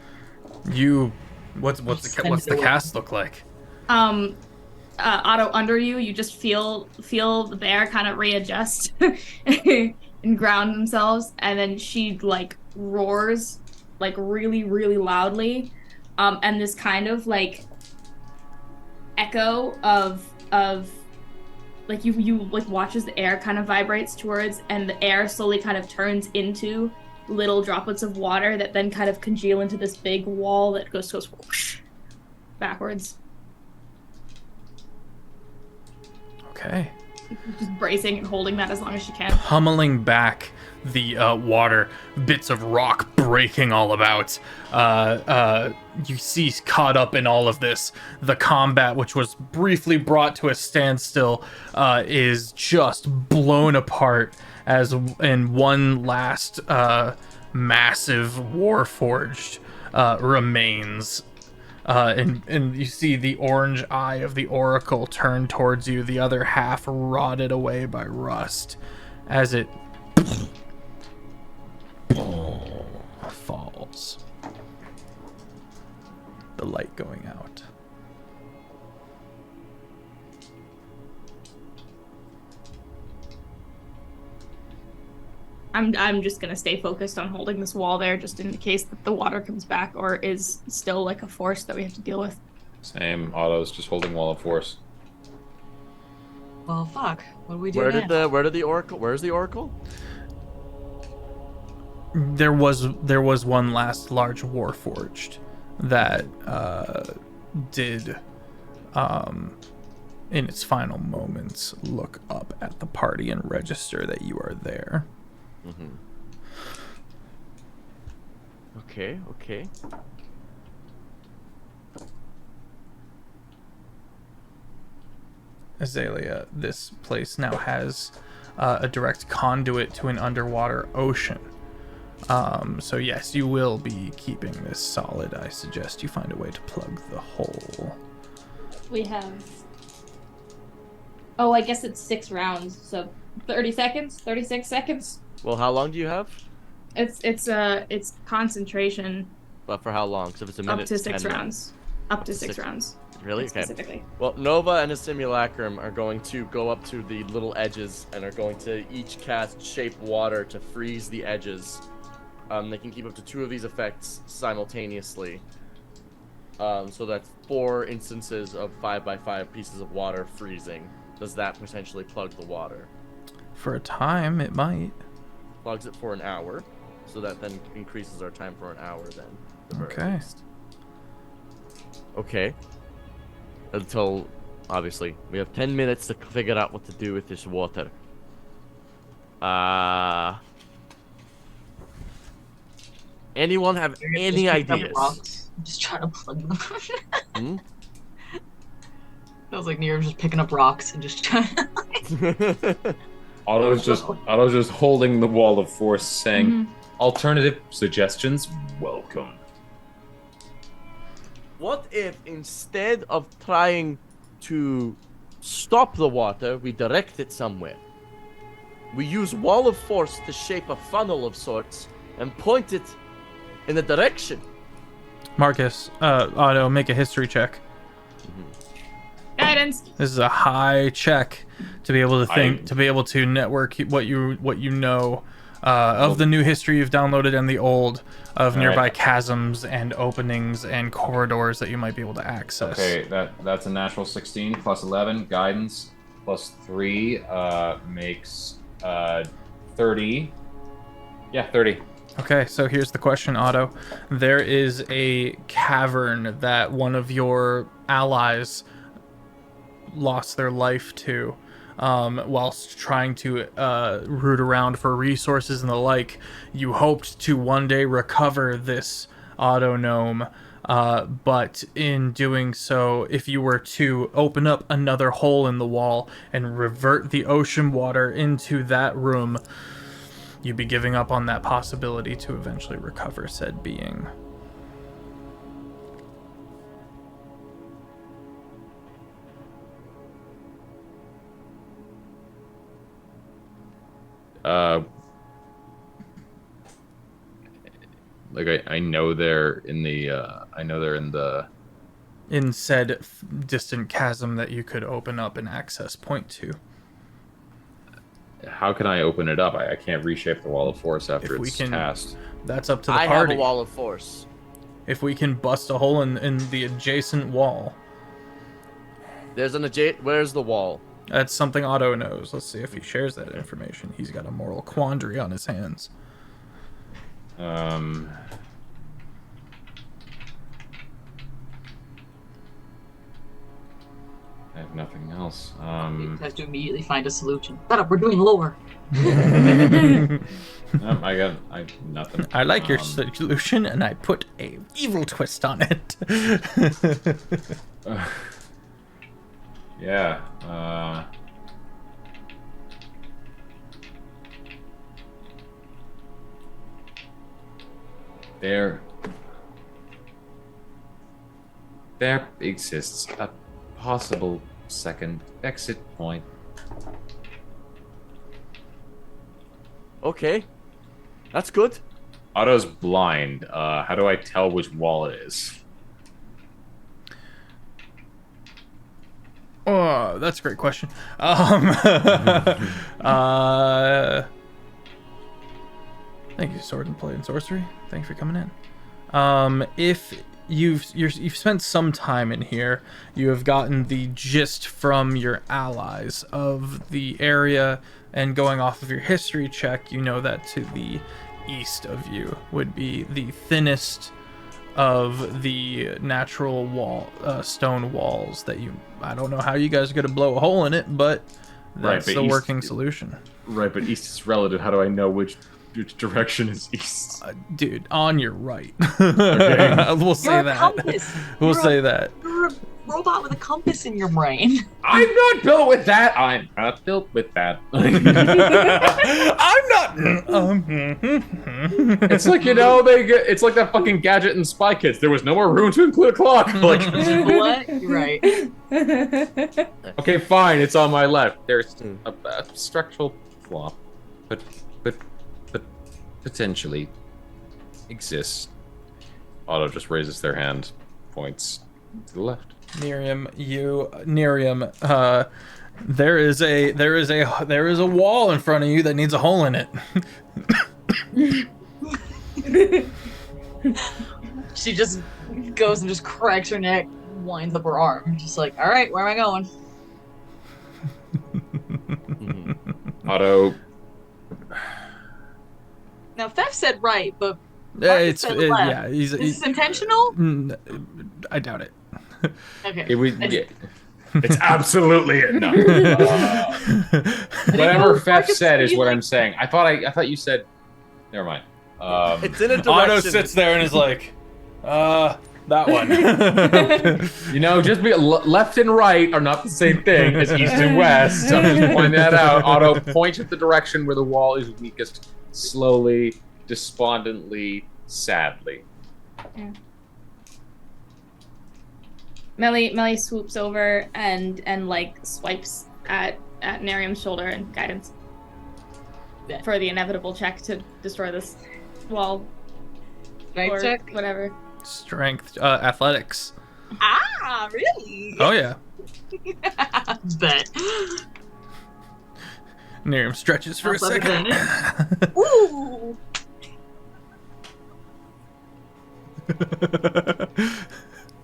What's the cast look like? Otto under you, you just feel the bear kind of readjust and ground themselves, and then she like roars like really, really loudly, and this kind of like echo of like you like watch as the air kind of vibrates towards, and the air slowly kind of turns into little droplets of water that then kind of congeal into this big wall that goes whoosh, backwards. Okay. Just bracing and holding that as long as she can. Pummeling back the water, bits of rock breaking all about. You see, caught up in all of this, the combat, which was briefly brought to a standstill, is just blown apart as in one last massive warforged remains. And you see the orange eye of the oracle turn towards you, the other half rotted away by rust as it falls. The light going out. I'm just gonna stay focused on holding this wall there, just in case that the water comes back or is still like a force that we have to deal with. Same. Otto's just holding Wall of Force. Well, fuck. What do we do Where's now? the oracle? There was one last large war forged. that did, in its final moments, look up at the party and register that you are there. Mm-hmm. Okay. Azalea, this place now has a direct conduit to an underwater ocean. So yes, you will be keeping this solid. I suggest you find a way to plug the hole. We have... Oh, I guess it's 6 rounds, so 30 seconds? 36 seconds? Well, how long do you have? It's concentration. But for how long? Because if it's a minute, Up to it's 6 10 rounds. Up to 6 rounds. Really? Okay. Specifically. Well, Nova and a Simulacrum are going to go up to the little edges and are going to each cast Shape Water to freeze the edges. They can keep up to 2 of these effects simultaneously. So that's 4 instances of 5x5 pieces of water freezing. Does that potentially plug the water? For a time, it might. Plugs it for an hour. So that then increases our time for an hour then. at the very Okay. least. Okay. Until, obviously, we have 10 minutes to figure out what to do with this water. Anyone have any Just picking up ideas? rocks. I'm just trying to plug them. Hmm? Feels like Nira's just picking up rocks and just trying to... Otto's just holding the wall of force, saying, Mhm. "Alternative suggestions, welcome." What if instead of trying to stop the water, we direct it somewhere? We use wall of force to shape a funnel of sorts and point it in a direction. Marcus, Otto, make a history check. Guidance. This is a high check to be able to think, to be able to network what you know of the new history you've downloaded and the old of nearby chasms and openings and corridors that you might be able to access. Okay, that's a natural 16 plus 11 guidance plus 3 makes 30. Yeah, 30. Okay, so here's the question, Otto. There is a cavern that one of your allies lost their life to whilst trying to root around for resources and the like. You hoped to one day recover this auto gnome, but in doing so, if you were to open up another hole in the wall and revert the ocean water into that room, you'd be giving up on that possibility to eventually recover said being. Like I know they're in the In said distant chasm that you could open up an access point to. How can I open it up? I can't reshape the wall of force after If we it's can- cast. That's up to the I party. have a wall of force. If we can bust a hole in the adjacent wall, There's an Where's the wall? that's something Otto knows. Let's see if he shares that information. He's got a moral quandary on his hands. I have nothing else. You have to immediately find a solution. Shut up, we're doing lore. I got nothing. I like your solution, and I put a evil twist on it. Yeah. There exists a possible second exit point. Okay. That's good. Otto's blind. How do I tell which wall it is? Oh, that's a great question. Thank you, Sword and Play and Sorcery. Thank you for coming in. If you've spent some time in here, you have gotten the gist from your allies of the area, and going off of your history check, you know that to the east of you would be the thinnest of the natural stone walls that I don't know how you guys are gonna blow a hole in it, but that's the working solution. Right, but east is relative. How do I know which direction is east? Dude, on your right. Okay. We'll say that. Compass. We'll say that. You're a robot with a compass in your brain. I'm not built with that. I'm not built with that. I'm not. It's like, it's like that fucking gadget in Spy Kids. There was no more room to include a clock. Like, What? You're right. okay, fine. It's on my left. There's a structural flaw, but potentially exists. Otto just raises their hand, points to the left. Nerium, there is a wall in front of you that needs a hole in it. She just goes and just cracks her neck, winds up her arm, just like, all right, where am I going? Otto. Now, Feff said right, but It's said left. yeah. Is this intentional? I doubt it. Okay. It's absolutely it. No. Whatever Feff said is what I'm saying. I thought you said. Never mind. It's in a direction. Otto sits there and is like, that one. Just be left and right are not the same thing as east and west. I'm just pointing that out. Otto points at the direction where the wall is weakest, slowly, despondently, sadly. Yeah. Melly swoops over and like swipes at Nerium's shoulder and guidance for the inevitable check to destroy this wall. Strength or check? whatever. Strength, athletics. Ah, really? Oh yeah. Bet. Nerium stretches for a second. Ooh.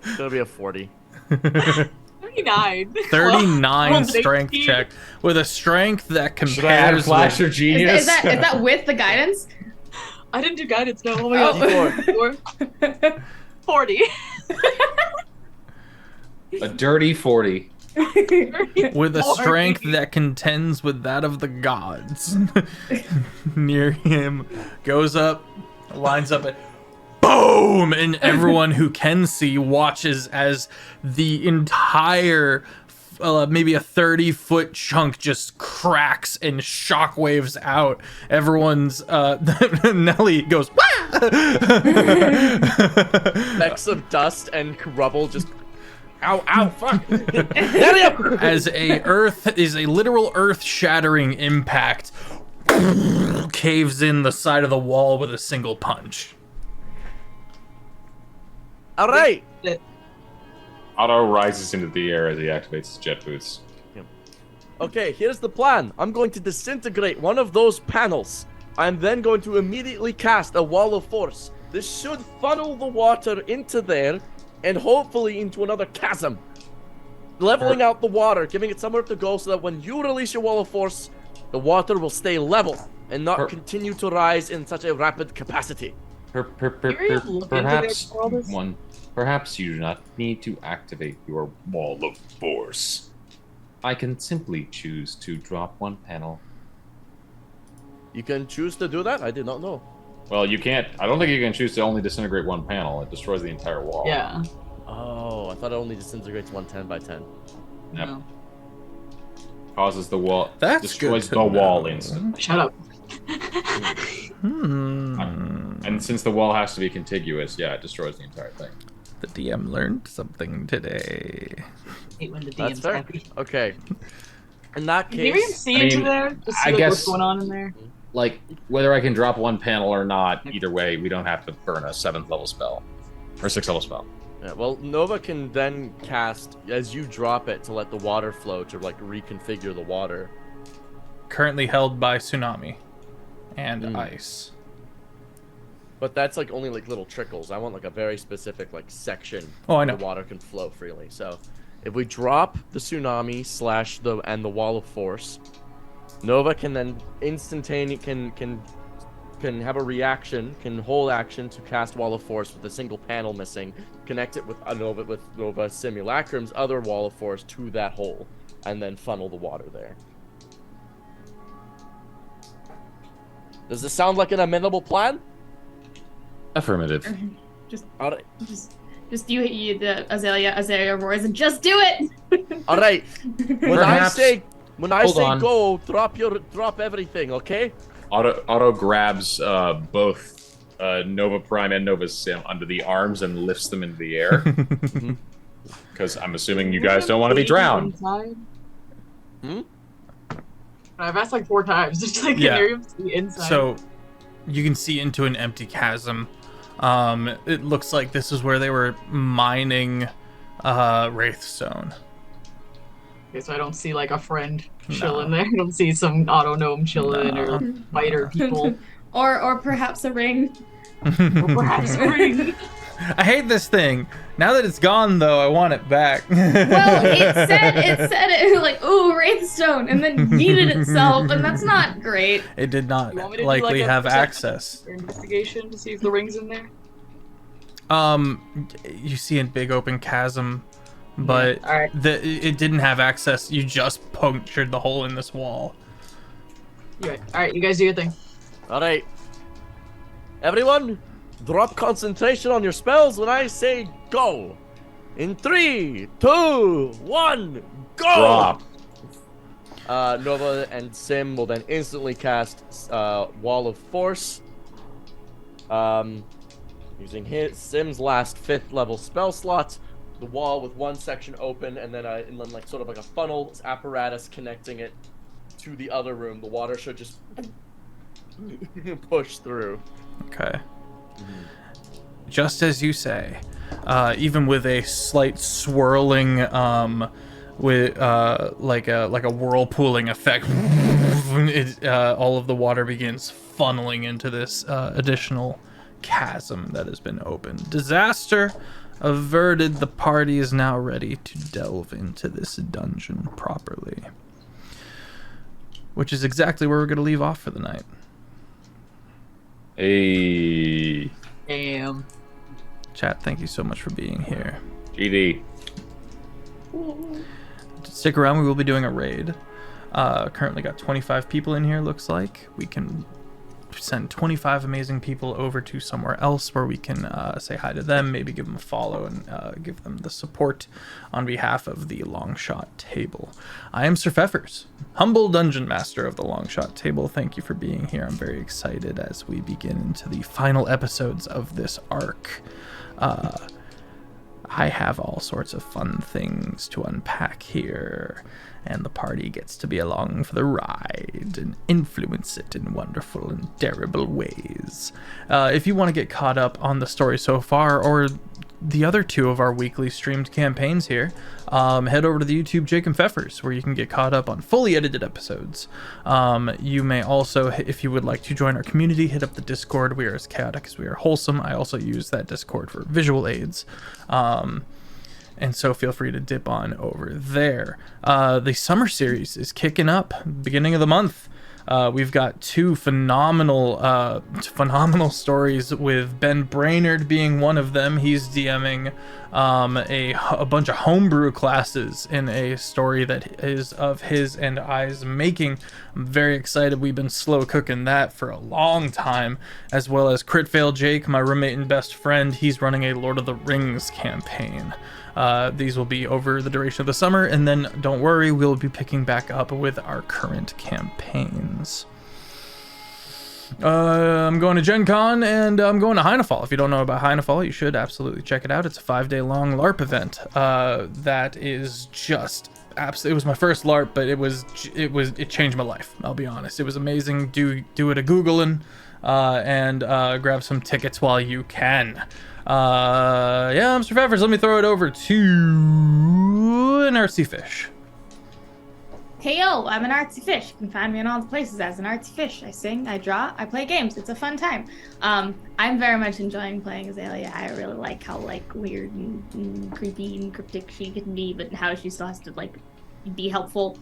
It's gonna be a 40. 39. 39 Oh, strength 19. check with a strength that Should I add compares Flash with or Genius? Is that with the guidance? I didn't do guidance, no. Oh my Oh. god. 40. A dirty 40. with a 40. strength that contends with that of the gods. Nerium goes up, lines up it. Boom! And everyone who can see watches as the entire, maybe a 30-foot chunk just cracks and shockwaves out. Everyone's, Nelly goes, "Wah!" Specks of dust and rubble just. Ow, fuck! As a literal earth-shattering impact caves in the side of the wall with a single punch. Alright! Otto rises into the air as he activates his jet boots. Okay, here's the plan. I'm going to disintegrate one of those panels. I'm then going to immediately cast a wall of force. This should funnel the water into there and hopefully into another chasm. Leveling out the water, giving it somewhere to go so that when you release your wall of force, the water will stay level and not continue to rise in such a rapid capacity. Perhaps you do not need to activate your wall of force. I can simply choose to drop one panel. You can choose to do that? I did not know. Well, you can't. I don't think you can choose to only disintegrate one panel. It destroys the entire wall. Yeah. Oh, I thought it only disintegrates 1 10 by 10. Yep. No. Causes the wall. That's destroys good the to wall know. instantly. Shut up. And since the wall has to be contiguous, yeah, it destroys the entire thing. The DM learned something today. Hate when the That's DM's fair. happy. Okay. In that Can you even case, see I into mean, there? Just see I like, guess- what's going on in there? Like, whether I can drop one panel or not, either way, we don't have to burn a 7th level spell. Or 6th level spell. yeah, well, Nova can then cast as you drop it to let the water flow to like reconfigure the water. Currently held by tsunami and ice. But that's like only like little trickles. I want like a very specific like section Oh, I where know. the water can flow freely. So if we drop the tsunami / the wall of force, Nova can then can can have a reaction, can hold action to cast Wall of Force with a single panel missing, connect it with Nova Simulacrum's other Wall of Force to that hole, and then funnel the water there. Does this sound like an amenable plan? Affirmative. All right. Just you the Azalea roars and just do it. All right. When I say Hold on. go, drop everything, okay? Otto grabs both Nova Prime and Nova Sim under the arms and lifts them into the air. Because I'm assuming you guys don't want to be drowned. I've asked like 4 times. Just like Yeah. an area of the inside. So you can see into an empty chasm. It looks like this is where they were mining Wraithstone. Okay, so I don't see like a friend chilling there. I don't see some auto gnome chilling or spider people. or perhaps a ring. Or perhaps a ring. I hate this thing. Now that it's gone, though, I want it back. Well, it said it like, ooh, Wraithstone, and then yeeted itself, and that's not great. It did not You want me to do, likely like, a have perception access. or investigation to see if the ring's in there? You see a big open chasm, but Alright. it didn't have access. You just punctured the hole in this wall. You're right. Alright, you guys do your thing. All right. Everyone, drop concentration on your spells when I say go. In 3, 2, 1, go! Drop. Nova and Sim will then instantly cast Wall of Force. Using Sim's last 5th level spell slot, the wall with one section open and then like sort of like a funnel apparatus connecting it to the other room. The water should just push through. Okay. Just as you say, even with a slight swirling, with like a whirlpooling effect, all of the water begins funneling into this additional chasm that has been opened. Disaster averted. The party is now ready to delve into this dungeon properly, which is exactly where we're going to leave off for the night. Hey. Damn. Chat, thank you so much for being here. GD. Stick around, we will be doing a raid. Currently got 25 people in here, looks like. We can send 25 amazing people over to somewhere else where we can say hi to them, maybe give them a follow, and give them the support on behalf of the Longshot Table. I am SirFeffers, humble dungeon master of the Longshot Table. Thank you for being here. I'm very excited as we begin into the final episodes of this arc. I have all sorts of fun things to unpack here, and the party gets to be along for the ride and influence it in wonderful and terrible ways. If you want to get caught up on the story so far, or the other 2 of our weekly streamed campaigns here, head over to the YouTube SirFeffers, where you can get caught up on fully edited episodes. You may also, if you would like to join our community, hit up the Discord. We are as chaotic as we are wholesome. I also use that Discord for visual aids. And so feel free to dip on over there. The summer series is kicking up beginning of the month. We've got 2 phenomenal stories, with Ben Brainerd being one of them. He's DMing a bunch of homebrew classes in a story that is of his and I's making. I'm very excited. We've been slow cooking that for a long time, as well as Crit Fail Jake, my roommate and best friend. He's running a Lord of the Rings campaign. These will be over the duration of the summer, and then don't worry, we'll be picking back up with our current campaigns. I'm going to Gen Con, and I'm going to Heinefall. If you don't know about Heinefall, you should absolutely check it out. It's a 5-day-long LARP event that is just absolutely. It was my first LARP, but it changed my life. I'll be honest. It was amazing. Do it a Googling and grab some tickets while you can. Yeah, I'm SirFeffers. Let me throw it over to an artsy fish. Hey yo, I'm an artsy fish. You can find me in all the places as an artsy fish. I sing, I draw, I play games. It's a fun time. I'm very much enjoying playing Azalea. I really like how weird and creepy and cryptic she can be, but how she still has to be helpful.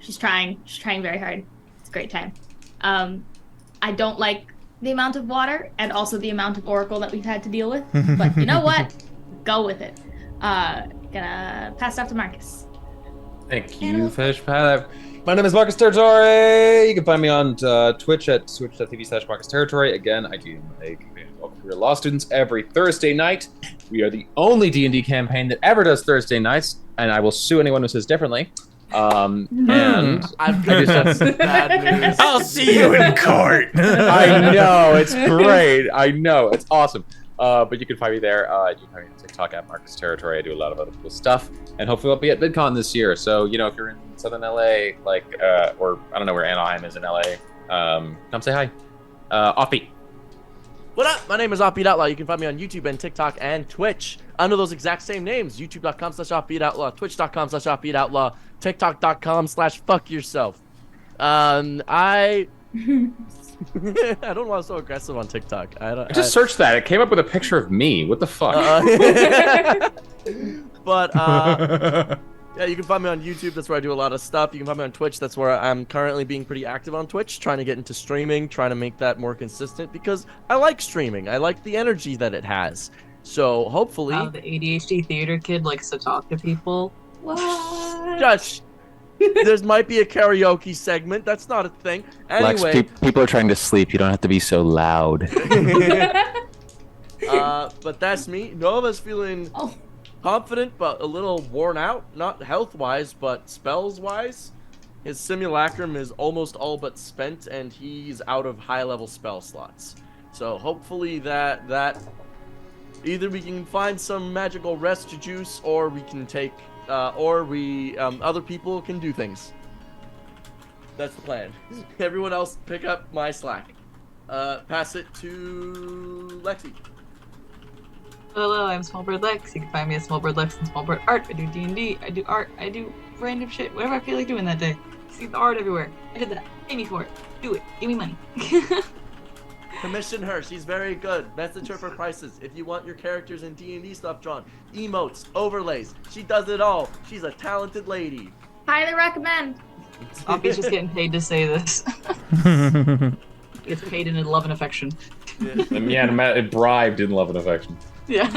She's trying very hard. It's a great time. I don't like the amount of water and also the amount of Oracle that we've had to deal with. But you know what? Go with it. Gonna pass it off to Marcus. Thank you, Fish Pad. My name is Marcus Territory. You can find me on Twitch at twitch.tv/Marcus Territory. Again, I do a campaign of career law students every Thursday night. We are the only D&D campaign that ever does Thursday nights, and I will sue anyone who says differently. And I've got some bad news. I'll see you in court. I know, it's great. I know, it's awesome. But you can find me there. You can find me on TikTok at Marcus Territory. I do a lot of other cool stuff. And hopefully I'll be at VidCon this year. So, you know, if you're in Southern LA, like, or I don't know where Anaheim is in LA, come say hi. Offbeat. What up? My name is Offbeat Outlaw. You can find me on YouTube and TikTok and Twitch under those exact same names. YouTube.com/OffbeatOutlaw, Twitch.com/OffbeatOutlaw, TikTok.com/fuck yourself. I don't want to so aggressive on TikTok. I just searched that. It came up with a picture of me. What the fuck? But yeah, you can find me on YouTube. That's where I do a lot of stuff. You can find me on Twitch. That's where I'm currently being pretty active on Twitch, trying to get into streaming, trying to make that more consistent because I like streaming. I like the energy that it has. So hopefully, The ADHD theater kid likes to talk to people. What? Josh, there might be a karaoke segment. That's not a thing. Lex, Anyway, people are trying to sleep. You don't have to be so loud. but that's me. Nova's feeling confident, but a little worn out. Not health-wise, but spells-wise. His simulacrum is almost all but spent, and he's out of high-level spell slots. So hopefully that either we can find some magical rest juice, or we can take, other people can do things. That's the plan. Everyone else pick up my slack. Pass it to Lexi. Hello, I'm SmolBirdLex. You can find me at SmolBirdLex and SmolBirdArt. I do D&D, I do art, I do random shit, whatever I feel like doing that day. See the art everywhere. I did that. Pay me for it. Do it. Give me money. Commission her. She's very good. Message her for prices. If you want your characters and D&D stuff drawn, emotes, overlays. She does it all. She's a talented lady. Highly recommend. Offbeat's just getting paid to say this. Gets paid in love and affection. And yeah, bribed in love and affection. Yeah.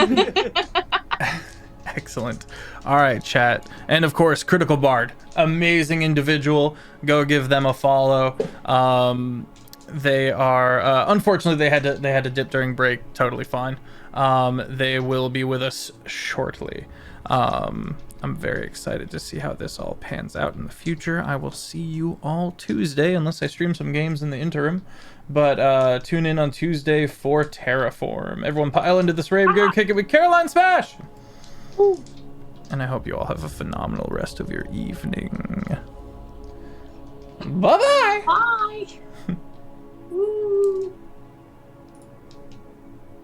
Excellent. All right, chat. And of course, Critical Bard. Amazing individual. Go give them a follow. They are unfortunately they had to dip during break. Totally fine. They will be with us shortly. I'm very excited to see how this all pans out in the future. I will see you all Tuesday, unless I stream some games in the interim. But tune in on Tuesday for Terraform. Everyone pile into this rave, go kick it with Caroline Smash! Woo. And I hope you all have a phenomenal rest of your evening. Bye-bye! Bye.